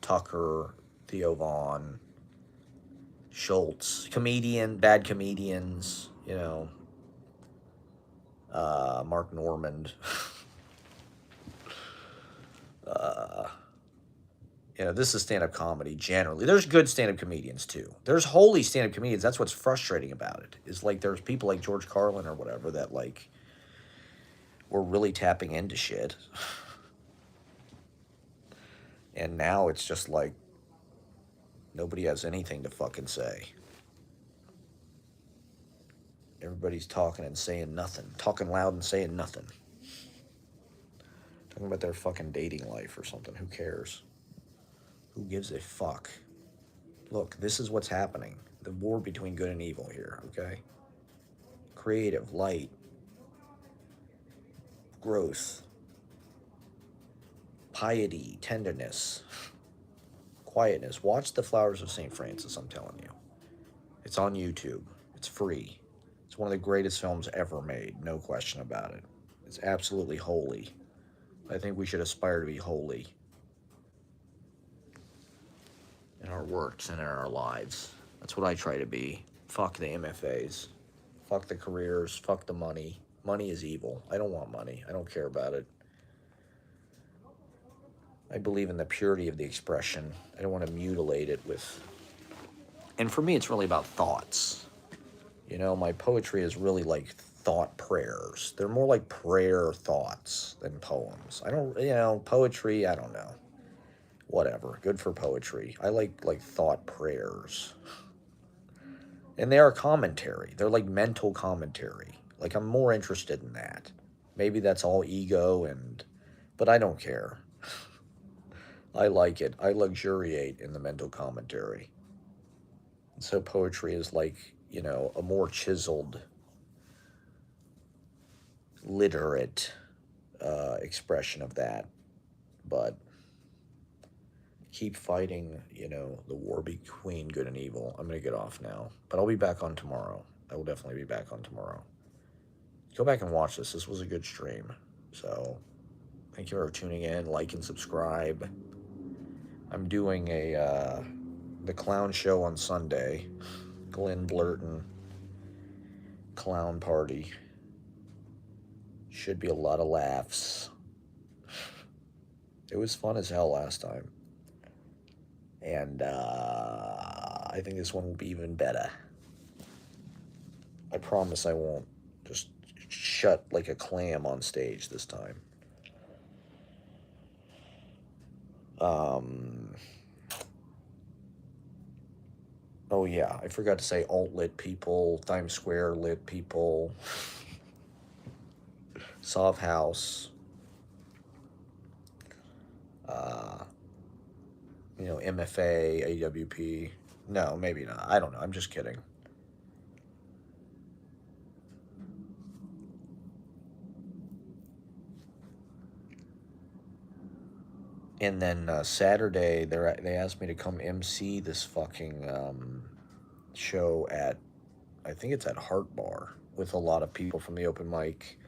Tucker, Theo Vaughn, Schultz, bad comedians, Mark Normand. This is stand-up comedy generally. There's good stand-up comedians too. There's holy stand-up comedians. That's what's frustrating about it. Is like there's people like George Carlin or whatever that like were really tapping into shit. And now it's just like nobody has anything to fucking say. Everybody's talking and saying nothing. Talking loud and saying nothing. Talking about their fucking dating life or something. Who cares? Who gives a fuck? Look, this is what's happening. The war between good and evil here, okay? Creative, light, growth, piety, tenderness, quietness. Watch The Flowers of St. Francis, I'm telling you. It's on YouTube. It's free. It's one of the greatest films ever made, no question about it. It's absolutely holy. I think we should aspire to be holy in our works and in our lives. That's what I try to be. Fuck the MFAs. Fuck the careers. Fuck the money. Money is evil. I don't want money. I don't care about it. I believe in the purity of the expression. I don't want to mutilate it with... And for me, it's really about thoughts. My poetry is really like thought prayers. They're more like prayer thoughts than poems. I don't, poetry, I don't know. Whatever. Good for poetry. I like thought prayers. And they are commentary. They're like mental commentary. Like I'm more interested in that. Maybe that's all ego but I don't care. I like it. I luxuriate in the mental commentary. So poetry is like, a more chiseled, literate expression of that. But keep fighting, the war between good and evil. I'm going to get off now. But I'll be back on tomorrow. I will definitely be back on tomorrow. Go back and watch this. This was a good stream. So thank you for tuning in. Like and subscribe. I'm doing the clown show on Sunday. Glenn Blurton clown party. Should be a lot of laughs. It was fun as hell last time. And I think this one will be even better. I promise I won't just shut like a clam on stage this time. Oh yeah, I forgot to say alt-lit people, Times Square lit people, Sov House, MFA, AWP. No, maybe not. I don't know. I'm just kidding. And then Saturday, they asked me to come MC this fucking show at, I think it's at Heart Bar, with a lot of people from the open mic.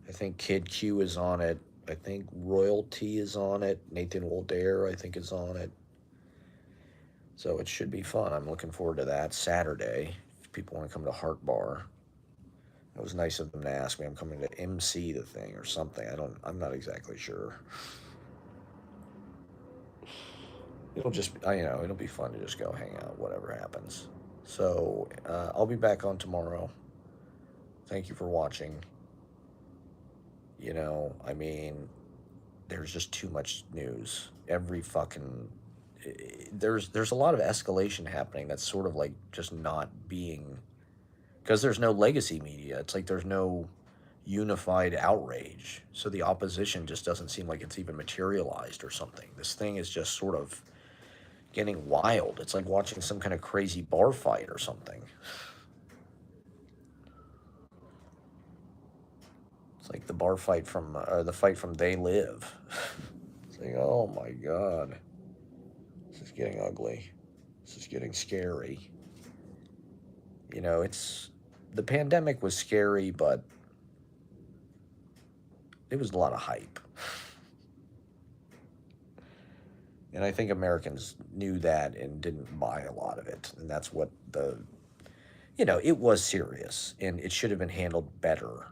I think Kid Q is on it. I think Royalty is on it. Nathan Woldair, I think, is on it. So it should be fun. I'm looking forward to that Saturday. If people want to come to Heart Bar, it was nice of them to ask me. I'm coming to MC the thing or something. I'm not exactly sure. It'll just, it'll be fun to just go hang out, whatever happens. So I'll be back on tomorrow. Thank you for watching. I mean, there's just too much news. Every fucking there's a lot of escalation happening that's sort of like just not being, because there's no legacy media. It's like there's no unified outrage. So the opposition just doesn't seem like it's even materialized or something. This thing is just sort of getting wild. It's like watching some kind of crazy bar fight or something. It's like the bar fight from, or the fight from They Live. It's like, oh my God. This is getting ugly. This is getting scary. It's, the pandemic was scary, but it was a lot of hype. And I think Americans knew that and didn't buy a lot of it. And that's what it was serious and it should have been handled better.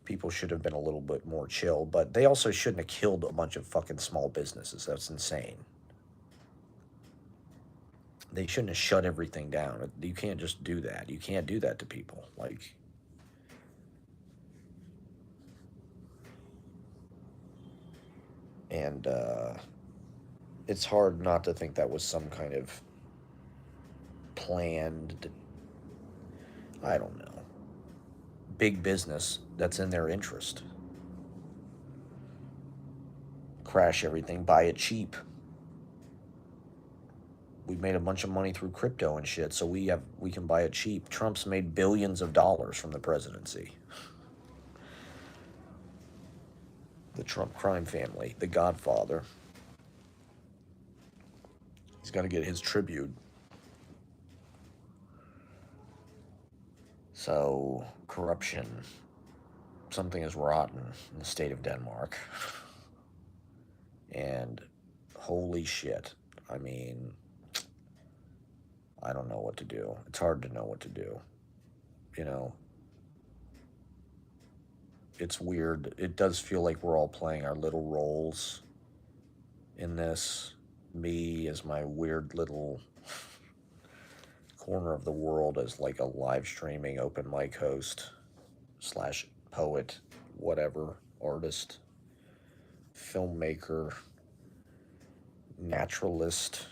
People should have been a little bit more chill, but they also shouldn't have killed a bunch of fucking small businesses. That's insane. They shouldn't have shut everything down. You can't just do that. You can't do that to people. Like, and it's hard not to think that was some kind of planned, I don't know, big business that's in their interest. Crash everything, buy it cheap. We made a bunch of money through crypto and shit, so we can buy it cheap. Trump's made billions of dollars from the presidency. The Trump crime family, the Godfather. He's got to get his tribute. So, corruption. Something is rotten in the state of Denmark. And holy shit. I mean, I don't know what to do. It's hard to know what to do. It's weird. It does feel like we're all playing our little roles in this. Me as my weird little corner of the world as like a live streaming open mic host slash poet, whatever, artist, filmmaker, naturalist,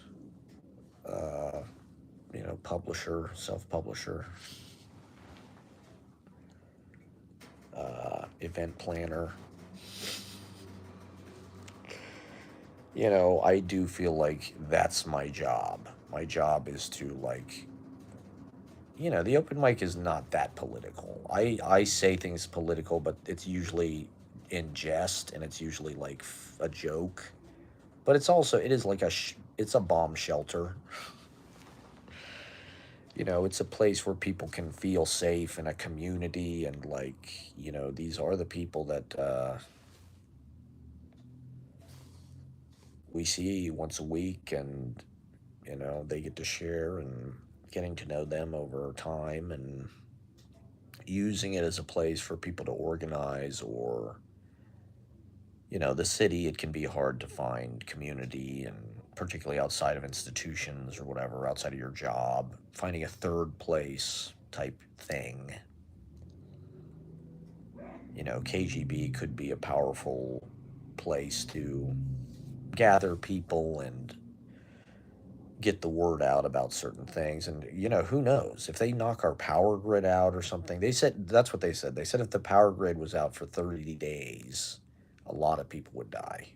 publisher, self-publisher, event planner. I do feel like that's my job. My job is to, like, the open mic is not that political. I say things political, but it's usually in jest and it's usually like a joke. But it is like it's a bomb shelter. It's a place where people can feel safe in a community, and like, these are the people that we see once a week, and they get to share, and getting to know them over time and using it as a place for people to organize, or the city, it can be hard to find community, and particularly outside of institutions or whatever, outside of your job, finding a third place type thing. KGB could be a powerful place to gather people and get the word out about certain things. And, who knows? If they knock our power grid out or something, that's what they said. They said if the power grid was out for 30 days, a lot of people would die.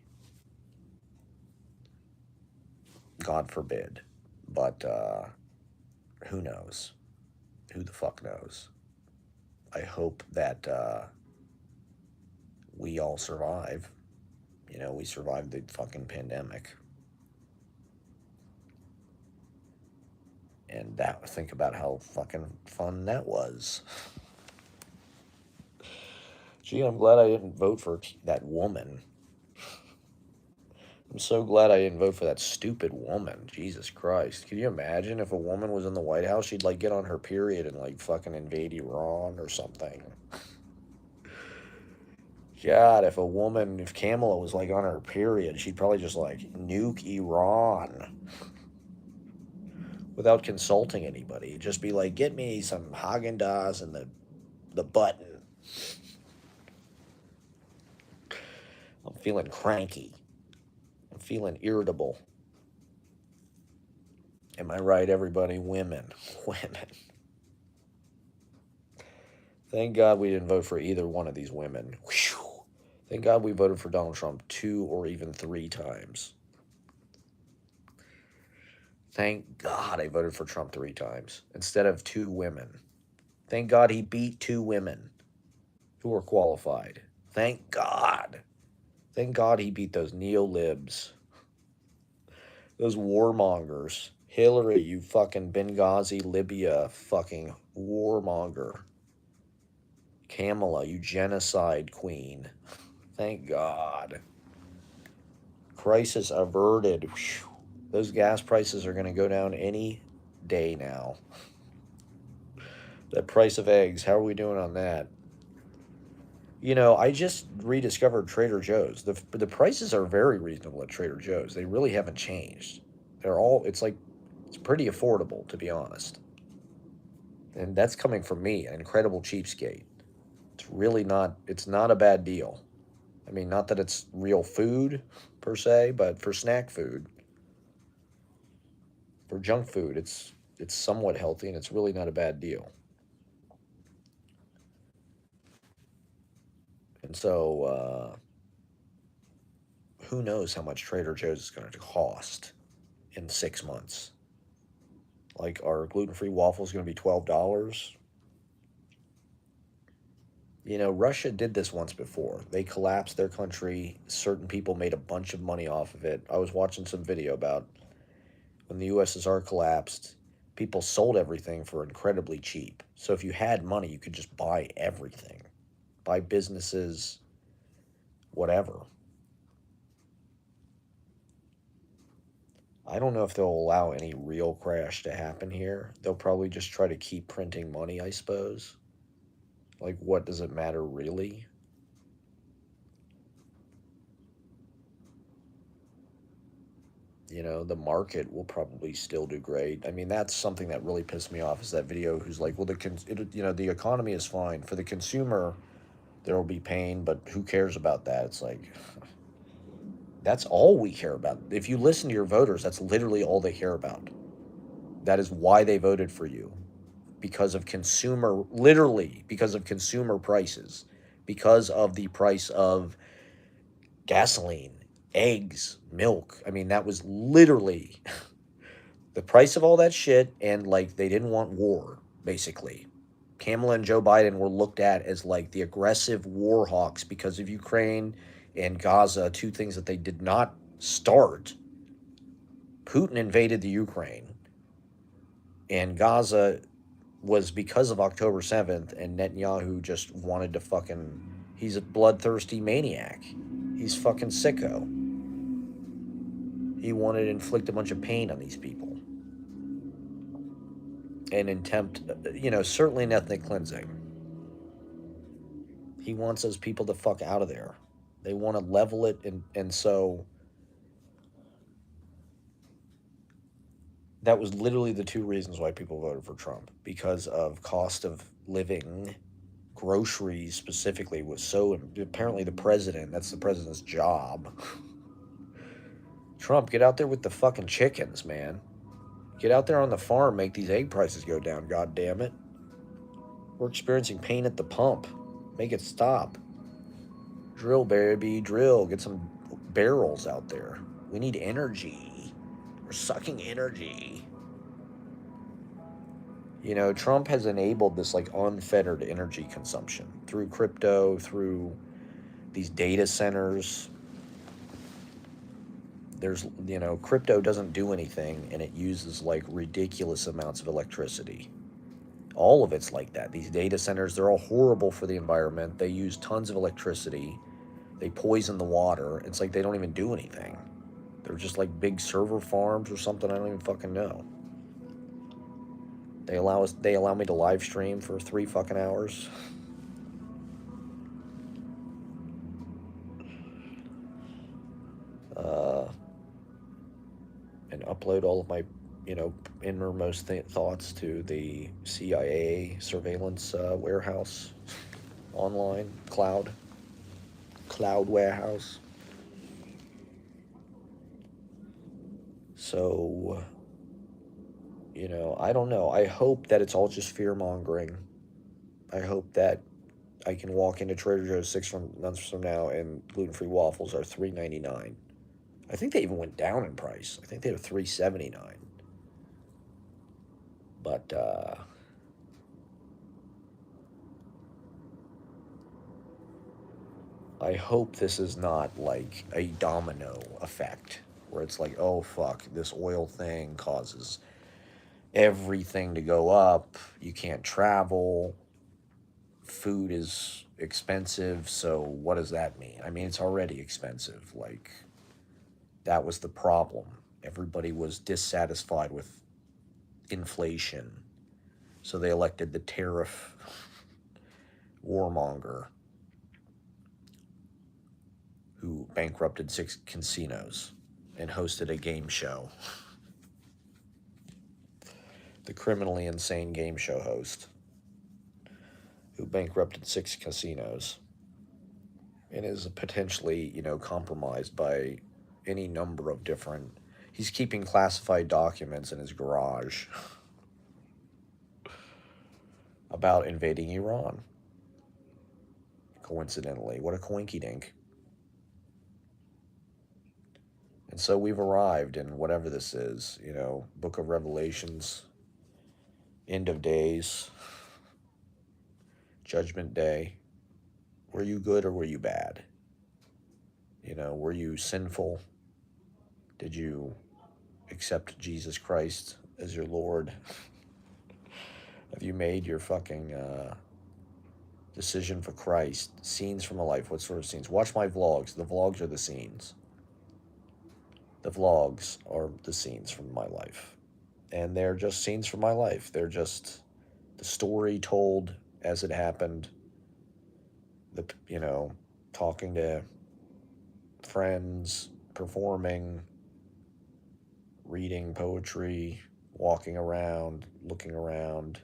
God forbid. But who knows? Who the fuck knows? I hope that we all survive. We survived the fucking pandemic. And think about how fucking fun that was. Gee, I'm glad I didn't vote for that woman. I'm so glad I didn't vote for that stupid woman. Jesus Christ. Can you imagine if a woman was in the White House, she'd like get on her period and like fucking invade Iran or something. God, if Kamala was like on her period, she'd probably just like nuke Iran without consulting anybody. Just be like, get me some Haagen-Dazs and the button. I'm feeling cranky. I'm feeling irritable. Am I right, everybody? Women. Women. Thank God we didn't vote for either one of these women. Whew. Thank God we voted for Donald Trump 2 or even 3 times. Thank God I voted for Trump 3 times instead of 2 women. Thank God he beat 2 women who were qualified. Thank God. Thank God he beat those neo-libs, those warmongers. Hillary, you fucking Benghazi, Libya fucking warmonger. Kamala, you genocide queen. Thank God. Crisis averted. Whew. Those gas prices are going to go down any day now. The price of eggs, how are we doing on that? I just rediscovered Trader Joe's. The prices are very reasonable at Trader Joe's. They really haven't changed. It's pretty affordable, to be honest. And that's coming from me, an incredible cheapskate. It's not a bad deal. I mean, not that it's real food per se, but for snack food, for junk food, it's somewhat healthy and it's really not a bad deal. And so, who knows how much Trader Joe's is going to cost in 6 months? Like, are gluten-free waffles going to be $12? Russia did this once before. They collapsed their country. Certain people made a bunch of money off of it. I was watching some video about when the USSR collapsed, people sold everything for incredibly cheap. So if you had money, you could just buy everything, buy businesses, whatever. I don't know if they'll allow any real crash to happen here. They'll probably just try to keep printing money, I suppose. Like, what does it matter really? The market will probably still do great. I mean, that's something that really pissed me off is that video who's like, well, the economy is fine. For the consumer, there will be pain, but who cares about that? It's like, that's all we care about. If you listen to your voters, that's literally all they care about. That is why they voted for you. Literally because of consumer prices, because of the price of gasoline, eggs, milk. I mean, that was literally the price of all that shit, and like they didn't want war, basically. Kamala and Joe Biden were looked at as like the aggressive war hawks because of Ukraine and Gaza, 2 things that they did not start. Putin invaded the Ukraine, and Gaza was because of October 7th, and Netanyahu just wanted to he's a bloodthirsty maniac. He's fucking sicko. He wanted to inflict a bunch of pain on these people. And certainly an ethnic cleansing. He wants those people to fuck out of there. They want to level it, and so that was literally the 2 reasons why people voted for Trump. Because of cost of living, groceries specifically was so, apparently that's the president's job. Trump, get out there with the fucking chickens, man. Get out there on the farm, make these egg prices go down, god damn it. We're experiencing pain at the pump. Make it stop. Drill, baby, drill. Get some barrels out there. We need energy. We're sucking energy. Trump has enabled this like unfettered energy consumption through crypto, through these data centers. There's, crypto doesn't do anything and it uses like ridiculous amounts of electricity. All of it's like that. These data centers, they're all horrible for the environment. They use tons of electricity. They poison the water. It's like they don't even do anything. They're just like big server farms or something. I don't even fucking know. They allow me to live stream for 3 fucking hours. Uh, and upload all of my, innermost thoughts to the CIA surveillance warehouse online cloud warehouse. So, I don't know. I hope that it's all just fear mongering. I hope that I can walk into Trader Joe's months from now and gluten free waffles are $3.99. I think they even went down in price. I think they were $3.79. But I hope this is not like a domino effect where it's like, oh fuck, this oil thing causes everything to go up. You can't travel. Food is expensive. So what does that mean? I mean, it's already expensive. Like, that was the problem. Everybody was dissatisfied with inflation. So they elected the tariff warmonger who bankrupted 6 casinos and hosted a game show. The criminally insane game show host who bankrupted 6 casinos and is potentially, compromised by any number of different. He's keeping classified documents in his garage about invading Iran. Coincidentally, what a coinky dink. And so we've arrived in whatever this is, Book of Revelations, end of days, Judgment Day. Were you good or were you bad? Were you sinful? Did you accept Jesus Christ as your Lord? Have you made your fucking decision for Christ? Scenes from a life. What sort of scenes? Watch my vlogs. The vlogs are the scenes. The vlogs are the scenes from my life. And they're just scenes from my life. They're just the story told as it happened. Talking to friends, performing, reading poetry, walking around, looking around,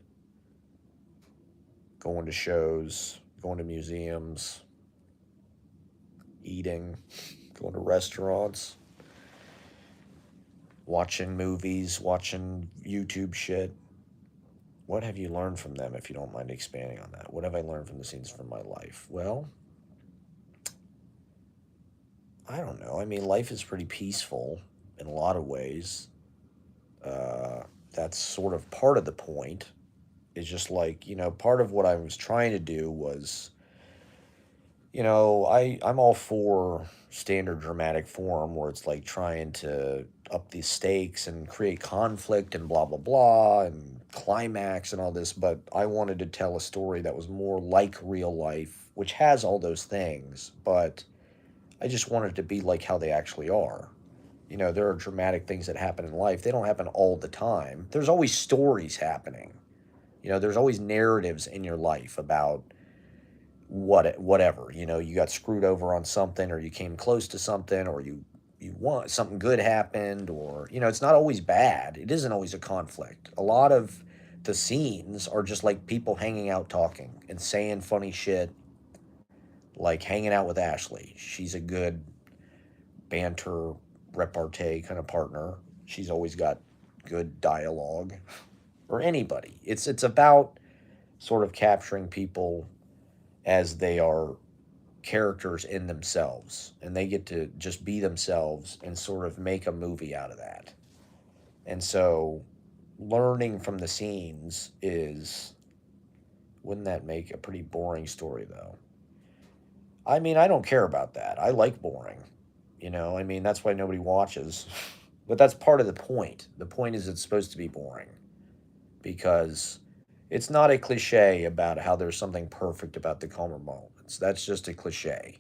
going to shows, going to museums, eating, going to restaurants, watching movies, watching YouTube shit. What have you learned from them, if you don't mind expanding on that? What have I learned from the scenes from my life? Well, I don't know. I mean, life is pretty peaceful in a lot of ways. That's sort of part of the point. Is just like, part of what I was trying to do was, I'm all for standard dramatic form where it's like trying to up the stakes and create conflict and blah, blah, blah, and climax and all this. But I wanted to tell a story that was more like real life, which has all those things. But I just wanted it to be like how they actually are. There are dramatic things that happen in life. They don't happen all the time. There's always stories happening. There's always narratives in your life about whatever. You got screwed over on something, or you came close to something, or you want something good happened, or it's not always bad. It isn't always a conflict. A lot of the scenes are just like people hanging out talking and saying funny shit, like hanging out with Ashley. She's a good banter repartee kind of partner. She's always got good dialogue. Or anybody. It's about sort of capturing people as they are characters in themselves, and they get to just be themselves and sort of make a movie out of that. And so learning from the scenes is, wouldn't that make a pretty boring story though? I mean, I don't care about that. I like boring. I mean, that's why nobody watches. But that's part of the point. The point is it's supposed to be boring because it's not a cliche about how there's something perfect about the calmer moments. That's just a cliche.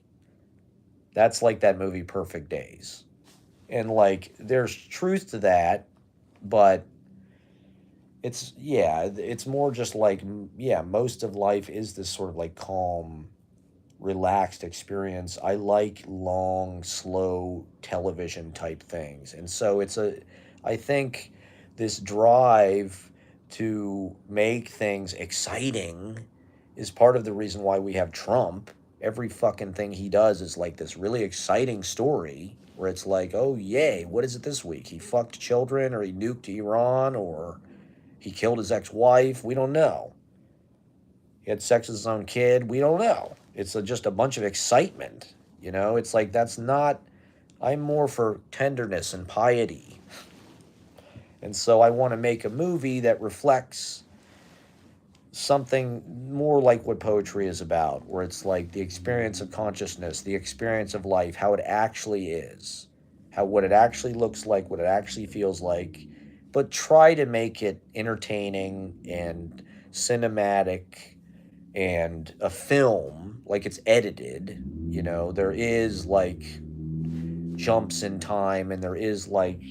That's like that movie Perfect Days. And like there's truth to that, but it's more just like yeah, most of life is this sort of like calm, relaxed experience. I like long, slow television type things. And so I think this drive to make things exciting is part of the reason why we have Trump. Every fucking thing he does is like this really exciting story where it's like, oh, yay, what is it this week? He fucked children or he nuked Iran or he killed his ex wife. We don't know. He had sex with his own kid. We don't know. It's just a bunch of excitement. It's like that's not. I'm more for tenderness and piety. And so I want to make a movie that reflects something more like what poetry is about, where it's like the experience of consciousness, the experience of life, how it actually is, what it actually looks like, what it actually feels like, but try to make it entertaining and cinematic and a film, like it's edited. There is like jumps in time and there is like,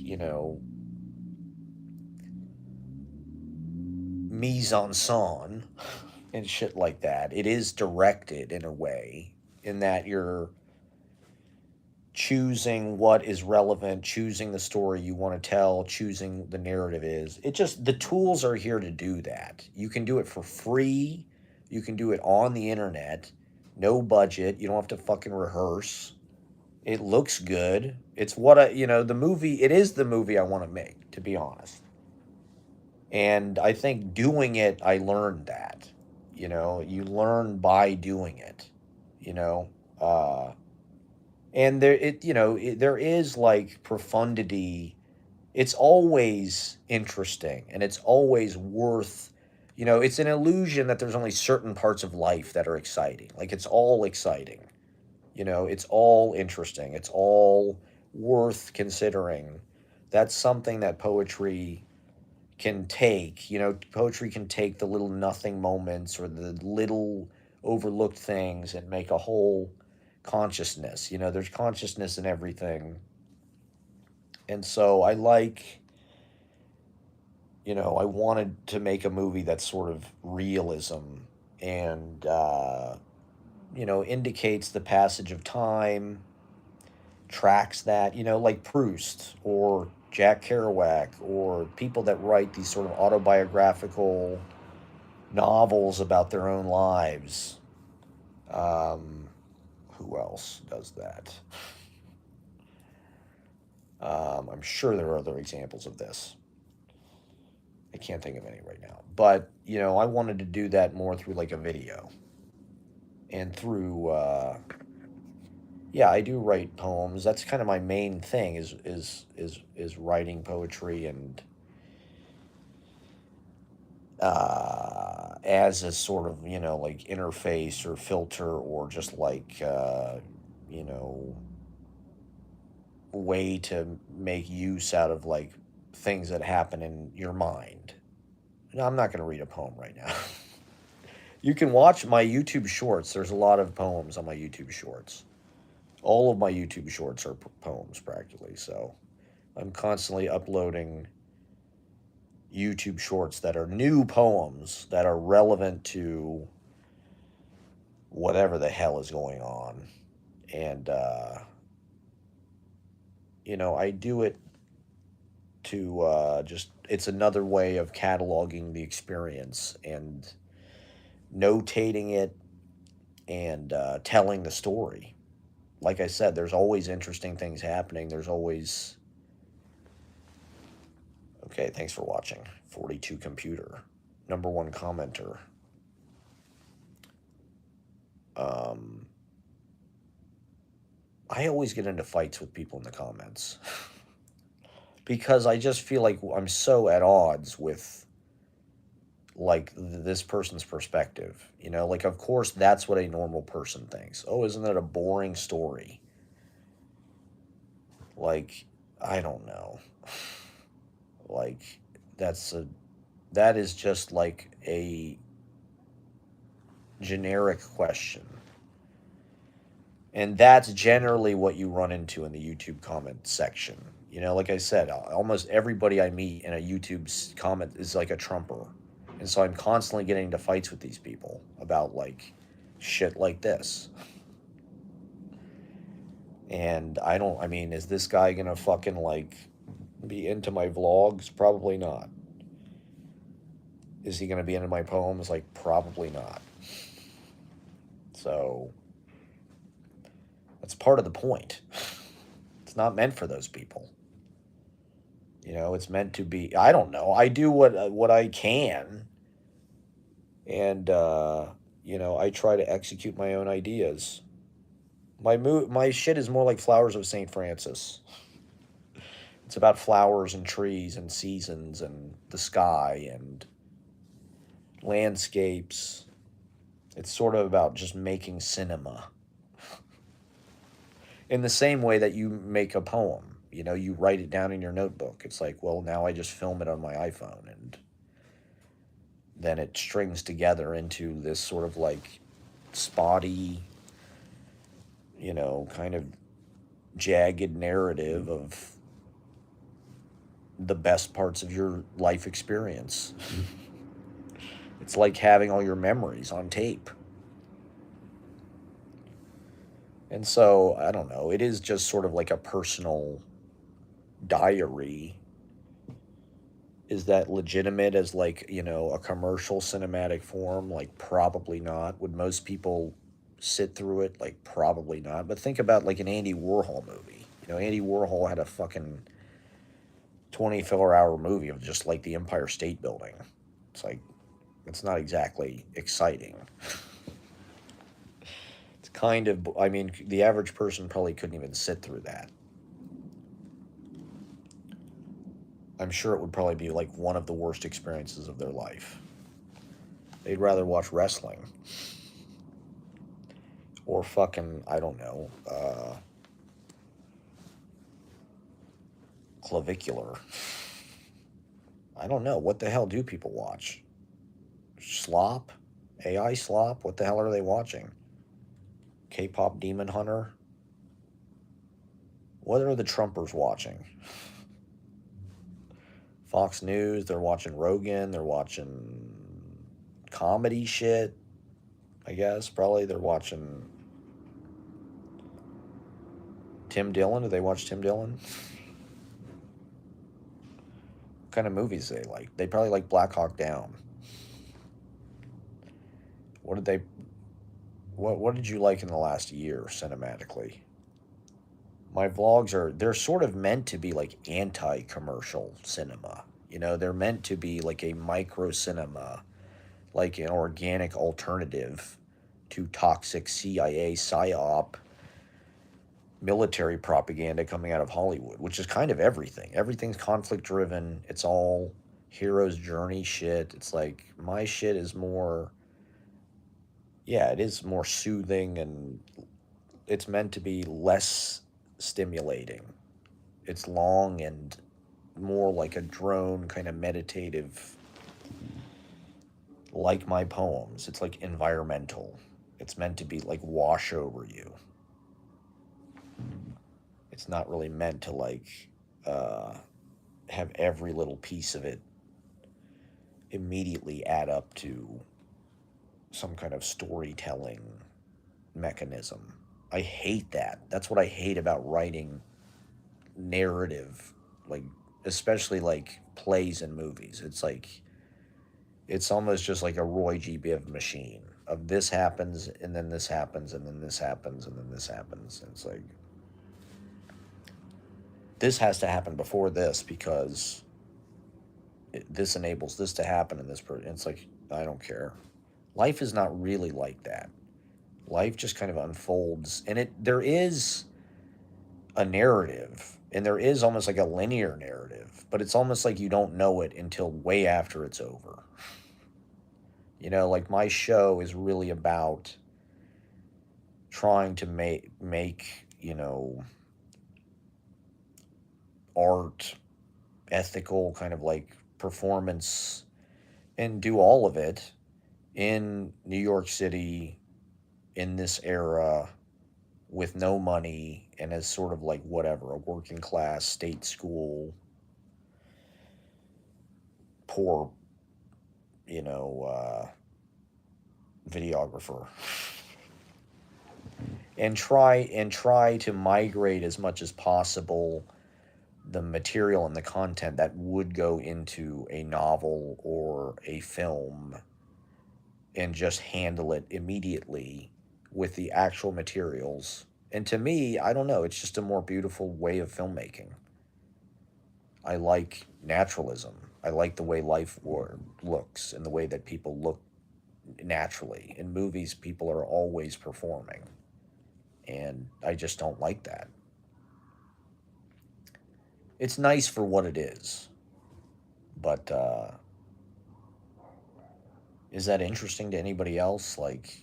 mise en scène and shit like that. It is directed in a way in that you're choosing what is relevant, choosing the story you want to tell, choosing the narrative is. The tools are here to do that. You can do it for free. You can do it on the internet. No budget. You don't have to fucking rehearse. It looks good. It's the movie, it is the movie I want to make, to be honest. And I think doing it, I learned that. You learn by doing it, you know. And there is like profundity. It's always interesting and it's always worth, it's an illusion that there's only certain parts of life that are exciting. Like it's all exciting. It's all interesting. It's all worth considering. That's something that poetry can take. Poetry can take the little nothing moments or the little overlooked things and make a whole consciousness. There's consciousness in everything. And so I wanted to make a movie that's sort of realism and, indicates the passage of time, tracks that, like Proust or Jack Kerouac or people that write these sort of autobiographical novels about their own lives. Who else does that? I'm sure there are other examples of this. I can't think of any right now. But, I wanted to do that more through like a video. And through, I do write poems. That's kind of my main thing is writing poetry and as a sort of, like interface or filter or just like, way to make use out of like things that happen in your mind. No, I'm not going to read a poem right now. You can watch my YouTube shorts. There's a lot of poems on my YouTube shorts. All of my YouTube shorts are poems practically. So I'm constantly uploading YouTube shorts that are new poems that are relevant to whatever the hell is going on. And, I do it to it's another way of cataloging the experience and notating it and telling the story. Like I said, there's always interesting things happening. There's always. Okay, thanks for watching. 42 Computer, #1 commenter. I always get into fights with people in the comments because I just feel like I'm so at odds with like this person's perspective. Like of course that's what a normal person thinks. Oh, isn't that a boring story? Like, I don't know. Like, that's a that is just like a generic question. And that's generally what you run into in the YouTube comment section. You know, like I said, almost everybody I meet in a YouTube comment is like a Trumper. And so I'm constantly getting into fights with these people about like shit like this. And I mean, is this guy gonna fucking like be into my vlogs? Probably not. Is he gonna be into my poems? Like, probably not. So that's part of the point. It's not meant for those people. You know, it's meant to be. I don't know. I do what I can, and you know, I try to execute my own ideas. My shit is more like Flowers of Saint Francis. It's about flowers and trees and seasons and the sky and landscapes. It's sort of about just making cinema in the same way that you make a poem. You know, you write it down in your notebook. It's like, well, now I just film it on my iPhone and then it strings together into this sort of like spotty, you know, kind of jagged narrative of the best parts of your life experience. It's like having all your memories on tape. And so, I don't know, it is just sort of like a personal diary. Is that legitimate as like, you know, a commercial cinematic form? Like, probably not. Would most people sit through it? Like, probably not. But think about like an Andy Warhol movie. You know, Andy Warhol had a fucking 24-hour movie of just like the Empire State Building. It's like, it's not exactly exciting. It's kind of, I mean, the average person probably couldn't even sit through that. I'm sure it would probably be like one of the worst experiences of their life. They'd rather watch wrestling or fucking, I don't know, clavicular. I don't know. What the hell do people watch? Slop? AI slop? What the hell are they watching? K-pop Demon Hunter? What are the Trumpers watching? Fox News, they're watching Rogan, they're watching comedy shit, I guess. Probably they're watching Tim Dillon. Do they watch Tim Dillon? What kind of movies do they like? They probably like Black Hawk Down. What did they what did you like in the last year cinematically? My vlogs are they're sort of meant to be like anti-commercial cinema. You know, they're meant to be like a micro cinema, like an organic alternative to toxic CIA psyop military propaganda coming out of Hollywood, which is kind of everything. Everything's conflict driven. It's all hero's journey shit. It's like my shit is more, yeah, it is more soothing and it's meant to be less stimulating. It's long and more like a drone kind of meditative, like my poems. It's like environmental. It's meant to be like wash over you. It's not really meant to like uh, have every little piece of it immediately add up to some kind of storytelling mechanism. I hate that. That's what I hate about writing narrative, like especially like plays and movies. It's like it's almost just like a Roy G. Biv machine of this happens and then this happens and then this happens and then this happens. And it's like this has to happen before this because this enables this to happen in this person. It's like I don't care. Life is not really like that. Life just kind of unfolds, and there is a narrative, and there is almost like a linear narrative, but it's almost like you don't know it until way after it's over. You know, like my show is really about trying to make you know art, ethical kind of like performance, and do all of it in New York City in this era with no money and as sort of like whatever, a working class state school, poor, you know, videographer, and try to migrate as much as possible the material and the content that would go into a novel or a film and just handle it immediately with the actual materials. And to me, I don't know, it's just a more beautiful way of filmmaking. I like naturalism. I like the way looks and the way that people look naturally. In movies, people are always performing, and I just don't like that. It's nice for what it is, but is that interesting to anybody else? Like,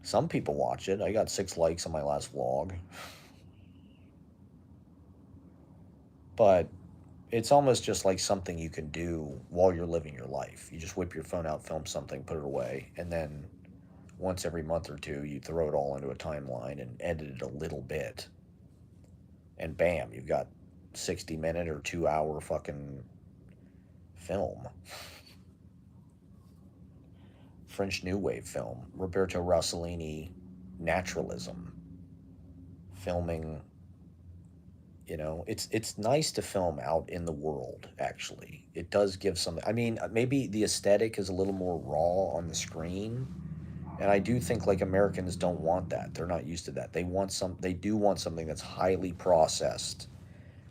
some people watch it. I got 6 likes on my last vlog, but it's almost just like something you can do while you're living your life. You just whip your phone out, film something, put it away, and then once every month or two, you throw it all into a timeline and edit it a little bit, and bam, you've got 60-minute or 2 hour fucking film. French New Wave film, Roberto Rossellini, naturalism, filming. It's nice to film out in the world. Actually, it does give something. I mean, maybe the aesthetic is a little more raw on the screen, and I do think like Americans don't want that. They're not used to that. They do want something that's highly processed,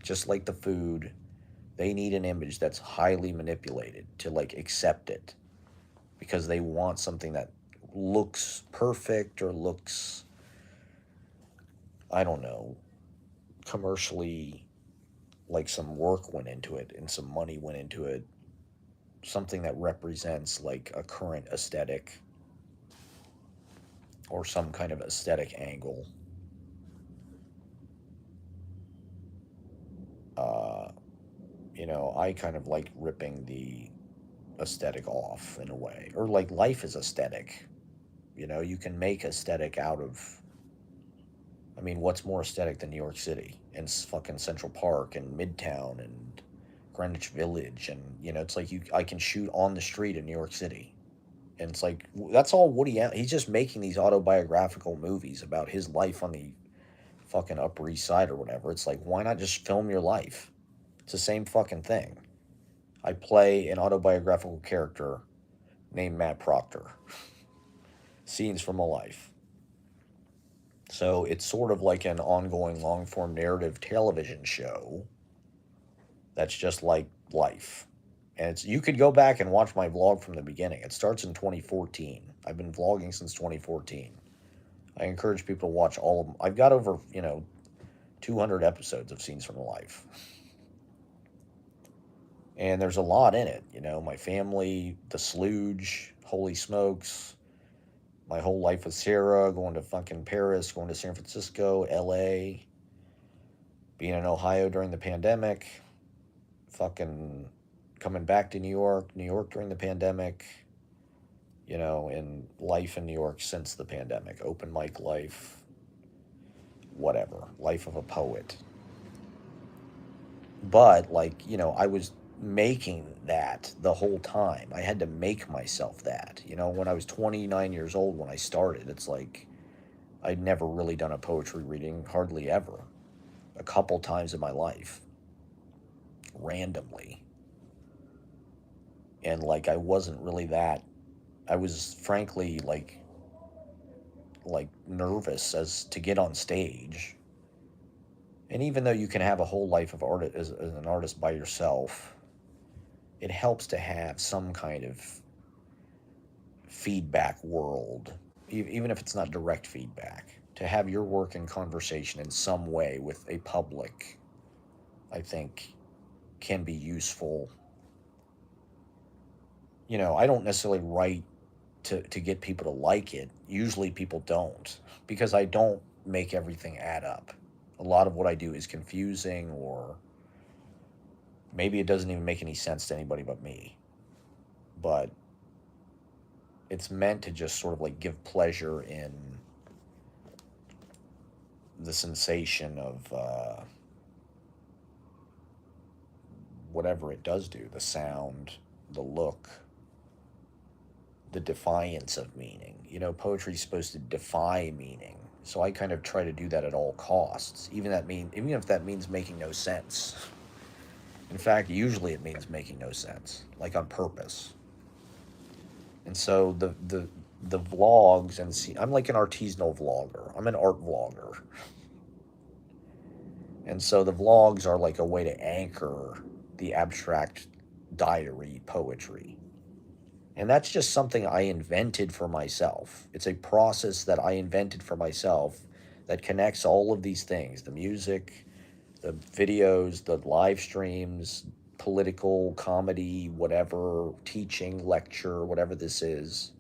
just like the food. They need an image that's highly manipulated to like accept it, because they want something that looks perfect or looks, I don't know, commercially, like some work went into it and some money went into it, something that represents like a current aesthetic or some kind of aesthetic angle. Uh, I kind of like ripping the aesthetic off in a way, or like life is aesthetic. You can make aesthetic out of. I mean, what's more aesthetic than New York City and fucking Central Park and Midtown and Greenwich Village? And it's like I can shoot on the street in New York City, and it's like that's all Woody Allen. He's just making these autobiographical movies about his life on the fucking Upper East Side or whatever. It's like, why not just film your life? It's the same fucking thing. I play an autobiographical character named Matt Proctor. Scenes from a life. So it's sort of like an ongoing long form narrative television show that's just like life. And you could go back and watch my vlog from the beginning. It starts in 2014. I've been vlogging since 2014. I encourage people to watch all of them. I've got over, 200 episodes of Scenes from a Life. And there's a lot in it, my family, the slooge, holy smokes, my whole life with Sarah, going to fucking Paris, going to San Francisco, LA, being in Ohio during the pandemic, fucking coming back to New York during the pandemic, and life in New York since the pandemic, open mic life, whatever, life of a poet. But, like, I was making that the whole time. I had to make myself that. When I was 29 years old when I started, it's like I'd never really done a poetry reading, hardly ever. A couple times in my life, randomly. And like I wasn't really that. I was frankly like nervous as to get on stage. And even though you can have a whole life of art as an artist by yourself, it helps to have some kind of feedback world, even if it's not direct feedback, to have your work in conversation in some way with a public, I think, can be useful. I don't necessarily write to get people to like it. Usually people don't, because I don't make everything add up. A lot of what I do is confusing, or maybe it doesn't even make any sense to anybody but me. But it's meant to just sort of like give pleasure in the sensation of whatever it does do, the sound, the look, the defiance of meaning. Poetry is supposed to defy meaning. So I kind of try to do that at all costs, even if that means making no sense. In fact, usually it means making no sense, like on purpose. And so the vlogs, and see, I'm like an artisanal vlogger. I'm an art vlogger. And so the vlogs are like a way to anchor the abstract diary poetry. And that's just something I invented for myself. It's a process that I invented for myself that connects all of these things: the music, the videos, the live streams, political, comedy, whatever, teaching, lecture, whatever this is,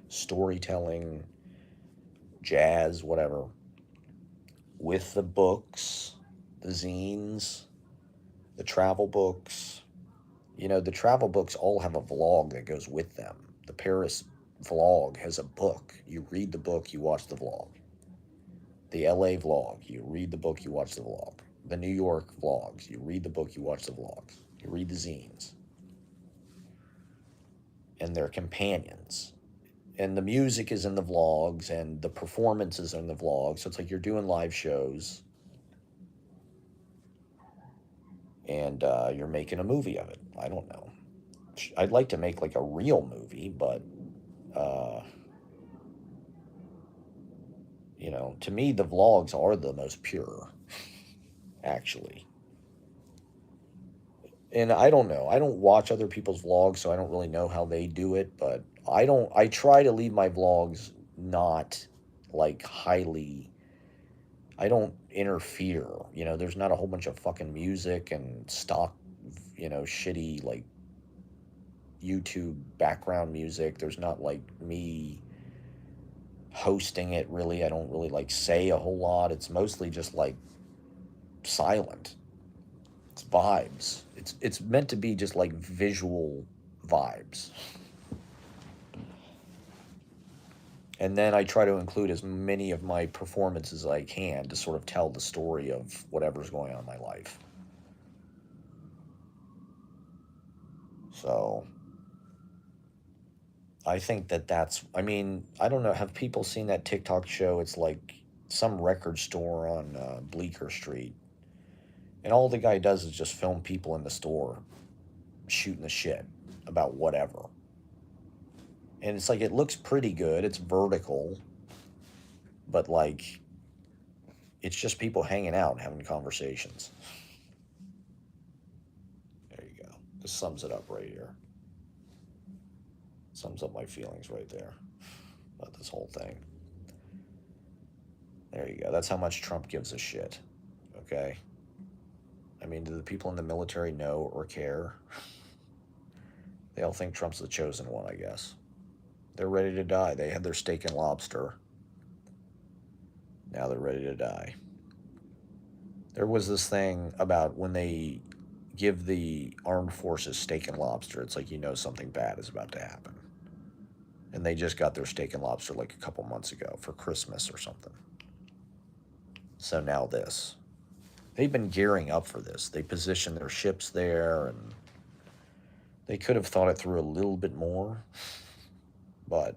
storytelling, jazz, whatever, with the books, the zines, the travel books. The travel books all have a vlog that goes with them. The Paris vlog has a book. You read the book, you watch the vlog. The LA vlog, you read the book, you watch the vlog. The New York vlogs, you read the book, you watch the vlogs. You read the zines. And their companions. And the music is in the vlogs, and the performances are in the vlogs. So it's like you're doing live shows, and you're making a movie of it. I don't know. I'd like to make like a real movie, but uh, to me, the vlogs are the most pure, actually. And I don't know. I don't watch other people's vlogs, so I don't really know how they do it. But I try to leave my vlogs not like highly. I don't interfere. There's not a whole bunch of fucking music and stock, shitty like YouTube background music. There's not like me hosting it, really. I don't really like say a whole lot. It's mostly just like silent. It's vibes. It's meant to be just like visual vibes. And then I try to include as many of my performances as I can to sort of tell the story of whatever's going on in my life. So I think I mean, I don't know, have people seen that TikTok show? It's like some record store on Bleecker Street. And all the guy does is just film people in the store shooting the shit about whatever. And it's like, it looks pretty good. It's vertical. But like, it's just people hanging out and having conversations. There you go. This sums it up right here. Sums up my feelings right there about this whole thing. There you go. That's how much Trump gives a shit. Okay? I mean, do the people in the military know or care? They all think Trump's the chosen one, I guess. They're ready to die. They had their steak and lobster. Now they're ready to die. There was this thing about when they give the armed forces steak and lobster, it's like something bad is about to happen. And they just got their steak and lobster like a couple months ago for Christmas or something. So now this. They've been gearing up for this. They positioned their ships there, and they could have thought it through a little bit more. But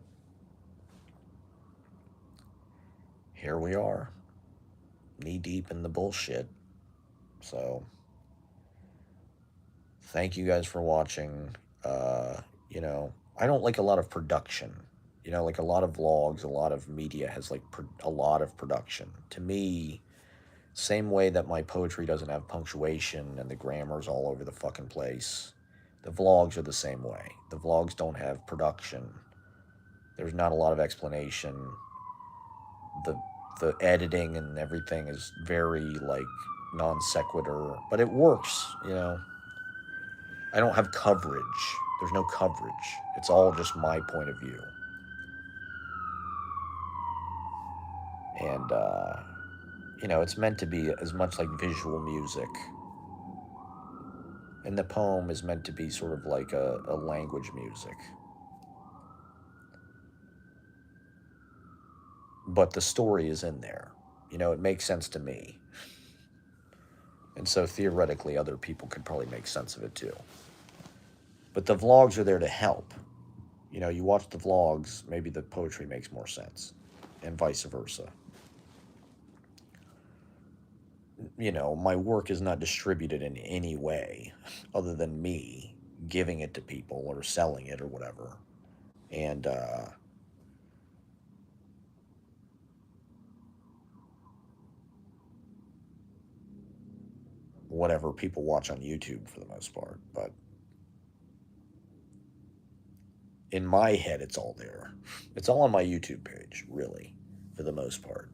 here we are, knee deep in the bullshit. So thank you guys for watching. I don't like a lot of production. Like a lot of vlogs, a lot of media has like a lot of production. To me, same way that my poetry doesn't have punctuation and the grammar's all over the fucking place, the vlogs are the same way. The vlogs don't have production. There's not a lot of explanation. The editing and everything is very like non sequitur, but it works. I don't have coverage. There's no coverage. It's all just my point of view. And It's meant to be as much like visual music, and the poem is meant to be sort of like a language music. But the story is in there. It makes sense to me. And so theoretically, other people could probably make sense of it too. But the vlogs are there to help. You watch the vlogs, maybe the poetry makes more sense, and vice versa. My work is not distributed in any way other than me giving it to people or selling it or whatever. And whatever people watch on YouTube for the most part. But in my head, it's all there. It's all on my YouTube page, really, for the most part.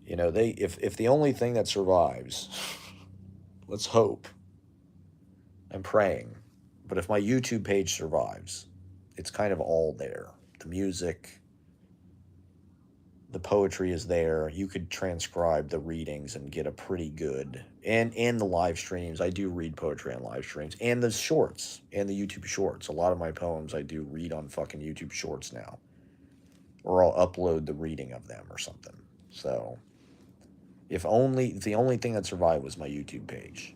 If the only thing that survives, let's hope, I'm praying, but if my YouTube page survives, it's kind of all there. The music, the poetry is there. You could transcribe the readings and get a pretty good and the live streams. I do read poetry on live streams and the shorts and the YouTube shorts. A lot of my poems I do read on fucking YouTube shorts now. Or I'll upload the reading of them or something. So if the only thing that survived was my YouTube page,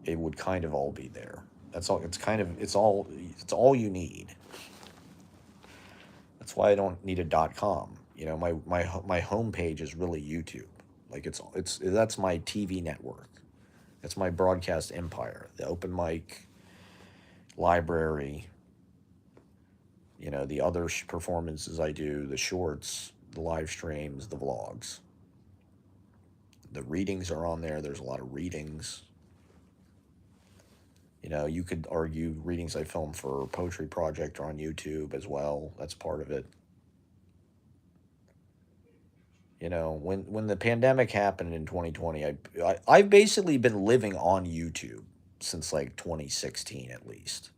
it would kind of all be there. That's all. It's all you need. That's why I don't need a .com. My homepage is really YouTube. Like it's that's my TV network. That's my broadcast empire. The open mic library. The other performances I do, the shorts, the live streams, the vlogs. The readings are on there. There's a lot of readings. You could argue readings I film for Poetry Project are on YouTube as well. That's part of it. When the pandemic happened in 2020, I've basically been living on YouTube since like 2016 at least.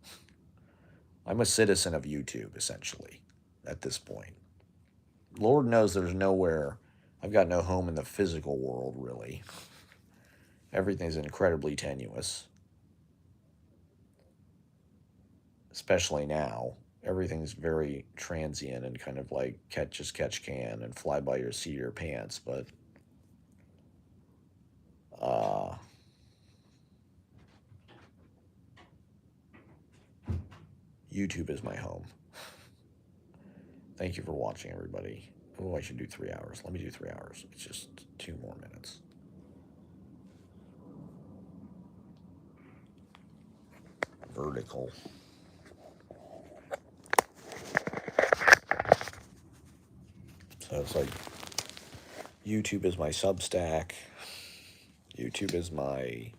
I'm a citizen of YouTube essentially at this point. Lord knows there's nowhere. I've got no home in the physical world really. Everything's incredibly tenuous, especially now. Everything's very transient and kind of like catch can and fly by your seat of your pants. But uh, YouTube is my home. Thank you for watching, everybody. Oh, I should do 3 hours. Let me do 3 hours. It's just 2 more minutes. Vertical. So it's like YouTube is my Substack. YouTube is my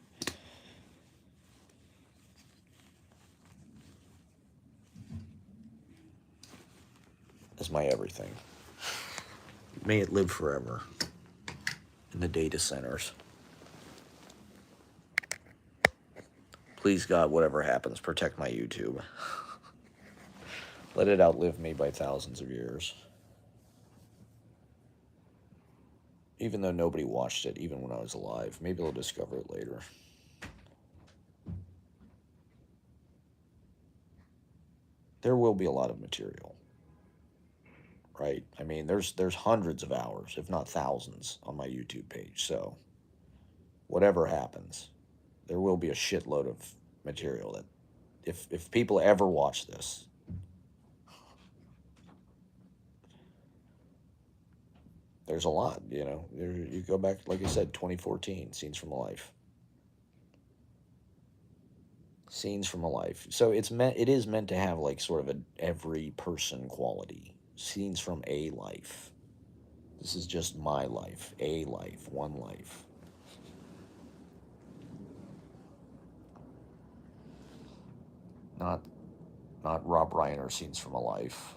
everything. May it live forever in the data centers. Please God, whatever happens, protect my YouTube. Let it outlive me by thousands of years. Even though nobody watched it, even when I was alive. Maybe they'll discover it later. There will be a lot of material. Right? I mean, there's hundreds of hours, if not thousands, on my YouTube page. So, whatever happens, there will be a shitload of material that, if people ever watch this, there's a lot. You go back, like I said, 2014, Scenes from a Life. Scenes from a Life. So it is meant to have like sort of an every person quality. Scenes from a life. This is just my life, a life, one life. Not Rob Reiner Scenes from a Life.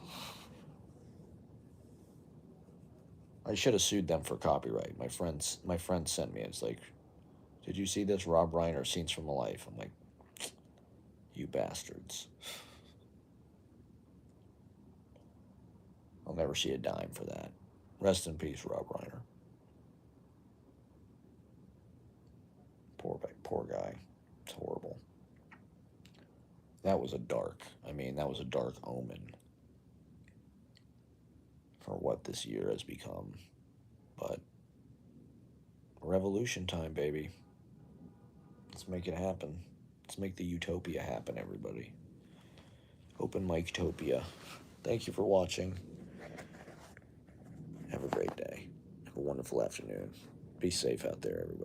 I should have sued them for copyright. My friend sent me. It's like, did you see this Rob Reiner Scenes from a Life? I'm like, you bastards. I'll never see a dime for that. Rest in peace, Rob Reiner. Poor guy. It's horrible. That was a dark, that was a dark omen for what this year has become. But revolution time, baby. Let's make it happen. Let's make the utopia happen, everybody. Open Mic Topia. Thank you for watching. Have a great day. Have a wonderful afternoon. Be safe out there, everybody.